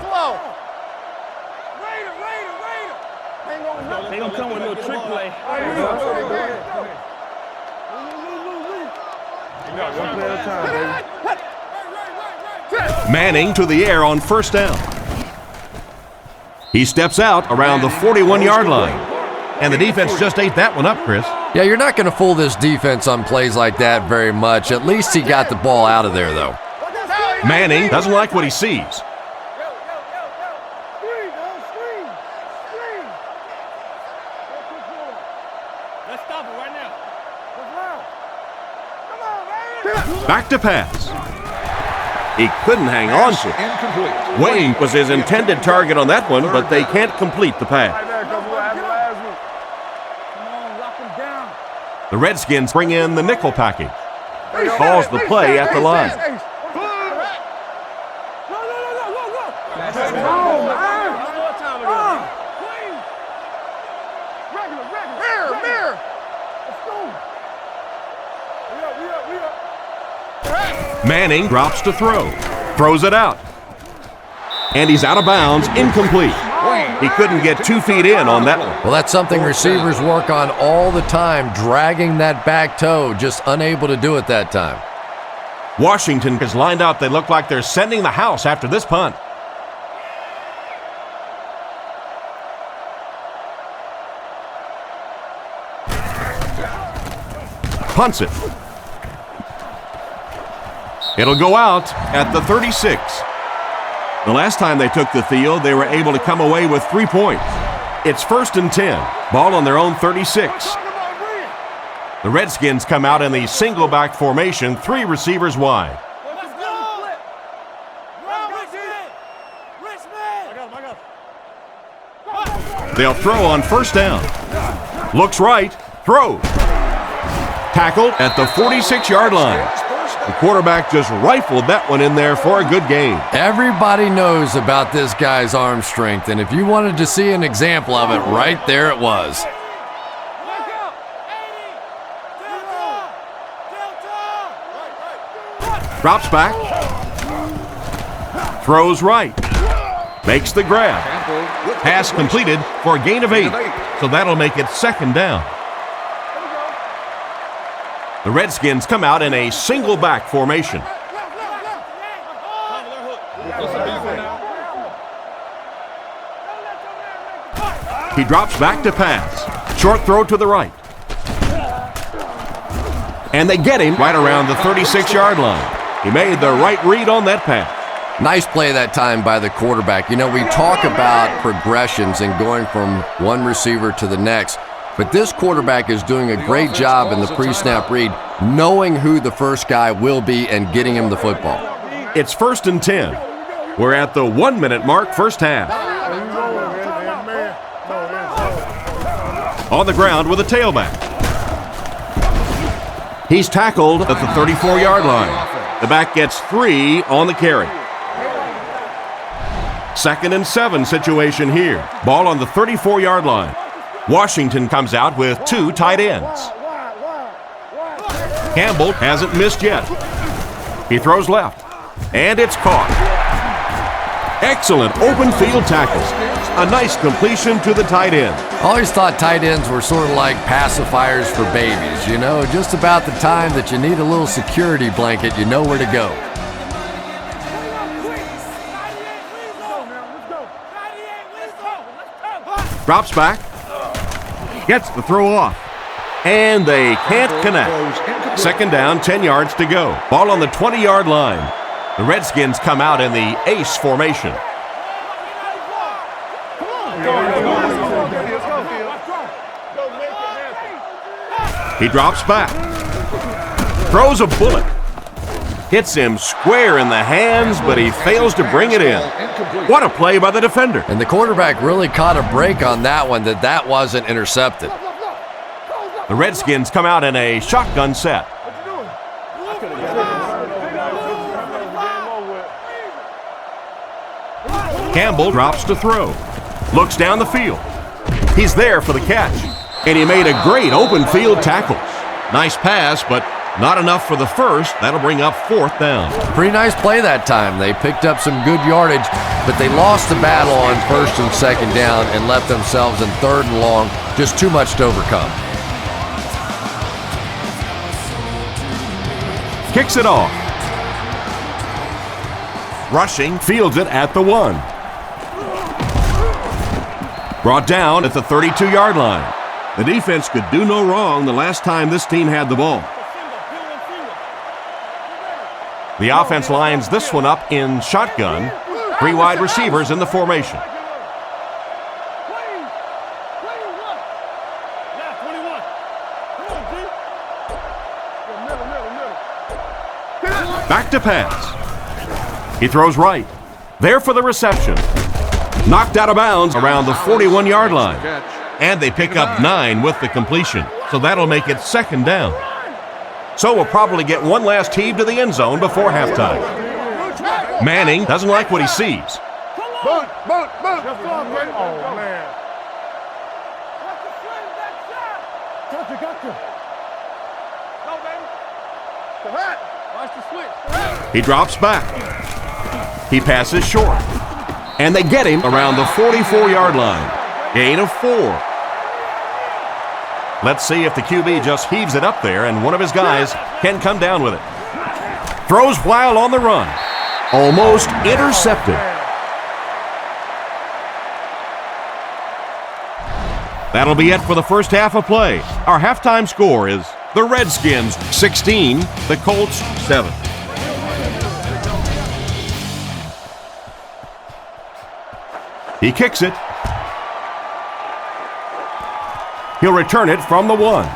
F: They gonna come with a little trick play.
B: Manning to the air on 1st down. He steps out around the 41-yard line. And the defense just ate that one up, Chris.
D: Yeah, you're not going to fool this defense on plays like that very much. At least he got the ball out of there, though.
B: Manning doesn't like what he sees.
F: Let's stop it right now.
B: Back to pass. He couldn't hang on to it. Wayne was his intended target on that one, but they can't complete the pass. The Redskins bring in the nickel package. calls the play at the line. Manning drops to throw. Throws it out. And he's out of bounds, incomplete. He couldn't get 2 feet in on that one.
D: Well, that's something receivers work on all the time, dragging that back toe, just unable to do it that time.
B: Washington is lined up. They look like they're sending the house after this punt. Punts it. It'll go out at the 36. The last time they took the field, they were able to come away with 3 points. It's 1st and 10. Ball on their own 36. The Redskins come out in the single back formation, 3 receivers wide. They'll throw on 1st down. Looks right, throws. Tackled at the 46-yard line. The quarterback just rifled that one in there for a good gain.
D: Everybody knows about this guy's arm strength, and if you wanted to see an example of it, right there it was.
B: Drops back. Throws right. Makes the grab. Pass completed for a gain of 8. So that'll make it 2nd down. The Redskins come out in a single back formation. He drops back to pass. Short throw to the right. And they get him right around the 36-yard line. He made the right read on that pass.
D: Nice play that time by the quarterback. You know, we talk about progressions and going from one receiver to the next. But this quarterback is doing a great job in the pre-snap read, knowing who the first guy will be and getting him the football.
B: It's 1st and 10. We're at the 1-minute mark, first half. On the ground with a tailback. He's tackled at the 34-yard line. The back gets 3 on the carry. 2nd and 7 situation here. Ball on the 34-yard line. Washington comes out with 2 tight ends. Campbell hasn't missed yet. He throws left, and it's caught. Excellent open field tackles. A nice completion to the tight end.
D: Always thought tight ends were sort of like pacifiers for babies. You know, just about the time that you need a little security blanket, you know where to go.
B: Drops back. Gets the throw off. And they can't connect. 2nd down, 10 yards to go. Ball on the 20-yard line. The Redskins come out in the ace formation. He drops back. Throws a bullet. Hits him square in the hands, but he fails to bring it in. What a play by the defender.
D: And the quarterback really caught a break on that one, that wasn't intercepted.
B: The Redskins come out in a shotgun set. Campbell drops to throw. Looks down the field. He's there for the catch. And he made a great open field tackle. Nice pass, but not enough for the first. That'll bring up 4th down.
D: Pretty nice play that time. They picked up some good yardage, but they lost the battle on 1st and 2nd down and left themselves in 3rd and long. Just too much to overcome.
B: Kicks it off. Rushing, fields it at the 1. Brought down at the 32-yard line. The defense could do no wrong the last time this team had the ball. The offense lines this one up in shotgun. 3 wide receivers in the formation. Back to pass. He throws right. There for the reception. Knocked out of bounds around the 41-yard line. And they pick up 9 with the completion. So that'll make it 2nd down. So we'll probably get one last heave to the end zone before halftime. Manning doesn't like what he sees.
C: Boot. Oh, man. Gotcha. Go, baby. Watch the switch.
B: He drops back. He passes short. And they get him around the 44-yard line. Gain of 4. Let's see if the QB just heaves it up there and one of his guys can come down with it. Throws while on the run. Almost intercepted. That'll be it for the first half of play. Our halftime score is the Redskins 16, the Colts 7. He kicks it. He'll return it from the 1.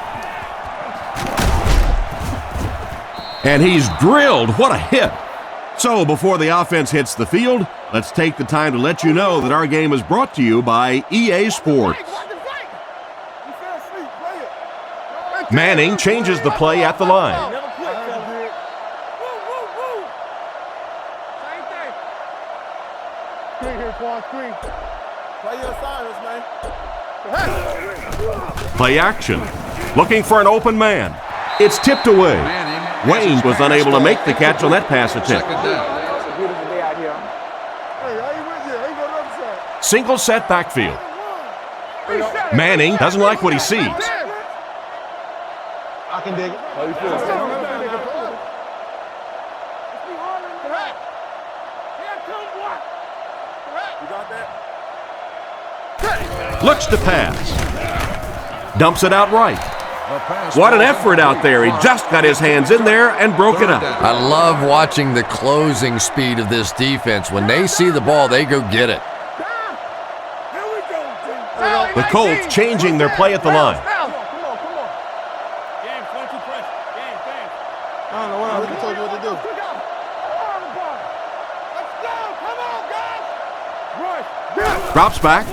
B: And he's drilled. What a hit. So before the offense hits the field, let's take the time to let you know that our game is brought to you by EA Sports. Manning changes the play at the line. Play action. Looking for an open man. It's tipped away. Wayne was unable to make the catch on that pass attempt. Single set backfield. Manning doesn't like what he sees.
C: I can dig it. How you feel? You got that?
B: Looks to pass. Dumps it out right. What an effort out there. He just got his hands in there and broke it up.
D: I love watching the closing speed of this defense. When they see the ball, they go get it.
B: The Colts changing their play at the line. Drops back.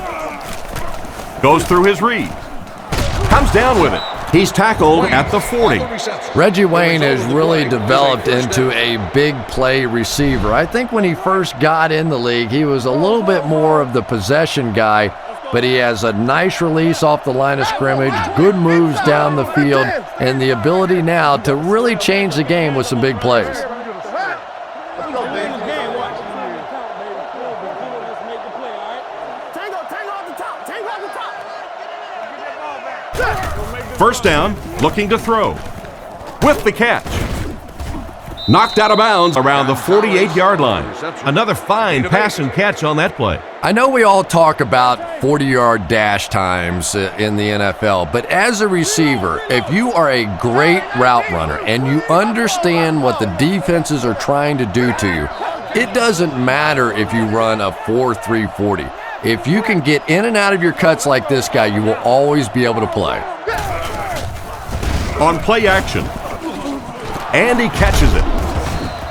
B: Goes through his read. Comes down with it. He's tackled at the 40.
D: Reggie Wayne has really developed into a big play receiver. I think when he first got in the league, he was a little bit more of the possession guy, but he has a nice release off the line of scrimmage, good moves down the field, and the ability now to really change the game with some big plays.
B: First down, looking to throw. With the catch. Knocked out of bounds around the 48-yard line. Another fine pass and catch on that play.
D: I know we all talk about 40-yard dash times in the NFL, but as a receiver, if you are a great route runner and you understand what the defenses are trying to do to you, it doesn't matter if you run a 4.3 40. If you can get in and out of your cuts like this guy, you will always be able to play.
B: On play action. And he catches it.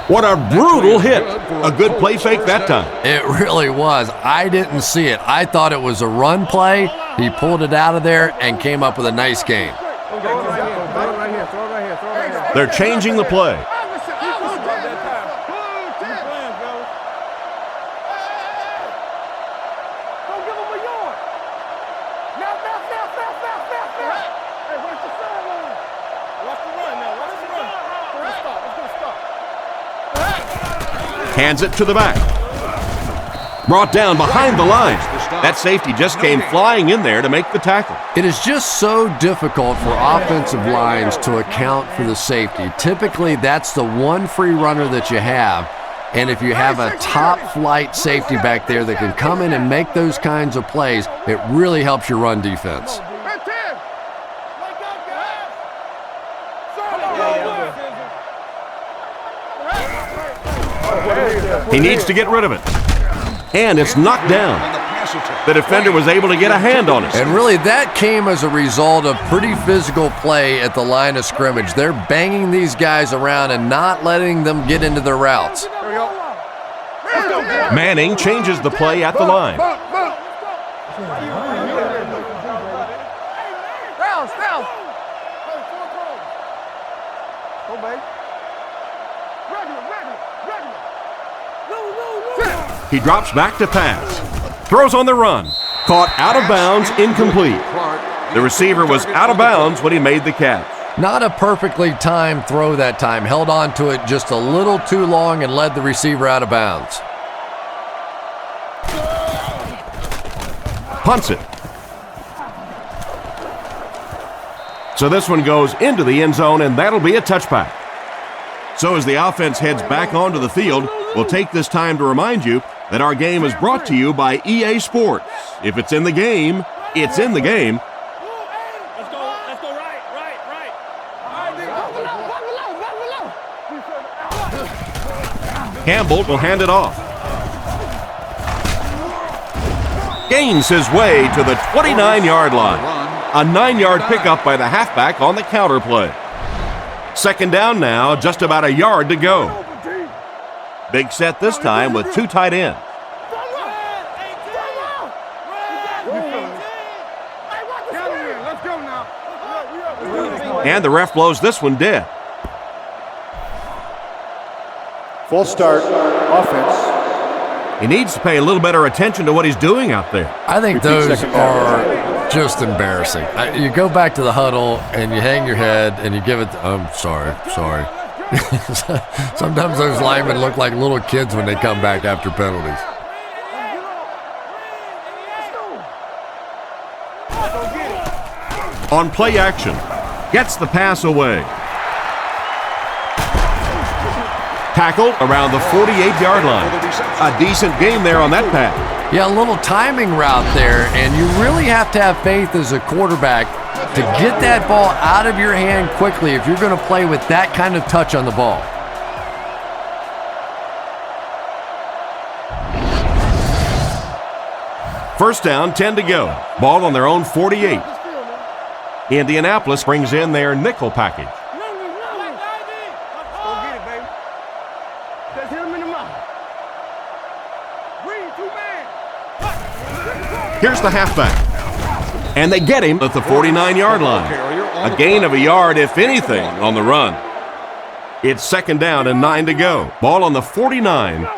B: What a brutal hit. A good play fake that time.
D: It really was. I didn't see it. I thought it was a run play. He pulled it out of there and came up with a nice gain.
B: They're changing the play. Hands it to the back. Brought down behind the line. That safety just came flying in there to make the tackle.
D: It is just so difficult for offensive lines to account for the safety. Typically, that's the one free runner that you have. And if you have a top flight safety back there that can come in and make those kinds of plays, it really helps your run defense.
B: He needs to get rid of it. And it's knocked down. The defender was able to get a hand on it.
D: And really, that came as a result of pretty physical play at the line of scrimmage. They're banging these guys around and not letting them get into their routes.
B: Manning changes the play at the line.
C: Go, baby.
B: He drops back to pass. Throws on the run. Caught out of bounds, incomplete. The receiver was out of bounds when he made the catch.
D: Not a perfectly timed throw that time. Held on to it just a little too long and led the receiver out of bounds.
B: Punts it. So this one goes into the end zone, and that'll be a touchback. So as the offense heads back onto the field, we'll take this time to remind you that our game is brought to you by EA Sports. If it's in the game, it's in the game.
F: Let's go right.
B: Campbell will hand it off. Gains his way to the 29-yard line. A 9-yard pickup by the halfback on the counter play. Second down now, just about a yard to go. Big set this time with two tight ends. And the ref blows this one dead.
E: False start, offense.
B: He needs to pay a little better attention to what he's doing out there.
D: I think
E: Repeat
D: those
E: second down.
D: are just embarrassing. You go back to the huddle and you hang your head and you give it, I'm sorry. Sometimes those linemen look like little kids when they come back after penalties.
B: On play action, gets the pass away. Tackled around the 48-yard line. A decent game there on that pass.
D: Yeah, a little timing route there, and you really have to have faith as a quarterback to get that ball out of your hand quickly if you're going to play with that kind of touch on the ball.
B: First down, 10 to go. Ball on their own 48. Indianapolis brings in their nickel package. Here's the halfback. And they get him at the 49-yard line. A gain of a yard, if anything, on the run. It's second down and 9 to go. Ball on the 49.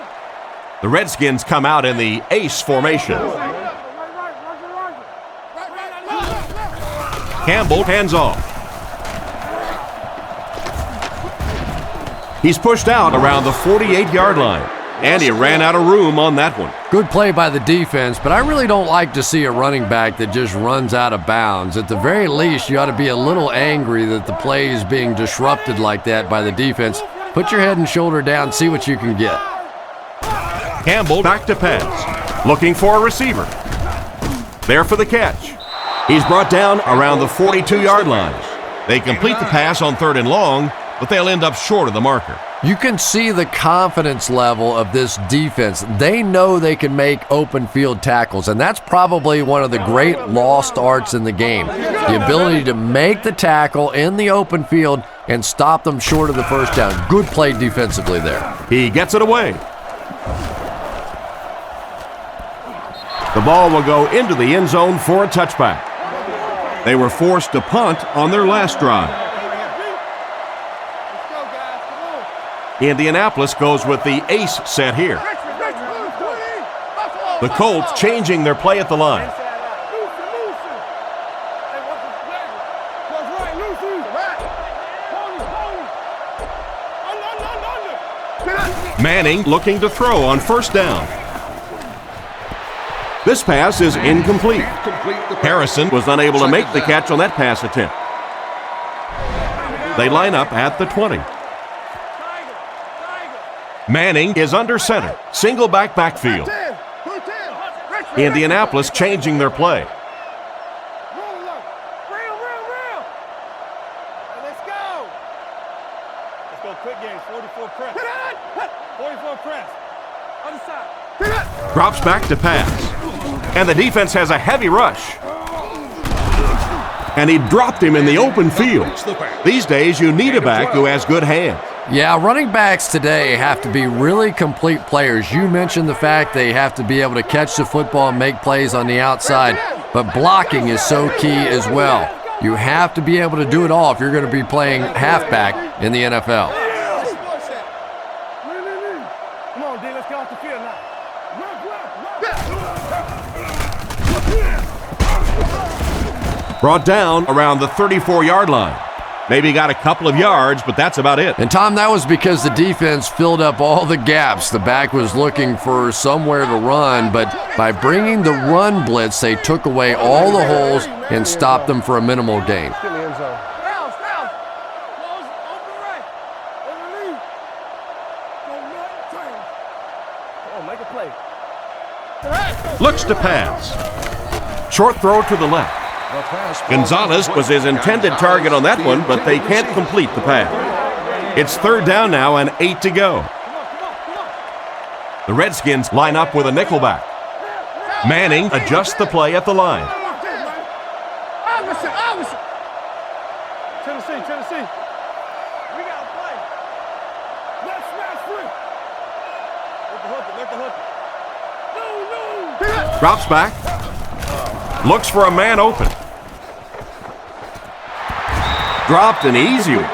B: The Redskins come out in the ace formation. Campbell hands off. He's pushed out around the 48-yard line. And he ran out of room on that one.
D: Good play by the defense, but I really don't like to see a running back that just runs out of bounds. At the very least, you ought to be a little angry that the play is being disrupted like that by the defense. Put your head and shoulder down, see what you can get.
B: Campbell back to pass, looking for a receiver. There for the catch. He's brought down around the 42-yard line. They complete the pass on third and long, but they'll end up short of the marker.
D: You can see the confidence level of this defense. They know they can make open field tackles, and that's probably one of the great lost arts in the game. The ability to make the tackle in the open field and stop them short of the first down. Good play defensively there.
B: He gets it away. The ball will go into the end zone for a touchback. They were forced to punt on their last drive. Indianapolis goes with the ace set here. The Colts changing their play at the line. Manning looking to throw on first down. This pass is incomplete. Harrison was unable to make the catch on that pass attempt. They line up at the 20. Manning is under center. Single backfield. Indianapolis changing their play.
F: Let's go quick game, 44 press. 44 press. Other side.
B: Drops back to pass. And the defense has a heavy rush. And he dropped him in the open field. These days, you need a back who has good hands.
D: Yeah, running backs today have to be really complete players. You mentioned the fact they have to be able to catch the football and make plays on the outside, but blocking is so key as well. You have to be able to do it all if you're going to be playing halfback in the NFL.
C: Come on, D, let's get off the field now.
B: Brought down around the 34-yard line. Maybe got a couple of yards, but that's about it.
D: And Tom, that was because the defense filled up all the gaps. The back was looking for somewhere to run, but by bringing the run blitz, they took away all the holes and stopped them for a minimal gain.
C: Get in the end zone. Come on, make a play.
B: Looks to pass. Short throw to the left. Gonzalez was his intended target on that one, but they can't complete the pass. It's 3rd down now and 8 to go. The Redskins line up with a nickelback. Manning adjusts the play at the line.
C: Tennessee. We got to play. Let's smash free. Let the hook. No.
B: Drops back. Looks for a man open. Dropped an easy one.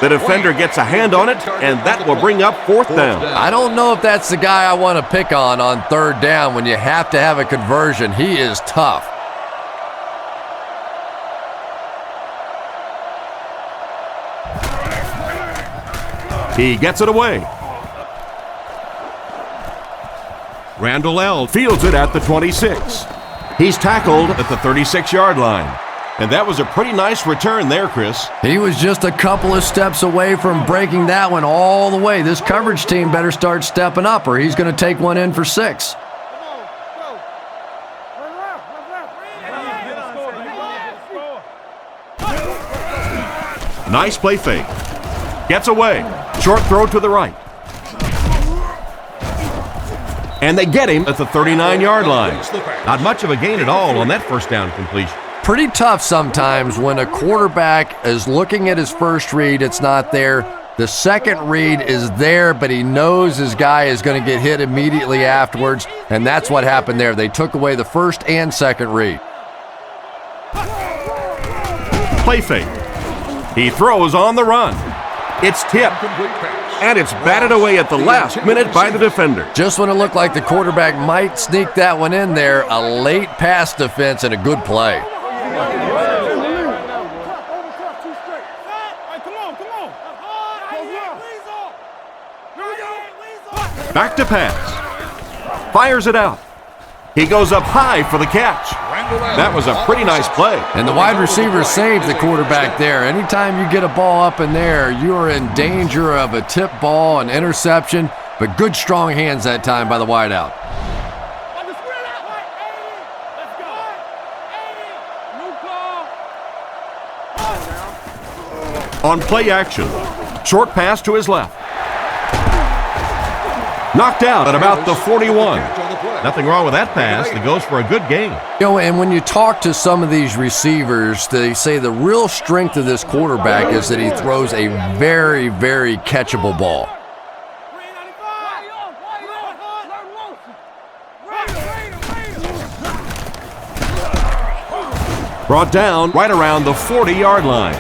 B: The defender gets a hand on it, and that will bring up 4th down.
D: I don't know if that's the guy I want to pick on 3rd down when you have to have a conversion. He is tough.
B: He gets it away. Randall L. fields it at the 26. He's tackled at the 36-yard line. And that was a pretty nice return there, Chris.
D: He was just a couple of steps away from breaking that one all the way. This coverage team better start stepping up or he's going to take one in for 6.
B: Nice play fake. Gets away. Short throw to the right. And they get him at the 39-yard line. Not much of a gain at all on that 1st down completion.
D: Pretty tough sometimes when a quarterback is looking at his first read, it's not there. The second read is there, but he knows his guy is going to get hit immediately afterwards, and that's what happened there. They took away the first and second read.
B: Play fake. He throws on the run. It's tipped, and it's batted away at the last minute by the defender.
D: Just when it looked like the quarterback might sneak that one in there, a late pass defense and a good play.
B: Back to pass. Fires it out. He goes up high for the catch. That was a pretty nice play.
D: And the wide receiver saved the quarterback there. Anytime you get a ball up in there, you are in danger of a tip ball, an interception, but good strong hands that time by the wideout.
B: On play action, short pass to his left. Knocked out at about the 41. Nothing wrong with that pass. It goes for a good gain.
D: You know, and when you talk to some of these receivers, they say the real strength of this quarterback is that he throws a very, very catchable ball.
B: Brought down right around the 40-yard line.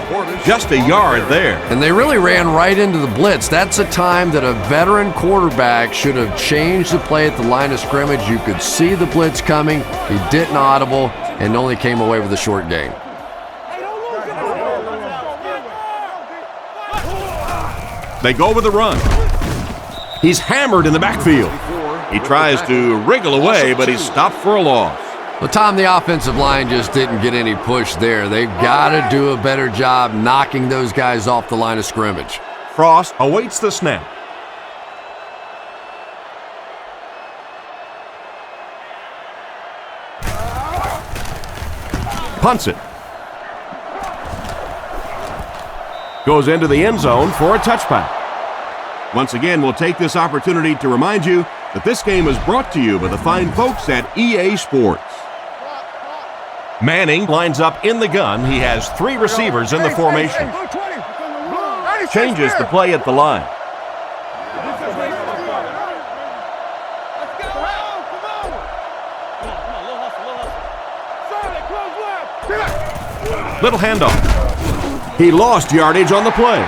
B: Just a yard there.
D: And they really ran right into the blitz. That's a time that a veteran quarterback should have changed the play at the line of scrimmage. You could see the blitz coming. He didn't audible and only came away with a short gain.
B: They go with the run. He's hammered in the backfield. He tries to wriggle away, but he's stopped for a loss.
D: Well, Tom, the offensive line just didn't get any push there. They've got to do a better job knocking those guys off the line of scrimmage.
B: Frost awaits the snap. Punts it. Goes into the end zone for a touchback. Once again, we'll take this opportunity to remind you that this game is brought to you by the fine folks at EA Sports. Manning lines up in the gun. He has 3 receivers in the formation. Changes the play at the line. Little handoff. He lost yardage on the play.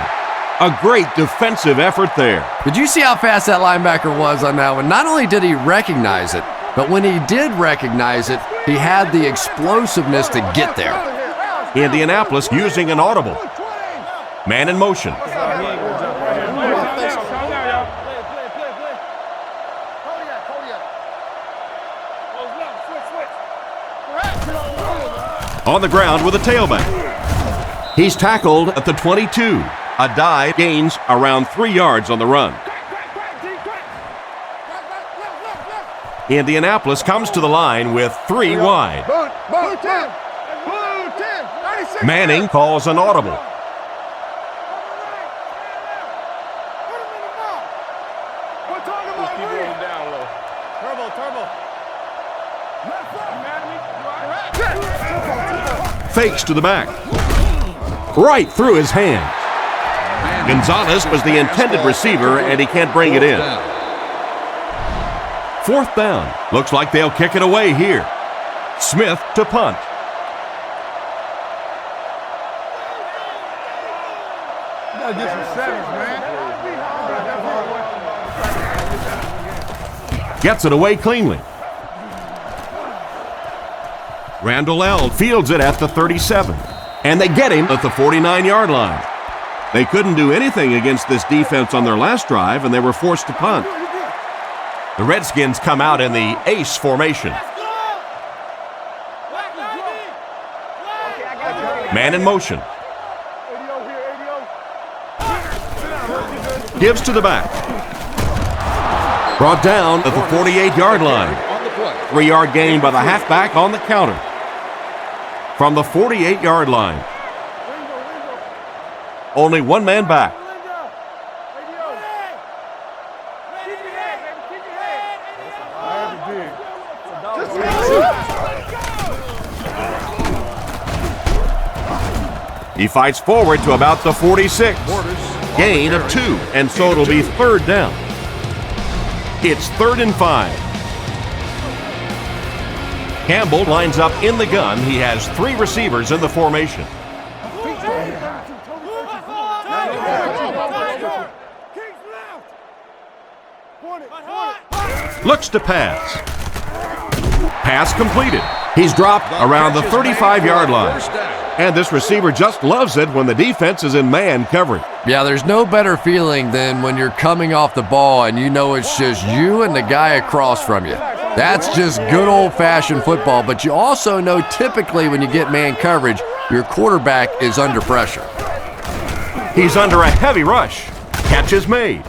B: A great defensive effort there.
D: Did you see how fast that linebacker was on that one? Not only did he recognize it, but when he did recognize it, he had the explosiveness to get there.
B: Indianapolis using an audible. Man in motion. On the ground with a tailback. He's tackled at the 22. A dive gains around 3 yards on the run. Indianapolis comes to the line with 3 wide. Manning calls an audible. Fakes to the back. Right through his hand. Gonzalez was the intended receiver, and he can't bring it in. 4th down. Looks like they'll kick it away here. Smith to punt.
C: You gotta get some sevens, man.
B: Gets it away cleanly. Randall L. fields it at the 37. And they get him at the 49-yard line. They couldn't do anything against this defense on their last drive, and they were forced to punt. The Redskins come out in the ace formation. Man in motion. Gives to the back. Brought down at the 48-yard line. 3-yard gain by the halfback on the counter. From the 48-yard line. Only one man back. He fights forward to about the 46. Gain of 2, and so it'll be 3rd down. It's 3rd and 5. Campbell lines up in the gun. He has 3 receivers in the formation. Looks to pass. Pass completed. He's dropped around the 35-yard line. And this receiver just loves it when the defense is in man coverage.
D: Yeah, there's no better feeling than when you're coming off the ball and you know it's just you and the guy across from you. That's just good old-fashioned football, but you also know typically when you get man coverage, your quarterback is under pressure.
B: He's under a heavy rush. Catch is made.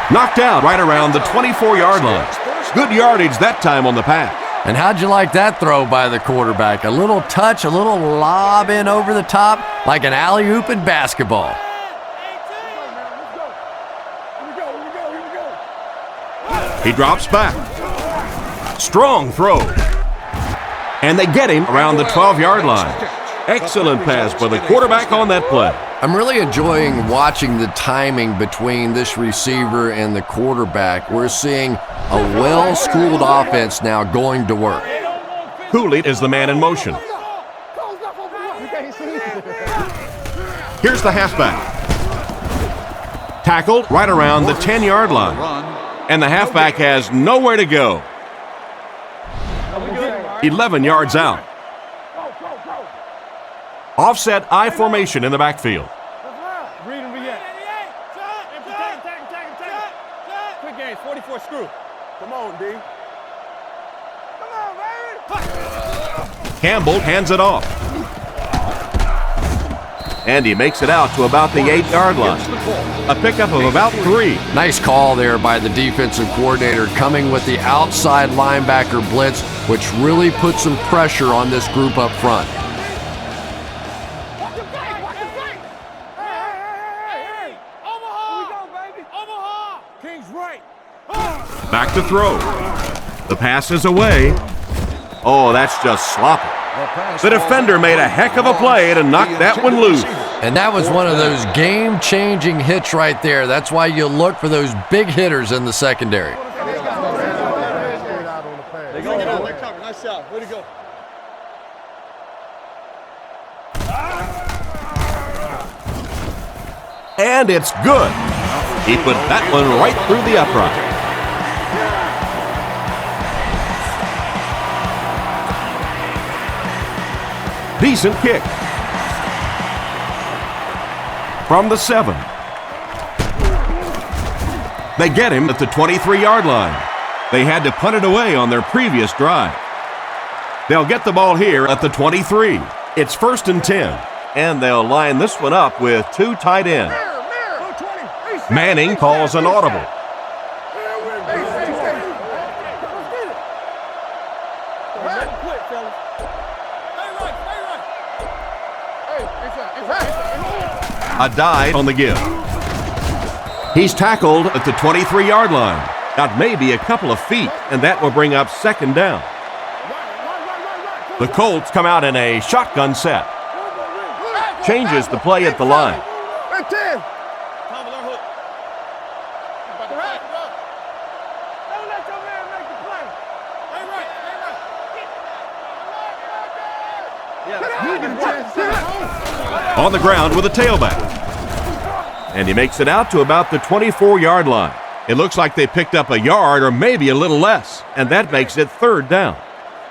B: Knocked out right around the 24-yard line. Good yardage that time on the pass.
D: And how'd you like that throw by the quarterback? A little touch, a little lob in over the top, like an alley-oop in basketball.
B: He drops back. Strong throw. And they get him around the 12-yard line. Excellent pass by the quarterback on that play.
D: I'm really enjoying watching the timing between this receiver and the quarterback. We're seeing a well-schooled offense now going to work.
B: Cooley is the man in motion. Here's the halfback. Tackled right around the 10-yard line. And the halfback has nowhere to go. 11 yards out. Offset I formation in the backfield.
F: Read and react. Quick game, 44 screw.
C: Come on, D. Come on, baby.
B: Campbell hands it off. And he makes it out to about the 8-yard line. A pickup of about 3.
D: Nice call there by the defensive coordinator, coming with the outside linebacker blitz, which really put some pressure on this group up front.
B: Back to throw. The pass is away. Oh, that's just sloppy. The defender made a heck of a play to knock that one loose.
D: And that was one of those game-changing hits right there. That's why you look for those big hitters in the secondary.
F: Nice job. Way to go.
B: and it's good. He put that one right through the upright. Decent kick. From the 7. They get him at the 23-yard line. They had to punt it away on their previous drive. They'll get the ball here at the 23. It's 1st and 10, and they'll line this one up with 2 tight ends. Manning calls an audible. A dive on the give. He's tackled at the 23-yard line. Got maybe a couple of feet, and that will bring up 2nd down. The Colts come out in a shotgun set. Changes the play at the line. On the ground with a tailback. And he makes it out to about the 24-yard line. It looks like they picked up a yard or maybe a little less, and that makes it 3rd down.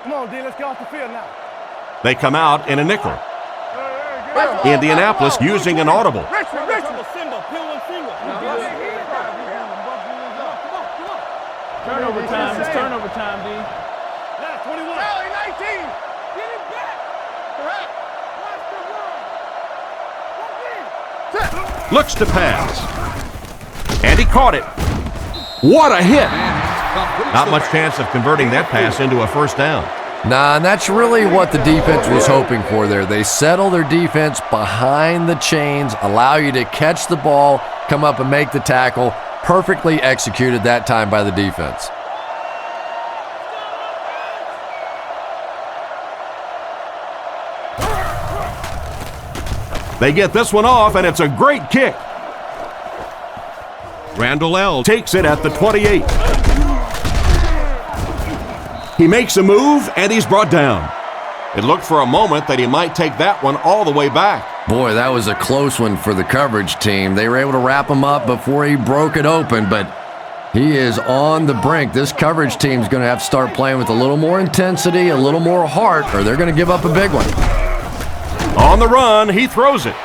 C: Come on, D, let's get off the field now.
B: They come out in a nickel. Indianapolis using an audible.
F: Turnover time. It's turnover time, D.
C: Yeah, 21. 19. Get it back. Watch the run.
B: Looks to pass. And he caught it. What a hit. Not much chance of converting that pass into a 1st down.
D: Nah, and that's really what the defense was hoping for there. They settle their defense behind the chains, allow you to catch the ball, come up and make the tackle. Perfectly executed that time by the defense.
B: They get this one off, and it's a great kick. Randall L. takes it at the 28. He makes a move, and he's brought down. It looked for a moment that he might take that one all the way back.
D: Boy, that was a close one for the coverage team. They were able to wrap him up before he broke it open, but he is on the brink. This coverage team is going to have to start playing with a little more intensity, a little more heart, or they're going to give up a big one.
B: On the run, he throws it.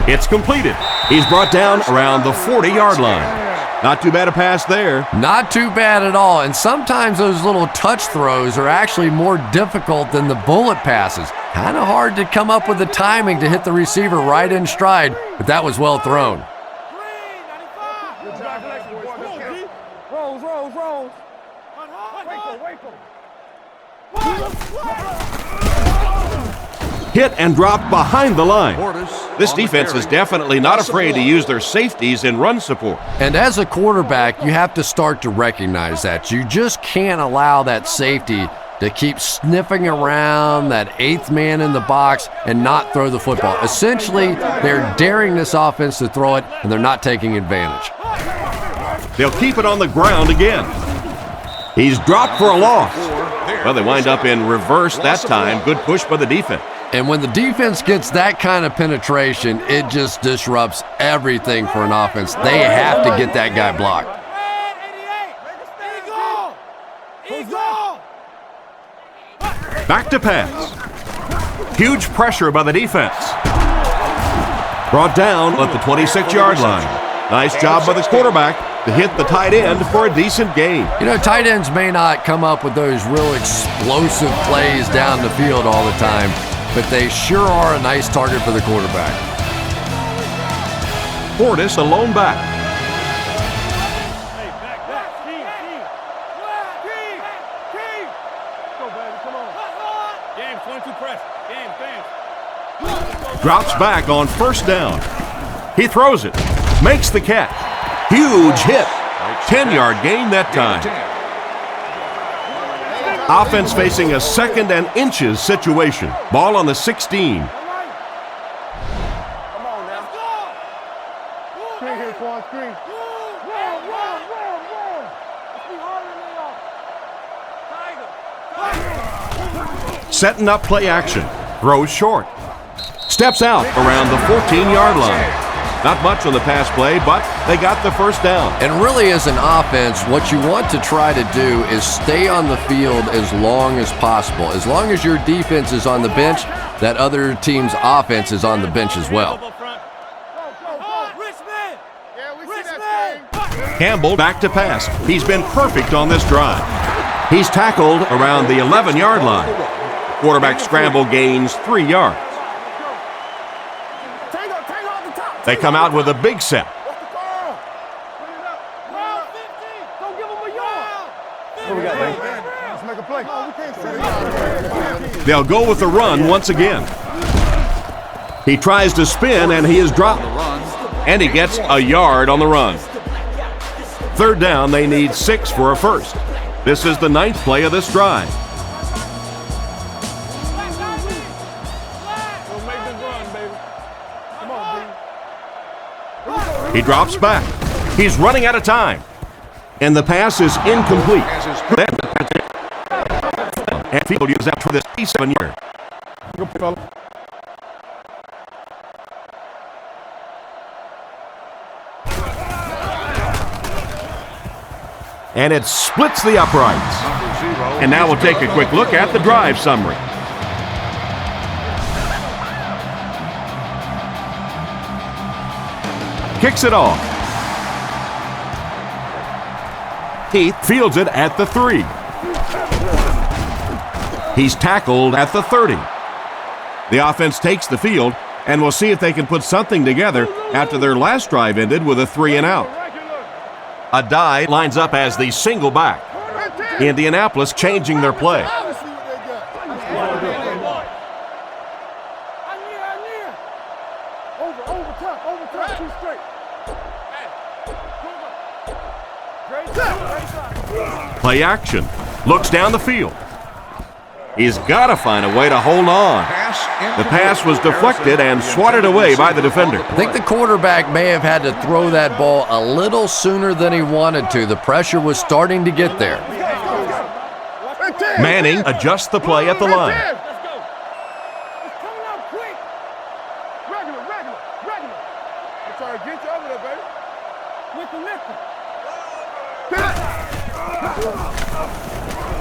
B: It's completed. He's brought down around the 40-yard line. Not too bad a pass there.
D: Not too bad at all, and sometimes those little touch throws are actually more difficult than the bullet passes. Kind of hard to come up with the timing to hit the receiver right in stride, but that was well thrown.
C: Rolls.
B: Hit and dropped behind the line. This defense is definitely not afraid to use their safeties in run support.
D: And as a quarterback, you have to start to recognize that. You just can't allow that safety to keep sniffing around that 8th man in the box and not throw the football. Essentially, they're daring this offense to throw it, and they're not taking advantage.
B: They'll keep it on the ground again. He's dropped for a loss. Well, they wind up in reverse that time. Good push by the defense.
D: And when the defense gets that kind of penetration, it just disrupts everything for an offense. They have to get that guy blocked.
B: Back to pass. Huge pressure by the defense. Brought down at the 26-yard line. Nice job by the quarterback to hit the tight end for a decent gain.
D: You know, tight ends may not come up with those real explosive plays down the field all the time, but they sure are a nice target for the quarterback.
B: Portis, a lone back.
F: Hey, back.
C: Go, baby, come on.
F: Game, 22 press. Game.
B: Drops back on 1st down. He throws it. Makes the catch. Huge hit. 10-yard gain that time. Offense facing a 2nd and inches situation. Ball on the 16.
C: Come on now. Screen here, Quan, screen. Run. Let's be harder than
B: Setting up play action. Throws short. Steps out around the 14-yard line. Not much on the pass play, but they got the first down.
D: And really, as an offense, what you want to try to do is stay on the field as long as possible. As long as your defense is on the bench, that other team's offense is on the bench as well.
B: Campbell back to pass. He's been perfect on this drive. He's tackled around the 11-yard line. Quarterback scramble gains 3 yards. They come out with a big set. They'll go with the run once again. He tries to spin and he is dropped. And he gets a yard on the run. Third down, they need 6 for a first. This is the 9th play of this drive. He drops back. He's running out of time. And the pass is incomplete. And field is out for this 7-yard. And it splits the uprights. And now we'll take a quick look at the drive summary. Kicks it off. Heath fields it at the 3. He's tackled at the 30. The offense takes the field, and we'll see if they can put something together after their last drive ended with a 3 and out. Adai lines up as the single back. Indianapolis changing their play. Play action. Looks down the field. He's got to find a way to hold on. The pass was deflected and swatted away by the defender.
D: I think the quarterback may have had to throw that ball a little sooner than he wanted to. The pressure was starting to get there.
B: Manning adjusts the play at the line.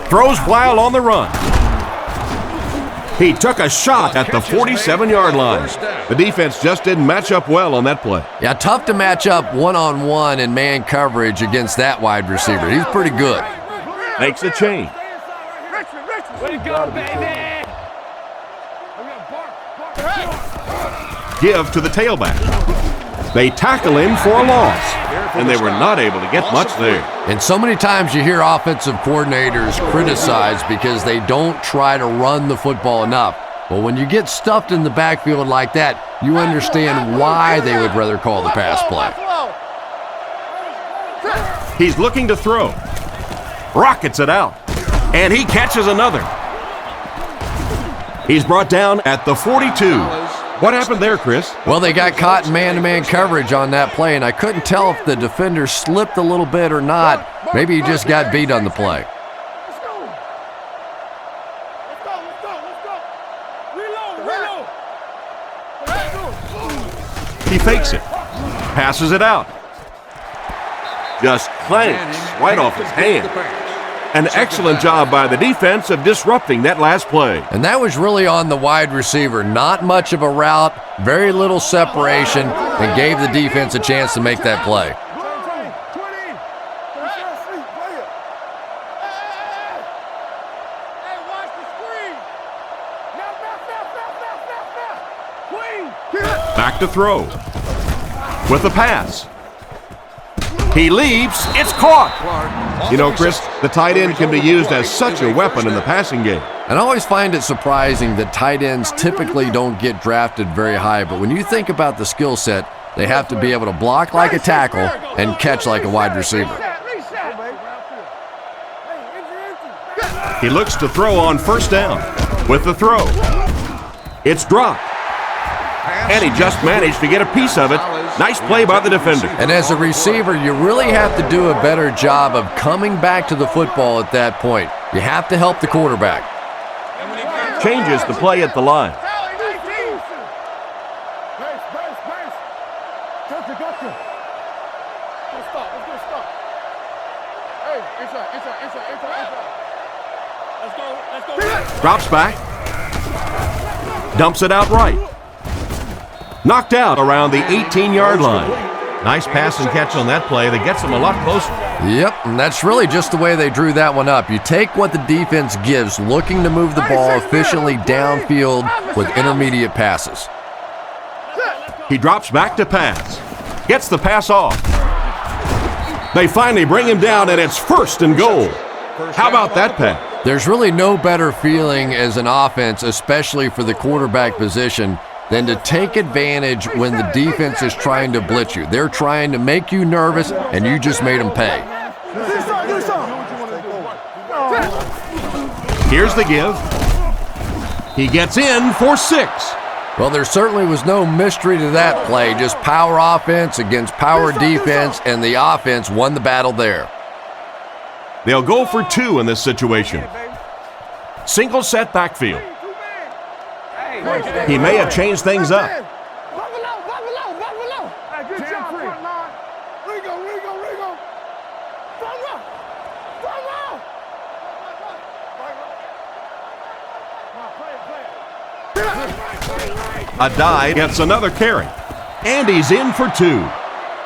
B: Throws while on the run. He took a shot at the 47-yard line. The defense just didn't match up well on that play.
D: Yeah, tough to match up one-on-one in man coverage against that wide receiver. He's pretty good.
B: Makes a change.
F: Way to go, baby!
B: Give to the tailback. They tackle him for a loss, and they were not able to get much there.
D: And so many times you hear offensive coordinators criticized because they don't try to run the football enough. But when you get stuffed in the backfield like that, you understand why they would rather call the pass play.
B: He's looking to throw. Rockets it out, and he catches another. He's brought down at the 42. What happened there, Chris?
D: Well, they got caught in man-to-man coverage on that play, and I couldn't tell if the defender slipped a little bit or not. Maybe he just got beat on the play.
B: He fakes it, passes it out. Just clanks right off his hand. An excellent job by the defense of disrupting that last play.
D: And that was really on the wide receiver. Not much of a route, very little separation, and gave the defense a chance to make that play.
B: Back to throw. With the pass. He leaps. It's caught. You know, Chris, the tight end can be used as such a weapon in the passing game.
D: And I always find it surprising that tight ends typically don't get drafted very high, but when you think about the skill set, they have to be able to block like a tackle and catch like a wide receiver.
B: He looks to throw on first down. With the throw. It's dropped. And he just managed to get a piece of it. Nice play by the defender.
D: And as a receiver, you really have to do a better job of coming back to the football at that point. You have to help the quarterback.
B: Changes the play at the line.
C: Gotcha. Let's stop. Let's get a stop. Hey, inside.
F: Let's go.
B: Drops back. Dumps it out right. Knocked out around the 18-yard line. Nice pass and catch on that play that gets them a lot closer.
D: Yep, and that's really just the way they drew that one up. You take what the defense gives, looking to move the ball efficiently downfield with intermediate passes.
B: He drops back to pass. Gets the pass off. They finally bring him down, and it's 1st and goal. How about that pass?
D: There's really no better feeling as an offense, especially for the quarterback position, than to take advantage when the defense is trying to blitz you. They're trying to make you nervous, and you just made them pay.
B: Here's the give. He gets in for 6.
D: Well, there certainly was no mystery to that play, just power offense against power defense, and the offense won the battle there.
B: They'll go for 2 in this situation. Single set backfield. He may have changed things up.
C: Good job, front line. Rigo.
B: A dive gets another carry. And he's in for 2.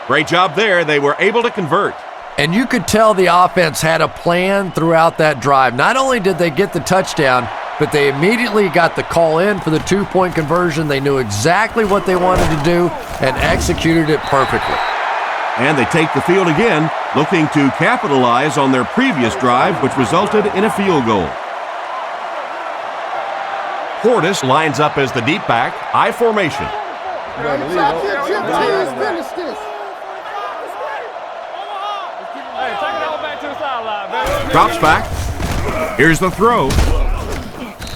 B: Great job there. They were able to convert.
D: And you could tell the offense had a plan throughout that drive. Not only did they get the touchdown, but they immediately got the call in for the 2-point conversion. They knew exactly what they wanted to do and executed it perfectly.
B: And they take the field again, looking to capitalize on their previous drive, which resulted in a field goal. Portis lines up as the deep back, I formation. Drops back. Here's the throw.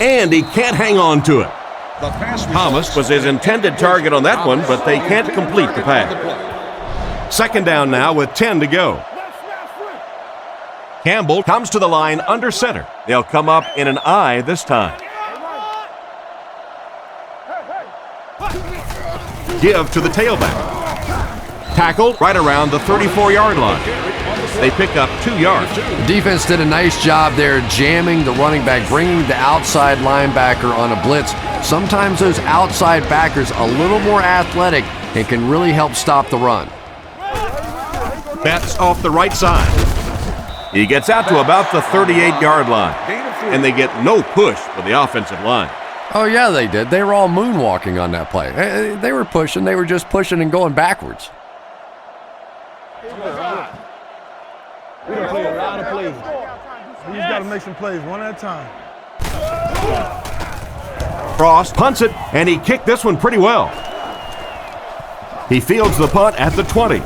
B: And he can't hang on to it. Thomas was his intended target on that one, but they can't complete the pass. 2nd down now with 10 to go. Campbell comes to the line under center. They'll come up in an I this time. Give to the tailback. Tackled right around the 34-yard line. They pick up 2 yards.
D: The defense did a nice job there jamming the running back, bringing the outside linebacker on a blitz. Sometimes those outside backers a little more athletic and can really help stop the run.
B: Betts off the right side. He gets out to about the 38-yard line. And they get no push for the offensive line.
D: Oh, yeah, they did. They were all moonwalking on that play. They were pushing. They were just pushing and going backwards.
C: We don't play a lot of plays. We just got to make some plays one at a time.
B: Frost punts it, and he kicked this one pretty well. He fields the punt at the 20,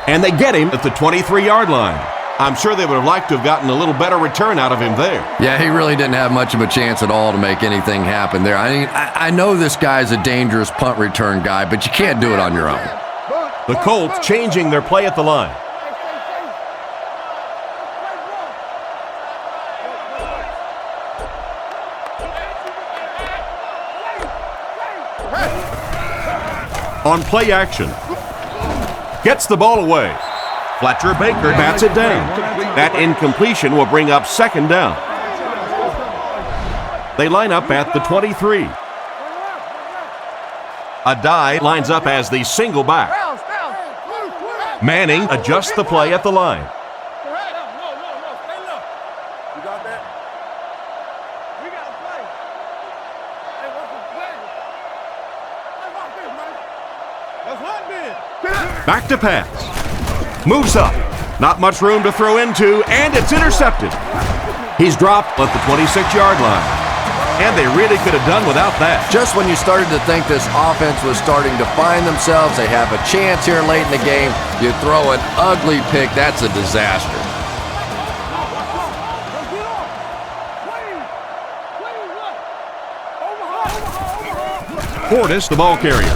B: and they get him at the 23-yard line. I'm sure they would have liked to have gotten a little better return out of him there.
D: Yeah, he really didn't have much of a chance at all to make anything happen there. I mean, I know this guy's a dangerous punt return guy, but you can't do it on your own.
B: The Colts changing their play at the line. On play action. Gets the ball away. Fletcher Baker bats it down. That incompletion will bring up 2nd down. They line up at the 23. Adai lines up as the single back. Manning adjusts the play at the line. Back to pass. Moves up. Not much room to throw into, and it's intercepted. He's dropped at the 26-yard line. And they really could have done without that.
D: Just when you started to think this offense was starting to find themselves, they have a chance here late in the game, you throw an ugly pick, that's a disaster.
B: Portis, the ball carrier.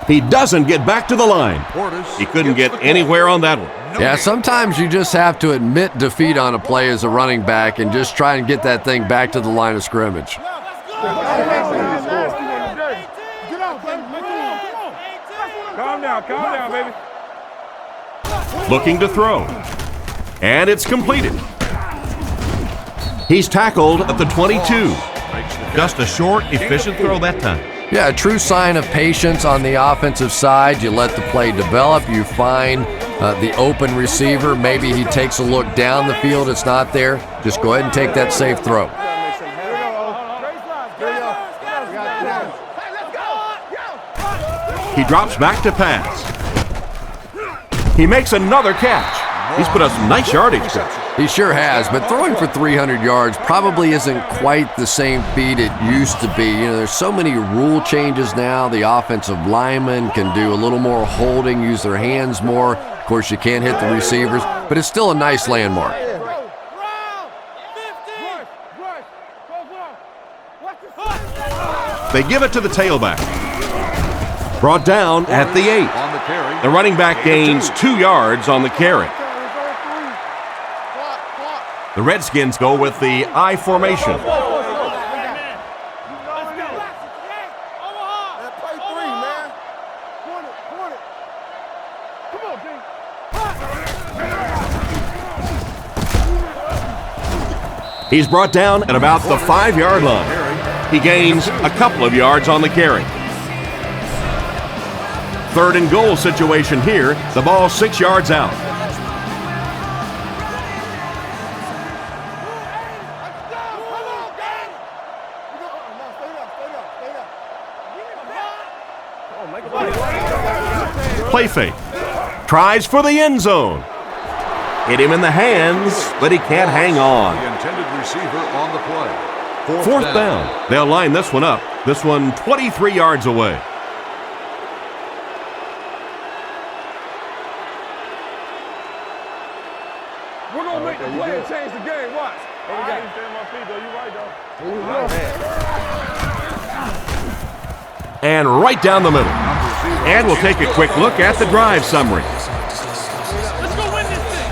B: He doesn't get back to the line. He couldn't get anywhere on that one.
D: Yeah, sometimes you just have to admit defeat on a play as a running back and just try and get that thing back to the line of scrimmage.
C: Calm down, baby.
B: Looking to throw. And it's completed. He's tackled at the 22. Just a short, efficient throw that time.
D: Yeah, a true sign of patience on the offensive side. You let the play develop. You find the open receiver. Maybe he takes a look down the field. It's not there. Just go ahead and take that safe throw.
B: He drops back to pass. He makes another catch. He's put up some nice yardage, Chris.
D: He sure has, but throwing for 300 yards probably isn't quite the same feat it used to be. You know, there's so many rule changes now. The offensive linemen can do a little more holding, use their hands more. Of course, you can't hit the receivers, but it's still a nice landmark.
B: They give it to the tailback. Brought down at the 8. The running back gains 2 yards on the carry. The Redskins go with the I formation. He's brought down at about the 5-yard line. He gains a couple of yards on the carry. 3rd and goal situation here. The ball 6 yards out. Play fake. Tries for the end zone. Hit him in the hands, but he can't hang on.
G: The intended receiver on the play.
B: Fourth down. They'll line this one up. This one 23 yards away.
C: We're going to make the play and change the game. Watch. I didn't stand on my feet, though. You're right, though.
B: And right down the middle. And we'll take a quick look at the drive summary.
F: Let's go win this thing.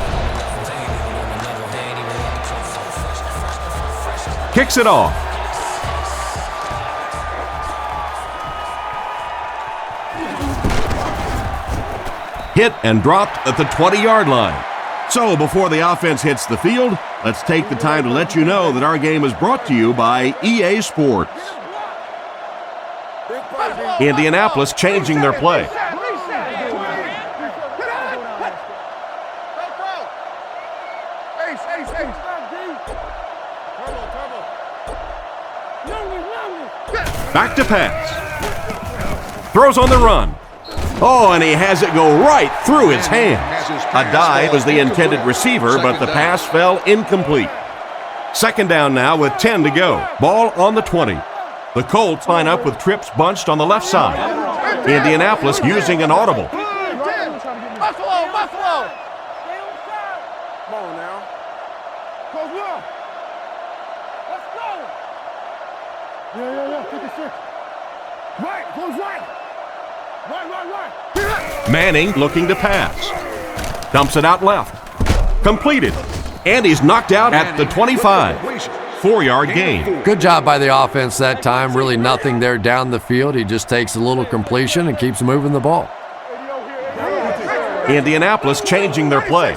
B: Kicks it off. Hit and dropped at the 20-yard line. So before the offense hits the field, let's take the time to let you know that our game is brought to you by EA Sports. Indianapolis changing their play. Back to pass. Throws on the run. Oh, and he has it go right through his hands. A dive was the intended receiver, but the pass fell incomplete. 2nd down now with 10 to go. Ball on the 20. The Colts line up with trips bunched on the left side. Indianapolis using an audible.
C: Buffalo! Come on now. Coach Will. Let's go. Yeah. 56. Right. Goes right. Right.
B: Manning looking to pass. Dumps it out left. Completed. And he's knocked out at the 25. 4-yard gain.
D: Good job by the offense that time. Really nothing there down the field. He just takes a little completion and keeps moving the ball.
B: Indianapolis changing their play.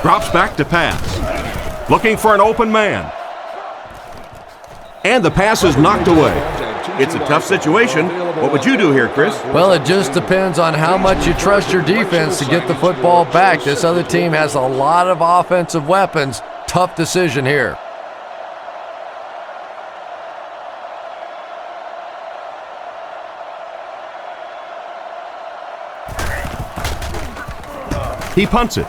B: Drops back to pass. Looking for an open man. And the pass is knocked away. It's a tough situation. What would you do here, Chris?
D: Well, it just depends on how much you trust your defense to get the football back. This other team has a lot of offensive weapons. Tough decision here.
B: He punts it.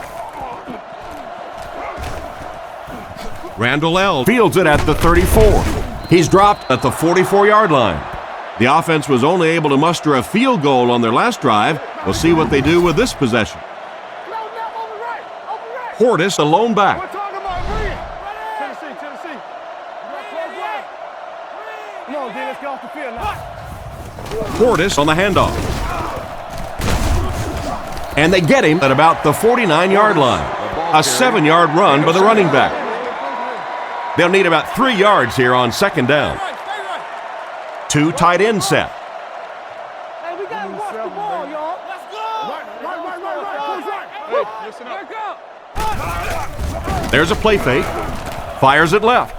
B: Randall L. fields it at the 34. He's dropped at the 44-yard line. The offense was only able to muster a field goal on their last drive. We'll see what they do with this possession. Hortis, the lone back.
C: Come on, D, let's get off the field now.
B: Hortis on the handoff. And they get him at about the 49-yard line. A 7-yard run by the running back. They'll need about 3 yards here on 2nd down. 2 tight end set.
F: Hey, we gotta watch the ball, y'all. Let's go.
C: Hey, listen up.
B: There's a play fake. Fires it left.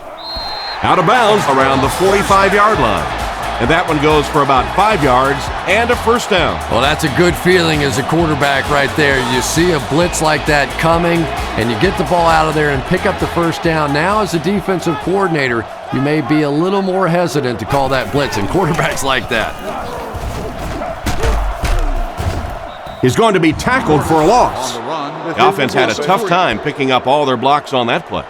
B: Out of bounds around the 45-yard line. And that one goes for about 5 yards and a first down.
D: Well, that's a good feeling as a quarterback right there. You see a blitz like that coming, and you get the ball out of there and pick up the first down. Now, as a defensive coordinator, you may be a little more hesitant to call that blitz, and quarterbacks like that.
B: He's going to be tackled for a loss.
G: On the run.
B: The offense had a tough time picking up all their blocks on that play.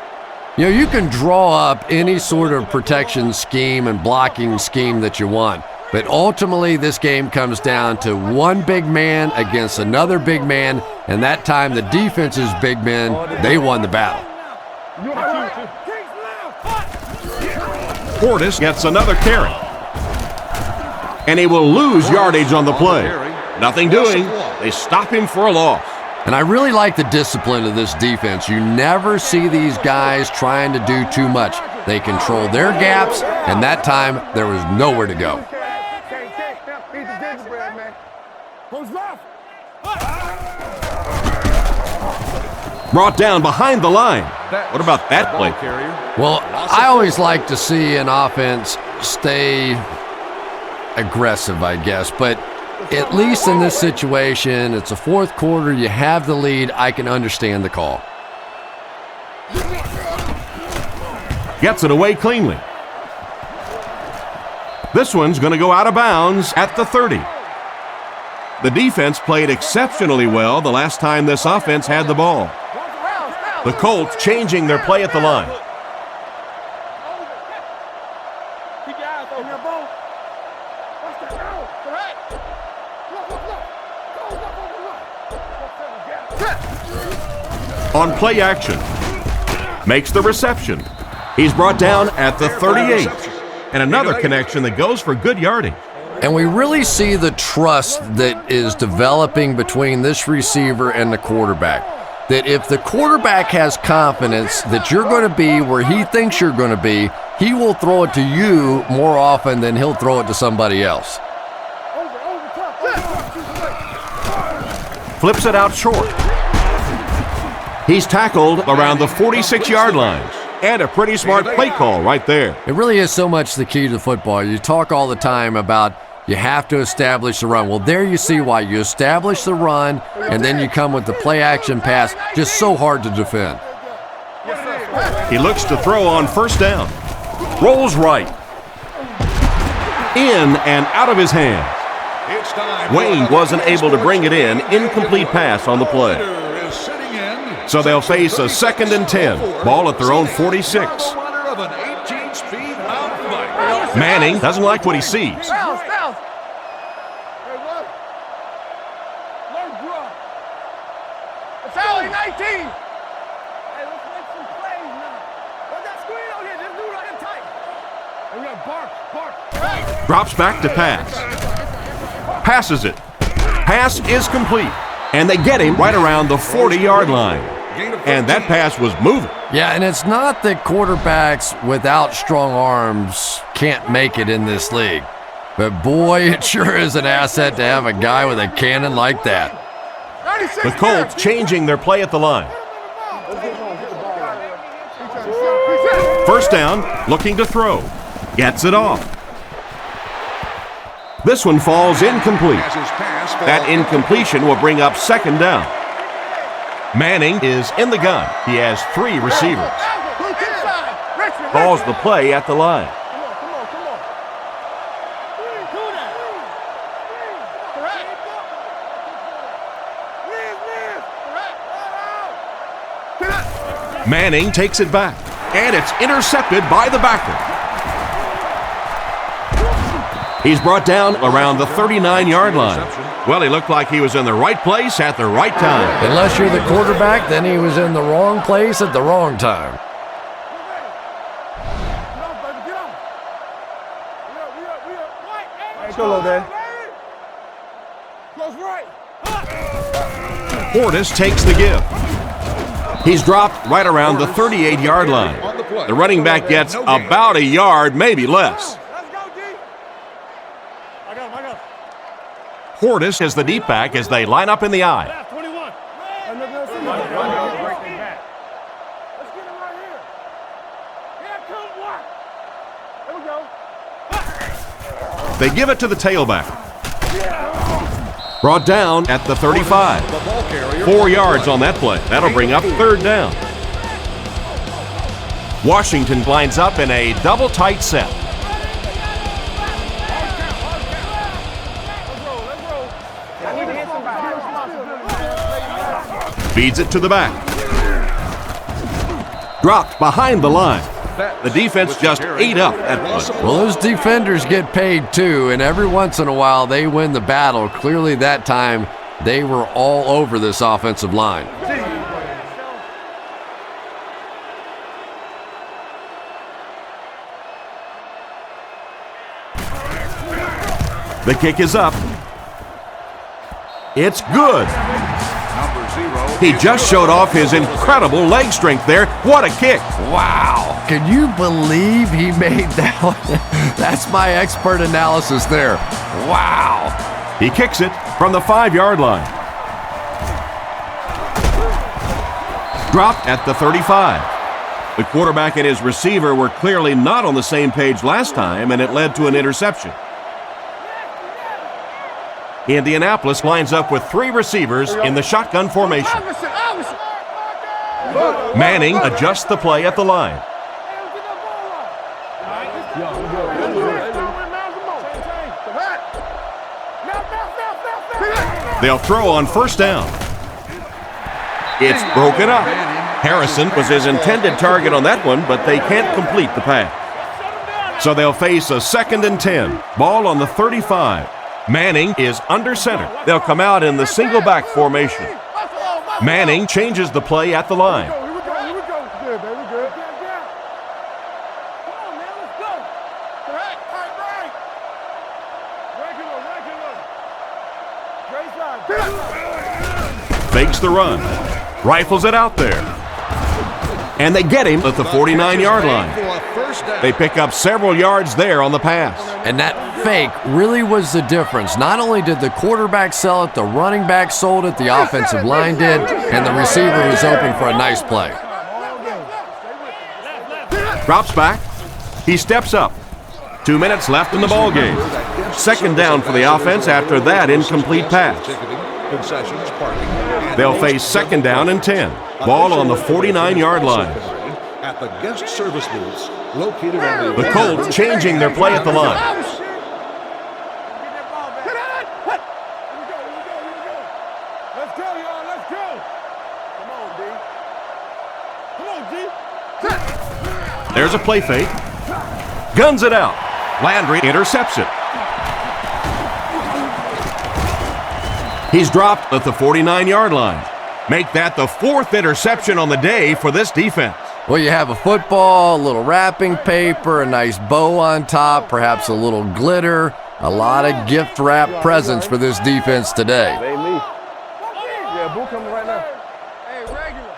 D: You know, you can draw up any sort of protection scheme and blocking scheme that you want, but ultimately this game comes down to one big man against another big man, and that time the defense's big men, they won the battle.
B: Portis gets another carry. And he will lose yardage on the play. Nothing doing. They stop him for a loss.
D: And I really like the discipline of this defense. You never see these guys trying to do too much. They control their gaps, and that time there was nowhere to go.
B: Brought down behind the line. What about that play?
D: Well, I always like to see an offense stay aggressive, I guess, but at least in this situation, it's a fourth quarter, you have the lead, I can understand the call.
B: Gets it away cleanly. This one's going to go out of bounds at the 30. The defense played exceptionally well the last time this offense had the ball. The Colts changing their play at the line. On play action, makes the reception. He's brought down at the 38. And another connection that goes for good yardage.
D: And we really see the trust that is developing between this receiver and the quarterback. That if the quarterback has confidence that you're going to be where he thinks you're going to be, he will throw it to you more often than he'll throw it to somebody else.
B: Flips it out short. He's tackled around the 46-yard line. And a pretty smart play call right there.
D: It really is so much the key to football. You talk all the time about you have to establish the run. Well, there you see why. You establish the run, and then you come with the play-action pass. Just so hard to defend.
B: He looks to throw on first down. Rolls right. In and out of his hands. Wayne wasn't able to bring it in. Incomplete pass on the play. So they'll face a 2nd and 10. Ball at their own 46. Manning doesn't like what he sees. Drops back to pass. Passes it. Pass is complete. And they get him right around the 40-yard line. And that pass was moving.
D: Yeah, and it's not that quarterbacks without strong arms can't make it in this league. But boy, it sure is an asset to have a guy with a cannon like that.
B: The Colts changing their play at the line. First down, looking to throw. Gets it off. This one falls incomplete. That incompletion will bring up 2nd down. Manning is in the gun. He has 3 receivers. Calls the play at the line. Manning takes it back, and it's intercepted by the backer. He's brought down around the 39-yard line. Well, he looked like he was in the right place at the right time.
D: Unless you're the quarterback, then he was in the wrong place at the wrong time.
B: Portis takes the give. He's dropped right around the 38-yard line. The running back gets about a yard, maybe less. Portis is the deep back as they line up in the I.
F: Left, 21.
C: Let's get him right here. Here comes what? There we go.
B: They give it to the tailback. Brought down at the 35. 4 yards on that play. That'll bring up third down. Washington lines up in a double tight set. Feeds it to the back. Dropped behind the line. The defense just ate up that play.
D: Well, those defenders get paid too, and every once in a while they win the battle. Clearly that time they were all over this offensive line.
B: The kick is up. It's good. He just showed off his incredible leg strength there. What a kick.
D: Wow. Can you believe he made that one? That's my expert analysis there. Wow.
B: He kicks it from the 5-yard line. Dropped at the 35. The quarterback and his receiver were clearly not on the same page last time, and it led to an interception. Indianapolis lines up with 3 receivers in the shotgun formation. Manning adjusts the play at the line. They'll throw on first down. It's broken up. Harrison was his intended target on that one, but they can't complete the pass. So they'll face a 2nd and 10. Ball on the 35. Manning is under center. They'll come out in the single back formation. Manning changes the play at the line.
C: Here we go. Good, baby, good. Come on, man, let's go. Right. Regular.
B: Fakes the run. Rifles it out there. And they get him at the 49-yard line. They pick up several yards there on the pass.
D: And that fake really was the difference. Not only did the quarterback sell it, the running back sold it, the offensive line did, and the receiver was open for a nice play.
B: Drops back. He steps up. 2 minutes left in the ball game. 2nd down for the offense after that incomplete pass. They'll face 2nd down and 10. Ball on the 49-yard line.
G: At the guest service booths located on
B: The Colts changing their play at the line.
C: Let's go, y'all. Let's go. Come on, D.
B: There's a play fake. Guns it out. Landry intercepts it. He's dropped at the 49-yard line. Make that the 4th interception on the day for this defense.
D: Well, you have a football, a little wrapping paper, a nice bow on top, perhaps a little glitter, a lot of gift wrap presents for this defense today.
C: Hey, me. Yeah, Boo coming right now. Hey, regular.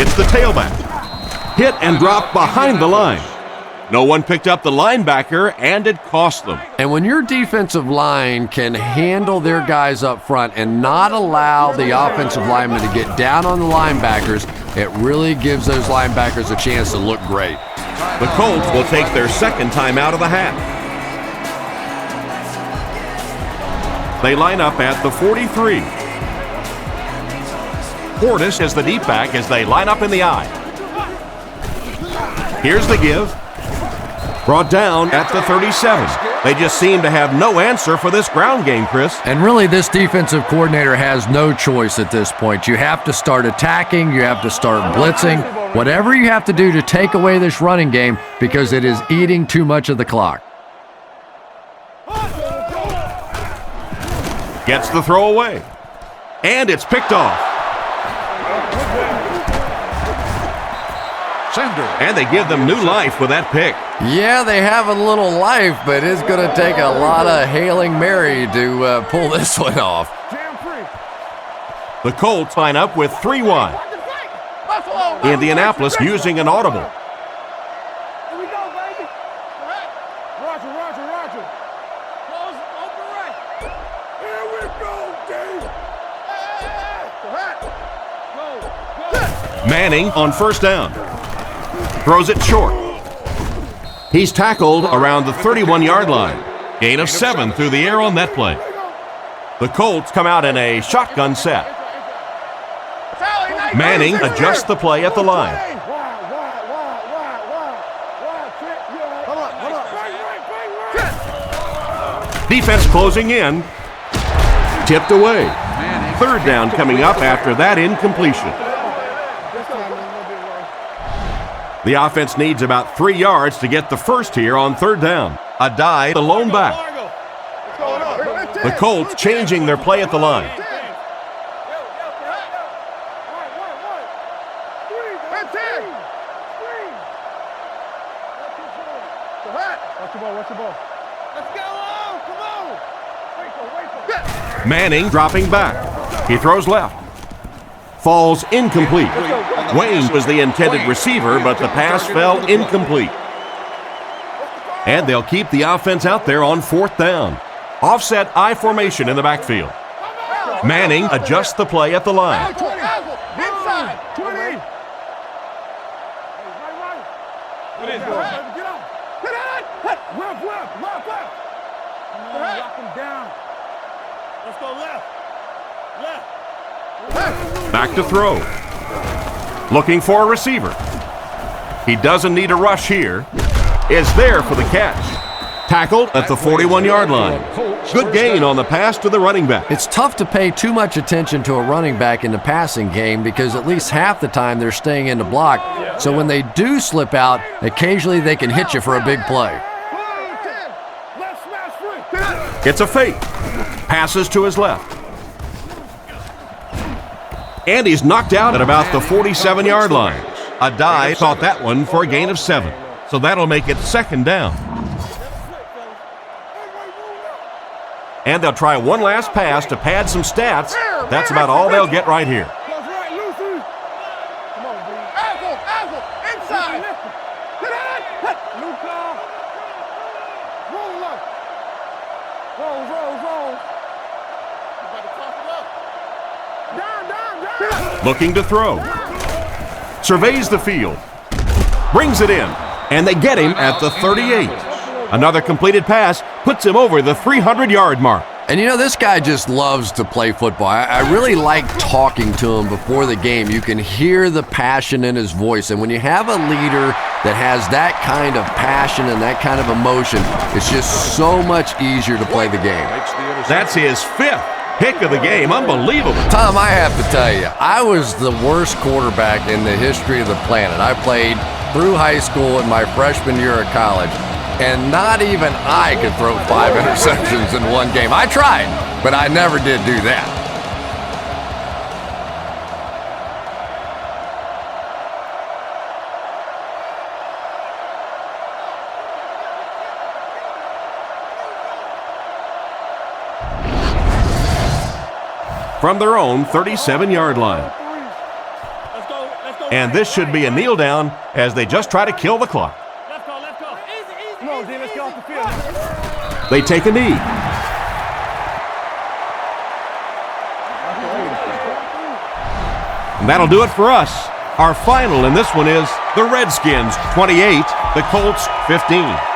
B: It's the tailback. Hit and drop behind the line. No one picked up the linebacker, and it cost them.
D: And when your defensive line can handle their guys up front and not allow the offensive linemen to get down on the linebackers, it really gives those linebackers a chance to look great.
B: The Colts will take their 2nd time out of the half. They line up at the 43. Portis is the deep back as they line up in the I. Here's the give. Brought down at the 37. They just seem to have no answer for this ground game, Chris.
D: And really, this defensive coordinator has no choice at this point. You have to start attacking. You have to start blitzing. Whatever you have to do to take away this running game because it is eating too much of the clock.
B: Gets the throw away. And it's picked off. And they give them new life with that pick.
D: Yeah, they have a little life, but it's going to take a lot of hailing Mary to pull this one off.
B: The Colts line up with 3 wide. Indianapolis using an audible.
C: Here we go, baby. Roger. Close, open right.
B: Manning on first down. Throws it short. He's tackled around the 31-yard line. Gain of 7 through the air on that play. The Colts come out in a shotgun set. Manning adjusts the play at the line. Defense closing in. Tipped away. Third down coming up after that incompletion. The offense needs about 3 yards to get the first here on third down. A dive, the lone back. The Colts changing their play at the line. Manning dropping back. He throws left. Falls incomplete. Wayne was the intended receiver, but the pass fell incomplete. And they'll keep the offense out there on fourth down. Offset I formation in the backfield. Manning adjusts the play at the line.
C: Inside, 20. Let's go left.
B: Back to throw. Looking for a receiver. He doesn't need a rush here. Is there for the catch. Tackled at the 41-yard line. Good gain on the pass to the running back.
D: It's tough to pay too much attention to a running back in the passing game because at least half the time they're staying in the block. So when they do slip out, occasionally they can hit you for a big play.
B: It's a fake. Passes to his left. And he's knocked out at about the 47-yard line. A dive caught that one for a gain of 7. So that'll make it second down. And they'll try one last pass to pad some stats. That's about all they'll get right here. Looking to throw. Surveys the field. Brings it in. And they get him at the 38. Another completed pass puts him over the 300-yard mark.
D: And you know, this guy just loves to play football. I really like talking to him before the game. You can hear the passion in his voice. And when you have a leader that has that kind of passion and that kind of emotion, it's just so much easier to play the game.
B: That's his 5th pick of the game. Unbelievable.
D: Tom, I have to tell you, I was the worst quarterback in the history of the planet. I played through high school and my freshman year at college, and not even I could throw 5 interceptions in one game. I tried, but I never did do that.
B: From their own 37-yard line. And this should be a kneel down as they just try to kill the clock.
F: Come on, D, let's get off the field.
B: They take a knee. And that'll do it for us. Our final in this one is the Redskins 28, the Colts 15.